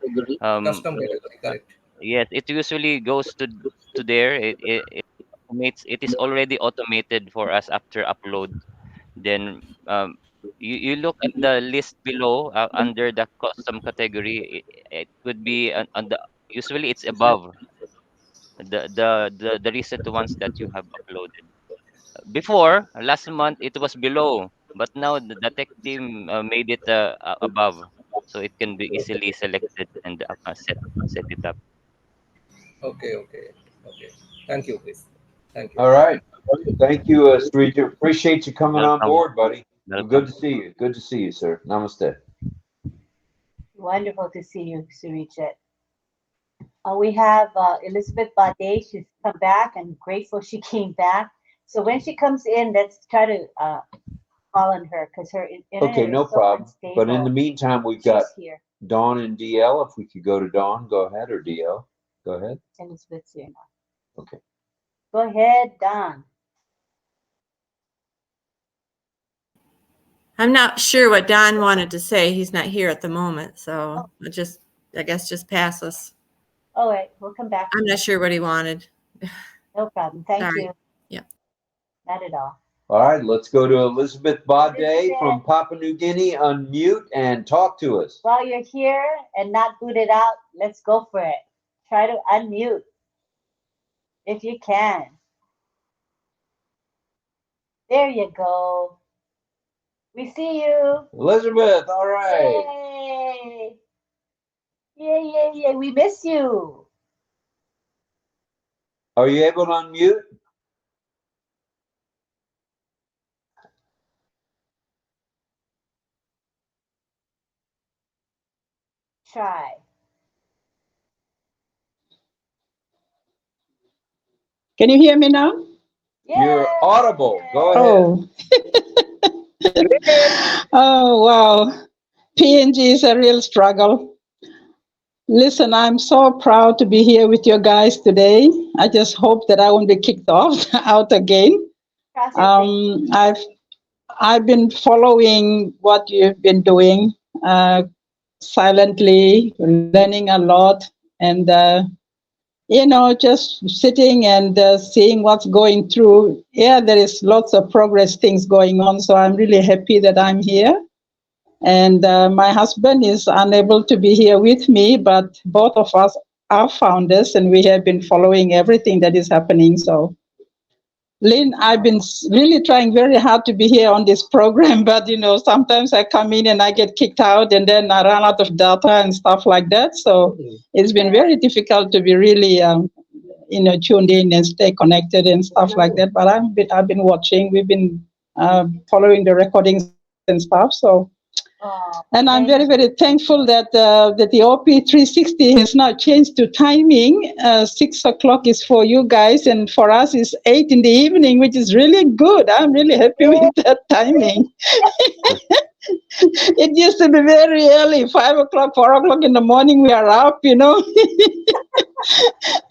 Um, Custom category, correct? Yes, it usually goes to there. It automates. It is already automated for us after upload. Then you look at the list below under the custom category. It could be on the usually it's above the recent ones that you have uploaded. Before last month it was below, but now the tech team made it above, so it can be easily selected and set it up. Okay, okay, okay. Thank you, please. Thank you. All right. Thank you, Sridhar. Appreciate you coming on Welcome, board, buddy. Well, good welcome. to see you. Good to see you, sir. Namaste. Wonderful to see you, Surijit. We have Elizabeth Bade. She's come back. I'm grateful she came back. So when she comes in, let's try to call on her because her internet Okay, no is so problem. unstable. But in the meantime, we've got She's here. Dawn and DL. If we could go to Dawn, go ahead, or DL. Go ahead. Elizabeth's here now. Okay. Go ahead, Don. I'm not sure what Don wanted to say. He's not here at the moment, so I guess just pass us. All right, we'll come back. I'm not sure what he wanted. No problem. Thank Sorry. you. Yeah. Not at all. All right, let's go to Elizabeth Bade Elizabeth. from Papua New Guinea. Unmute and talk to us. While you're here and not booted out, let's go for it. Try to unmute if you can. There you go. We see you. Elizabeth, all right. Yay. Yay, yay, yay. We miss you. Are you able to unmute? Try. Can you hear me now? You're audible. Go ahead. Oh, wow. PNG is a real struggle. Listen, I'm so proud to be here with you guys today. I just hope that I won't be kicked off out again. I've been following what you've been doing silently, learning a lot, and just sitting and seeing what's going through. Yeah, there is lots of progress things going on, so I'm really happy that I'm here. And my husband is unable to be here with me, but both of us are founders, and we have been following everything that is happening. So, Lynn, I've been really trying very hard to be here on this program, but, sometimes I come in and I get kicked out, and then I run out of data and stuff like that. So it's been very difficult to be really, tuned in and stay connected and stuff like that. But I've been watching. We've been following the recordings and stuff. So. And I'm very, very thankful that the OP 360 has now changed to timing. 6 o'clock is for you guys, and for us is 8 in the evening, which is really good. I'm really happy with that timing. It used to be very early, 5 o'clock, 4 o'clock in the morning, we are up,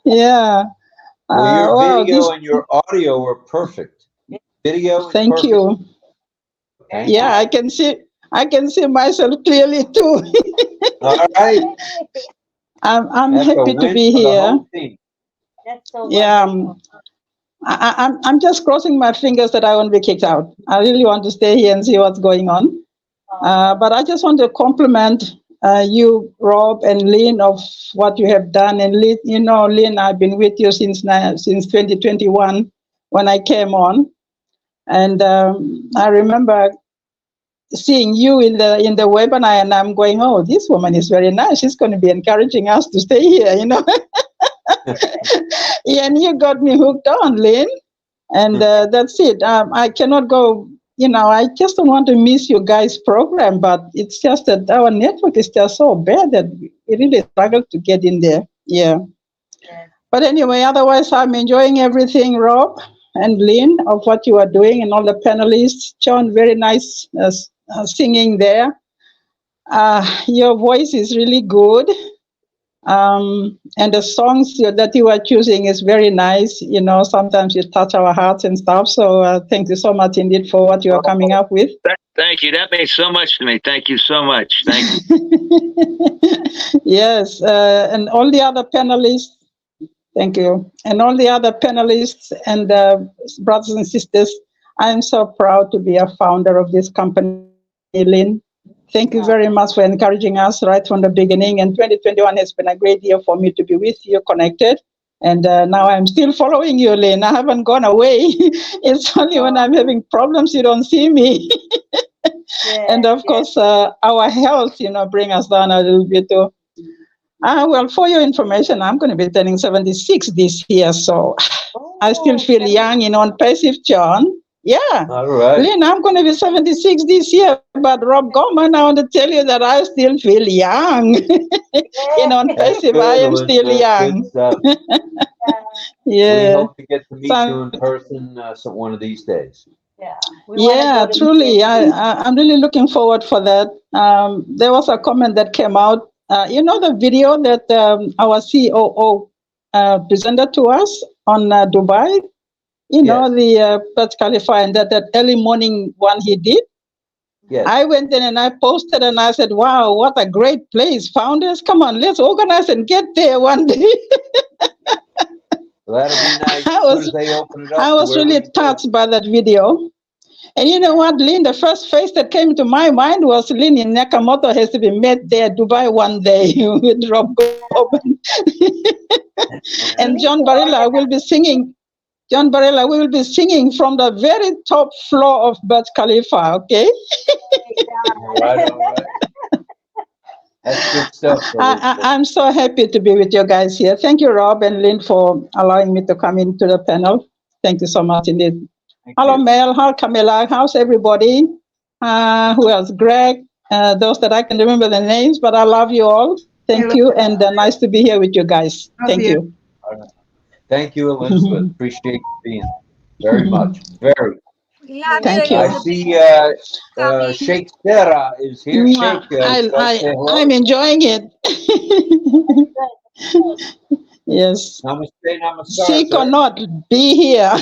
Yeah. Well, your video and your audio were perfect. Video is Thank perfect. you. Thank you. I can see myself clearly too. All right. I'm That's happy to be here. That's so wonderful. I'm just crossing my fingers that I won't be kicked out. I really want to stay here and see what's going on. But I just want to compliment you, Rob and Lynn, of what you have done. And Lynn, I've been with you since 2021 when I came on, and I remember seeing you in the webinar, and I'm going, oh, this woman is very nice. She's going to be encouraging us to stay here, Yeah, and you got me hooked on, Lynn, and that's it. I cannot go. I just don't want to miss your guys' program, but it's just that our network is just so bad that we really struggle to get in there. Yeah. But anyway, otherwise, I'm enjoying everything, Rob and Lynn, of what you are doing, and all the panelists. John, very nice singing there. Your voice is really good. And the songs that you are choosing is very nice. Sometimes you touch our hearts and stuff. So thank you so much indeed for what you are coming up with. Thank you. That means so much to me. Thank you so much. Thank you. Yes, and all the other panelists, thank you. And all the other panelists and brothers and sisters, I am so proud to be a founder of this company, Lynn. Thank you very much for encouraging us right from the beginning. And 2021 has been a great year for me to be with you, connected. And now I'm still following you, Lynn. I haven't gone away. It's only when I'm having problems you don't see me. And of course, our health, bring us down a little bit too. Well, for your information, I'm going to be turning 76 this year, so I still feel young in ONPASSIVE, John. Yeah. All right. Lynn, I'm going to be 76 this year, but Rob Gorman, I want to tell you that I still feel young. In ONPASSIVE, I am still young. Good stuff. Yeah. We hope to get to meet you in person one of these days. Yeah, truly. I'm really looking forward for that. There was a comment that came out. The video that our COO presented to us on Dubai? The Burj Khalifa and that early morning one he did? Yes. I went in and I posted and I said, wow, what a great place. Founders, come on, let's organize and get there one day. Well, that'll be nice. As soon as they open it up. I was really touched by that video. And you know what, Lynn, the first face that came to my mind was Lynn Nakamoto has to be met there, Dubai one day with Rob Gorman. And John Barilla will be singing. John Barilla, we will be singing from the very top floor of Burj Khalifa, okay? All right. That's good stuff. I'm so happy to be with you guys here. Thank you, Rob and Lynn, for allowing me to come into the panel. Thank you so much indeed. Hello, Mel. Hi, Camilla. How's everybody? Who else? Greg. Those that I can remember the names, but I love you all. Thank you, and nice to be here with you guys. Thank you. All right. Thank you, Elizabeth. Appreciate you being here very much. Very. Thank you. I see Sheikh Sarah is here. Sheikh, I'm enjoying it. Yes. Namaste. Sick or not, be here.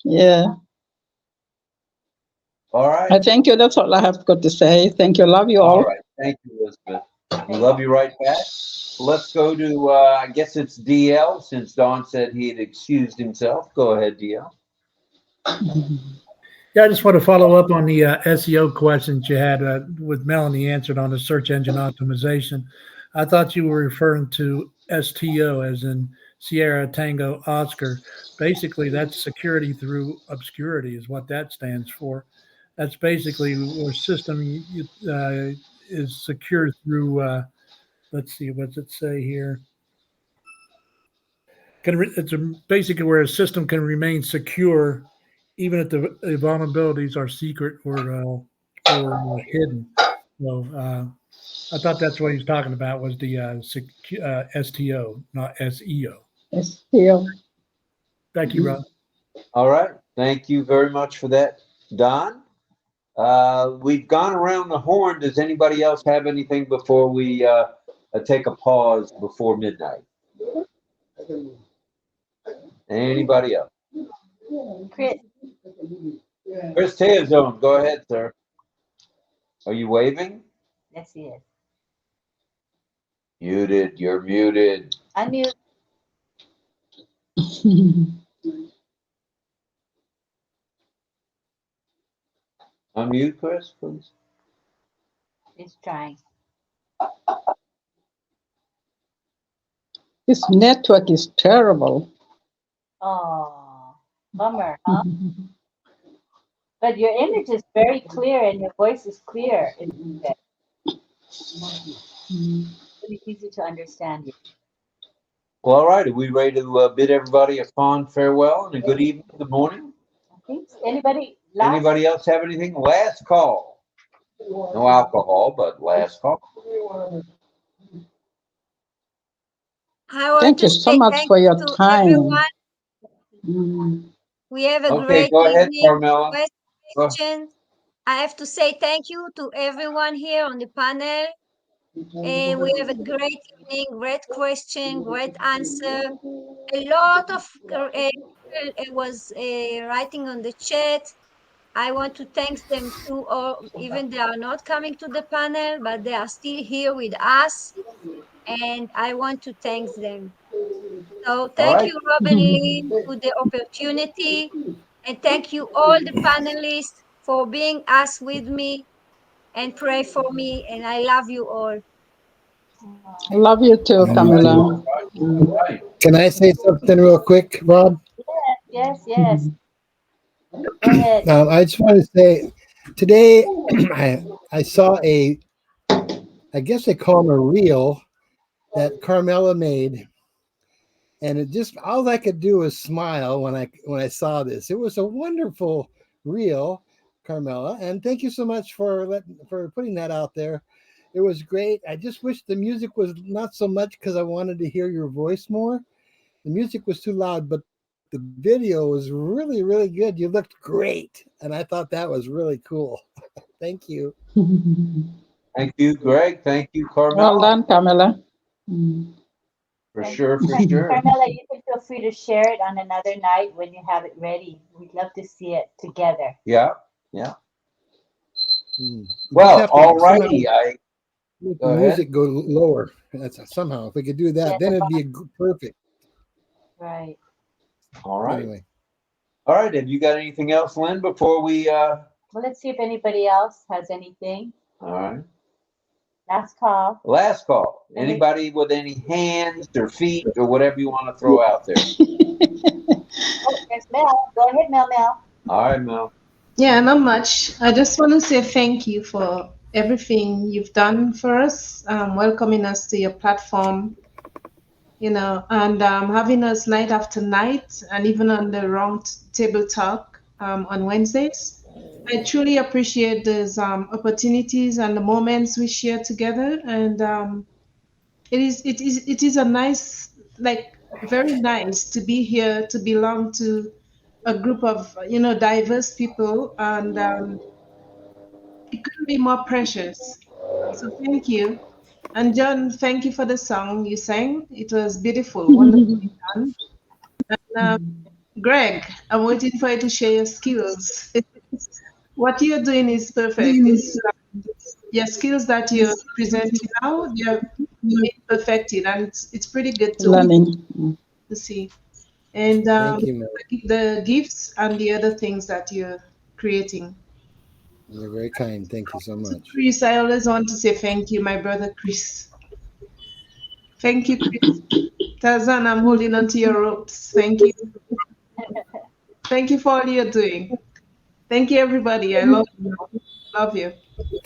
Yeah. All right. Thank you. That's all I have got to say. Thank you. Love you all. All right. Thank you, Elizabeth. We love you right back. Let's go to, I guess it's DL, since Don said he had excused himself. Go ahead, DL. Yeah, I just want to follow up on the SEO questions you had with Melanie answered on the search engine optimization. I thought you were referring to STO, as in Sierra Tango Oscar. Basically, that's security through obscurity is what that stands for. That's basically where system is secure through, let's see, what's it say here? It's basically where a system can remain secure even if the vulnerabilities are secret or hidden. So I thought that's what he's talking about was the STO, not SEO. SEO. Thank you, Rob. All right. Thank you very much for that, Don. We've gone around the horn. Does anybody else have anything before we take a pause before midnight? Anybody else? Chris Teozone, go ahead, sir. Are you waving? Yes, he is. Muted. You're muted. Unmute. Unmute, Chris, please. He's trying. This network is terrible. Oh, bummer, huh? But your image is very clear and your voice is clear. It's really easy to understand you. Well, all right. Are we ready to bid everybody a fond farewell and a good evening, good morning? Okay. Anybody else have anything? Last call. No alcohol, but last call. Thank you so much for your time. We have a Okay, great go ahead, evening. Carmela. Questions. I have to say thank you to everyone here on the panel. And we have a great evening, great question, great answer. A lot of was writing on the chat. I want to thank them too, or even they are not coming to the panel, but they are still here with us, and I want to thank them. So thank right. you, RobLynn, for the opportunity, and thank you all the panelists for being us with me and pray for me, and I love you all. I love you too, All right. Camilla. All right. Can I say something real quick, Rob? Yes. Go ahead. I just want to say today I saw I guess they call them a reel that Carmela made, and it just all I could do was smile when I saw this. It was a wonderful reel, Carmela, and thank you so much for putting that out there. It was great. I just wish the music was not so much because I wanted to hear your voice more. The music was too loud, but the video was really, really good. You looked great, and I thought that was really cool. Thank you. Thank you, Greg. Thank you, Well Carmela. done, Camilla. For Thank sure, you. for sure. Carmela, you can feel free to share it on another night when you have it ready. We'd love to see it together. Yeah. You Well, have to all somehow righty. make Go the ahead. music go lower. That's somehow if we could do that, Yeah, then it'd be perfect. Right. All right. Anyway, All right. Have you got anything else, Lynn, before we Well, let's see if anybody else has anything. all right. Last call. Last call. Anybody with any hands or feet or whatever you want to throw out there? Oh, there's Mel. Go ahead, Mel. All right, Mel. Yeah, not much. I just want to say thank you for everything you've done for us, welcoming us to your platform, and having us night after night, and even on the Roundtable talk on Wednesdays. I truly appreciate those opportunities and the moments we share together, and it is a nice, like very nice to be here, to belong to a group of diverse people, and it couldn't be more precious. So thank you. And John, thank you for the song you sang. It was beautiful, wonderfully done. And Greg, I'm waiting for you to share your skills. What you're doing is perfect. It's your skills that you're presenting now, they're being perfected, and it's pretty good Learning. to see. And thank you, Mel. the gifts and the other things that you're creating. You're very kind. Thank you so much. Chris, I always want to say thank you, my brother Chris. Thank you, Chris. Tarzan, I'm holding on to your ropes. Thank you. Thank you for all you're doing. Thank you, everybody. I love you. Love you.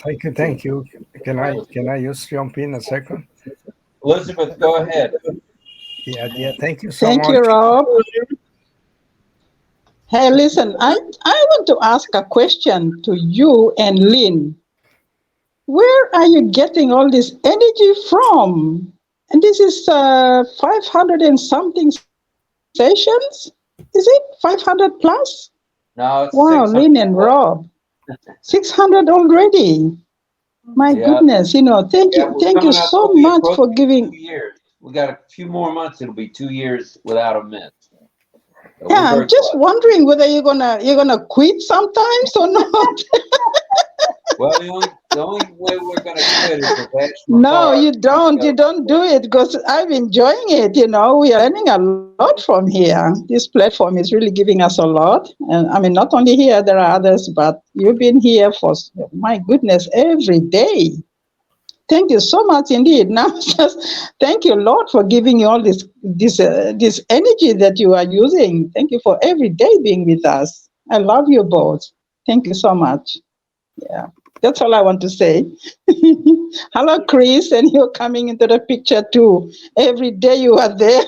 Thank you. Can I just jump in a second? Elizabeth, go ahead. Yeah. Thank you so Thank much. you, Rob. Hey, listen, I want to ask a question to you and Lynn. Where are you getting all this energy from? And this is 500 and something sessions? Is it 500 plus? No, it's Wow, 600. Lynn and Rob. 600 already. My goodness, thank Yeah, you coming up, so we'll be much for approaching giving. 2 years. We got a few more months. It'll be 2 years without a miss. So we're Yeah, I'm very just blessed. wondering whether you're gonna quit sometimes or not. Well, the only way we're going to quit is if Ash No, McCall- you don't do it because I'm enjoying it. We are learning a lot from here. This platform is really giving us a lot. And I mean, not only here, there are others, but you've been here for, my goodness, every day. Thank you so much indeed. Now, just thank you, Lord, for giving you all this energy that you are using. Thank you for every day being with us. I love you both. Thank you so much. Yeah, that's all I want to say. Hello, Chris, and you're coming into the picture too. Every day you are there.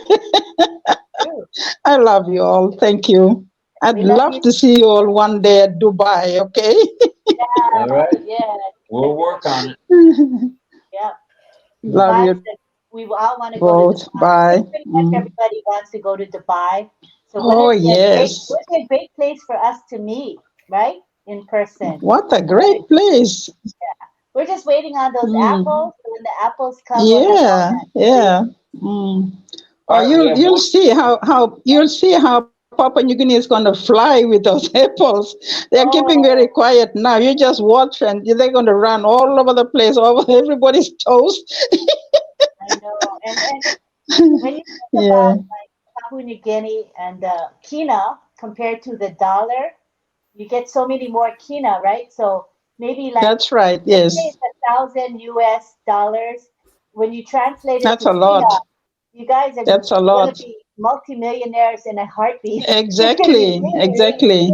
I love you all. Thank you. I'd love to see you all one day at Dubai, okay? All right. Yeah. We'll work on it. Yeah. Love Dubai, you we all want to go to both. Dubai. Bye. Pretty much everybody wants to go to Dubai. So Oh, wouldn't it be yes. a great place for us to meet, right? In person. What a great place. We're just waiting on those apples. When the apples come, Yeah, yeah. Oh, you'll see how Papua New Guinea is going to fly with those apples. They're keeping very quiet now. You just watch and they're going to run all over the place, over everybody's toes. I know. And when you think about like Papua New Guinea and kina compared to the dollar, you get so many more kina, right? So maybe like that's right. let's Yes, say it's $1,000 US. When you translate it that's to a lot. kina, you guys are That's a going lot. to be multimillionaires in a heartbeat. Exactly, exactly.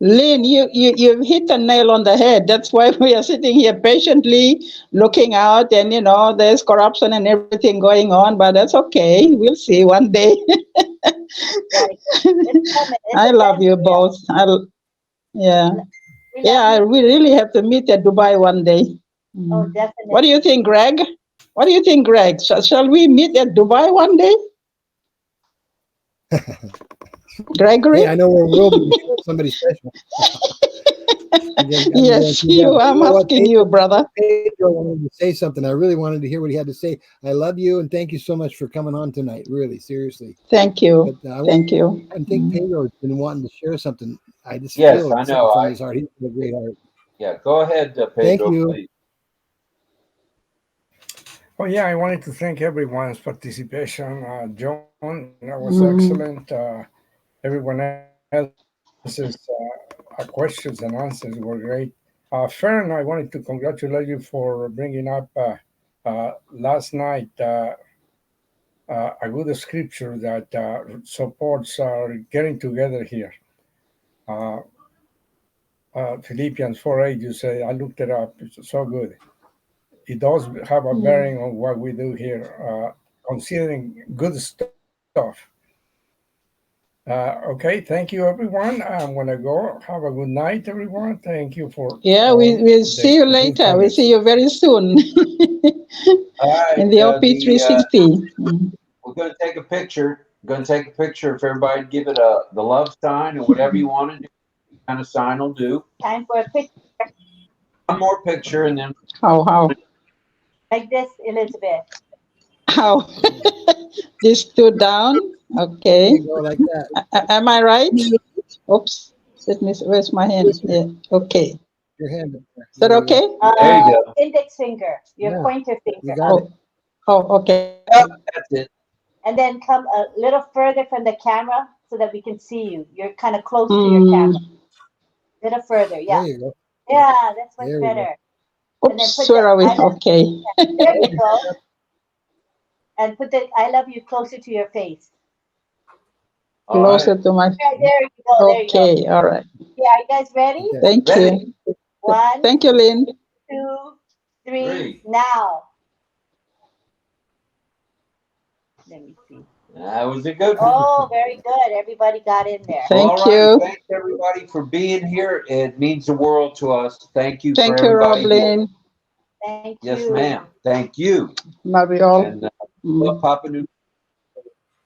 Lynn, you've hit the nail on the head. That's why we are sitting here patiently looking out, and there's corruption and everything going on, but that's okay. We'll see one day. Right. It's coming. It's I love you both. Yeah. We really have to meet at Dubai one day. Oh, definitely. What do you think, Greg? What do you think, Greg? Shall we meet at Dubai one day? Gregory? Hey, I know where we'll be. Somebody special. Yes, I'm asking you, brother. Pedro wanted to say something. I really wanted to hear what he had to say. I love you and thank you so much for coming on tonight. Really, seriously. Thank you. Thank you. I think Pedro's been wanting to share something. I just Yes, feel I something know. from his heart. He's got a great heart. Yeah, go ahead, Pedro. Thank you. Please. Oh yeah, I wanted to thank everyone's participation. John, that was excellent. Everyone else's questions and answers were great. Fern, I wanted to congratulate you for bringing up last night a good scripture that supports our getting together here. Philippians 4:8, you say, I looked it up. It's so good. It does have a bearing on what we do here, considering good stuff. Okay, thank you, everyone. I'm going to go. Have a good night, everyone. Thank you for. Yeah, we'll see you later. We'll see you very soon All right, in the OP360. We're going to take a picture. Going to take a picture if everybody give it the love sign or whatever you want to do. What kind of sign will do. Time for a picture. One more picture and then. How? Like this, Elizabeth. How? These two down. Okay. Go like that. Am I right? Oops. Where's my hand? Yeah. Okay. Your hand. Is that okay? There you go. Index finger, your pointer finger. You got it. Oh, okay. Yep, that's it. And then come a little further from the camera so that we can see you. You're kind of close to your camera. A little further, yeah. There you go. Yeah, that's much There we better. go. Oops, where are we? Okay. There you go. And put the I love you closer to your face. Closer to my. There you go. There Okay, you go. all right. Yeah, are you guys ready? Thank you. One. Thank you, Lynn. 2, 3, now. Let me see. That was a good one. Oh, very good. Everybody got in there. Thank All right. you. Thanks everybody for being here. It means the world to us. Thank you. Thank for you, everybody. RobLynn. Thank Yes, you. ma'am. Thank you. Love you all. And love Papa New.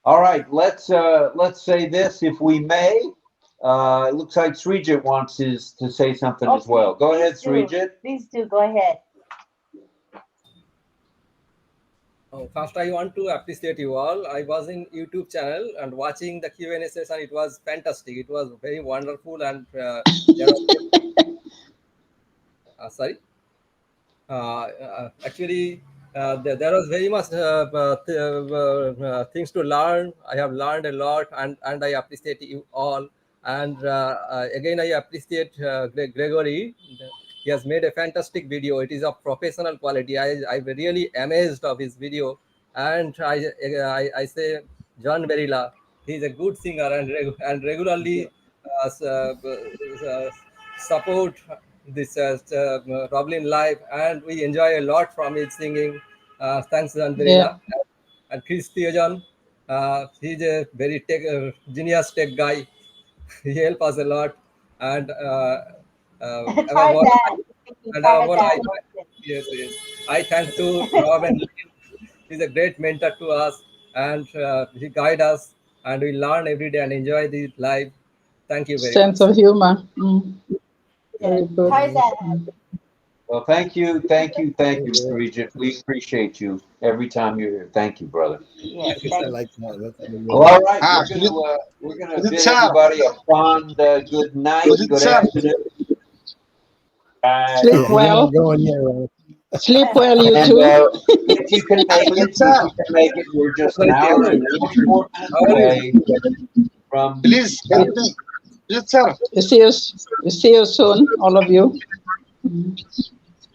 All right, let's say this, if we may. It looks like Srijit wants to say something as well. Go ahead, Srijit. Please do. Go ahead. First, I want to appreciate you all. I was in YouTube channel and watching the Q&A session. It was fantastic. It was very wonderful and sorry. Actually, there was very much things to learn. I have learned a lot, and I appreciate you all. And again, I appreciate Gregory. He has made a fantastic video. It is of professional quality. I'm really amazed of his video. And I say John Berilla, he's a good singer and regularly support this RobLynn live, and we enjoy a lot from his singing. Thanks, John Berilla. And Chris Theojon, he's a very genius tech guy. He helps us a lot. And yes. I thank to Rob and Lynn. He's a great mentor to us, and he guides us, and we learn every day and enjoy the life. Thank you very much. Sense of humor. Very good. Well, thank you, Mr. Regent. We appreciate you every time you're here. Thank you, brother. Yes, I thank like that. That's really Well, good. all right, Ah, we're gonna Sujit bid sir, everybody a fond good night, Sujit good sir. afternoon. Sleep We're well. not going yet, right? Sleep well, you And too. if you can make Sujit it, if sir, you can make it, we're just an hour and 24 minutes How are you? away from. please help me. Sujit sir. See you soon, all of you.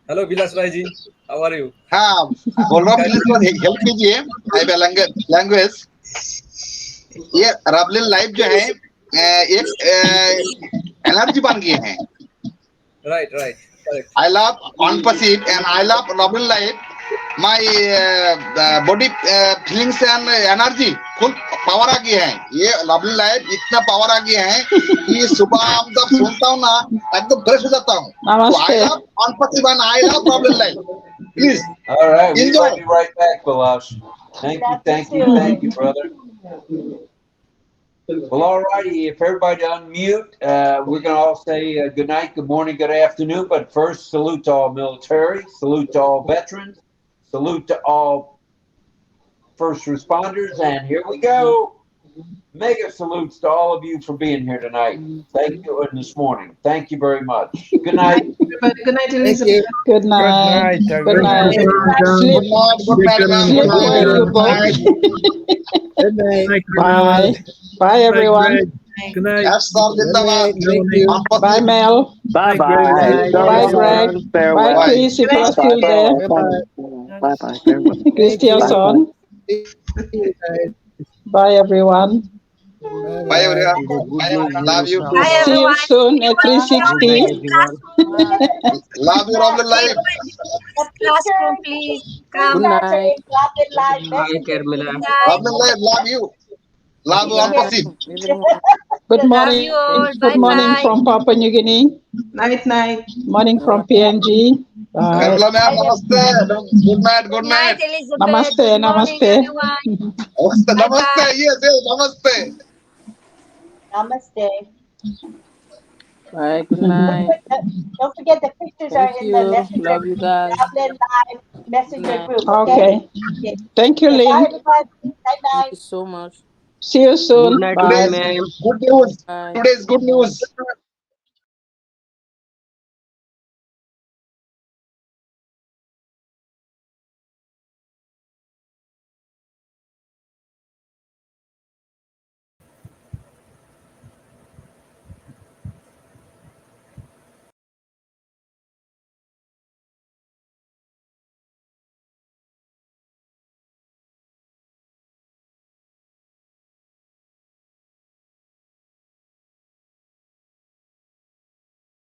Hello, Vilas Raiji. How are you? हाँ बोल रहा हूँ please थोड़ा help कीजिए आई language ये रबलिन live जो है एक एनर्जी बन गए हैं Right, correct. I love ONPASSIVE and I love Robin Life. My body feelings and energy full power आ गया है ये Robin Life इतना power आ गया है कि सुबह जब सुनता हूँ ना एकदम फ्रेश हो जाता हूँ तो I love ONPASSIVE and I love Robin Life. Please All right, we enjoy. love you right back, Balash. Thank you, brother. Well, all righty. If everybody unmute, we're going to all say good night, good morning, good afternoon. But first, salute to all military, salute to all veterans, salute to all first responders, and here we go. Mega salutes to all of you for being here tonight. Thank you, and this morning. Thank you very much. Good night. Good night, Thank Elizabeth. you. Good night. Good night. Good Sleep, night, ma'am. sleep Good night. well, you Good both. night. Good night. Bye. Bye, everyone. Good night. F-Star Good Zindabad. night. Thank you. ONPASSIVE. Bye, Mel. Bye Greg. bye. Bye, Greg. Farewell. Bye, Chris, if you're still there. Bye-bye. Bye bye. Farewell. Chris, your Thank you. son. See you guys. Bye, everyone. Bye everyone. Bye-bye. Love you. Bye, See you everyone. soon at See you all 360. in classroom. Love you, Robin See you Life. The classroom, pictures, please. screenshots Come. are in Robin Live Hi, Messenger. Carmela. Good night. Robin Life, love you. Love See you, you here. ONPASSIVE. Good Love morning. you all. Good Bye morning bye. from Papua New Guinea. Night. Morning from PNG. Bye. Carmela ma'am, namaste. Good night, good Good night, night. Elizabeth. Namaste. Good morning, Namaste. everyone. Namaste, Bye namaste. bye. Yes, namaste. Namaste. Bye. Good night. Don't forget the pictures are Thank in the you. Messenger, Love you guys. Robin Live Messenger night. group. Okay. Okay. Thank you, Okay, bye Lynn. everybody. Night Thank night. you so much. See you Good soon. night, Bye. Today's ma'am. good news. Bye. Today's good news.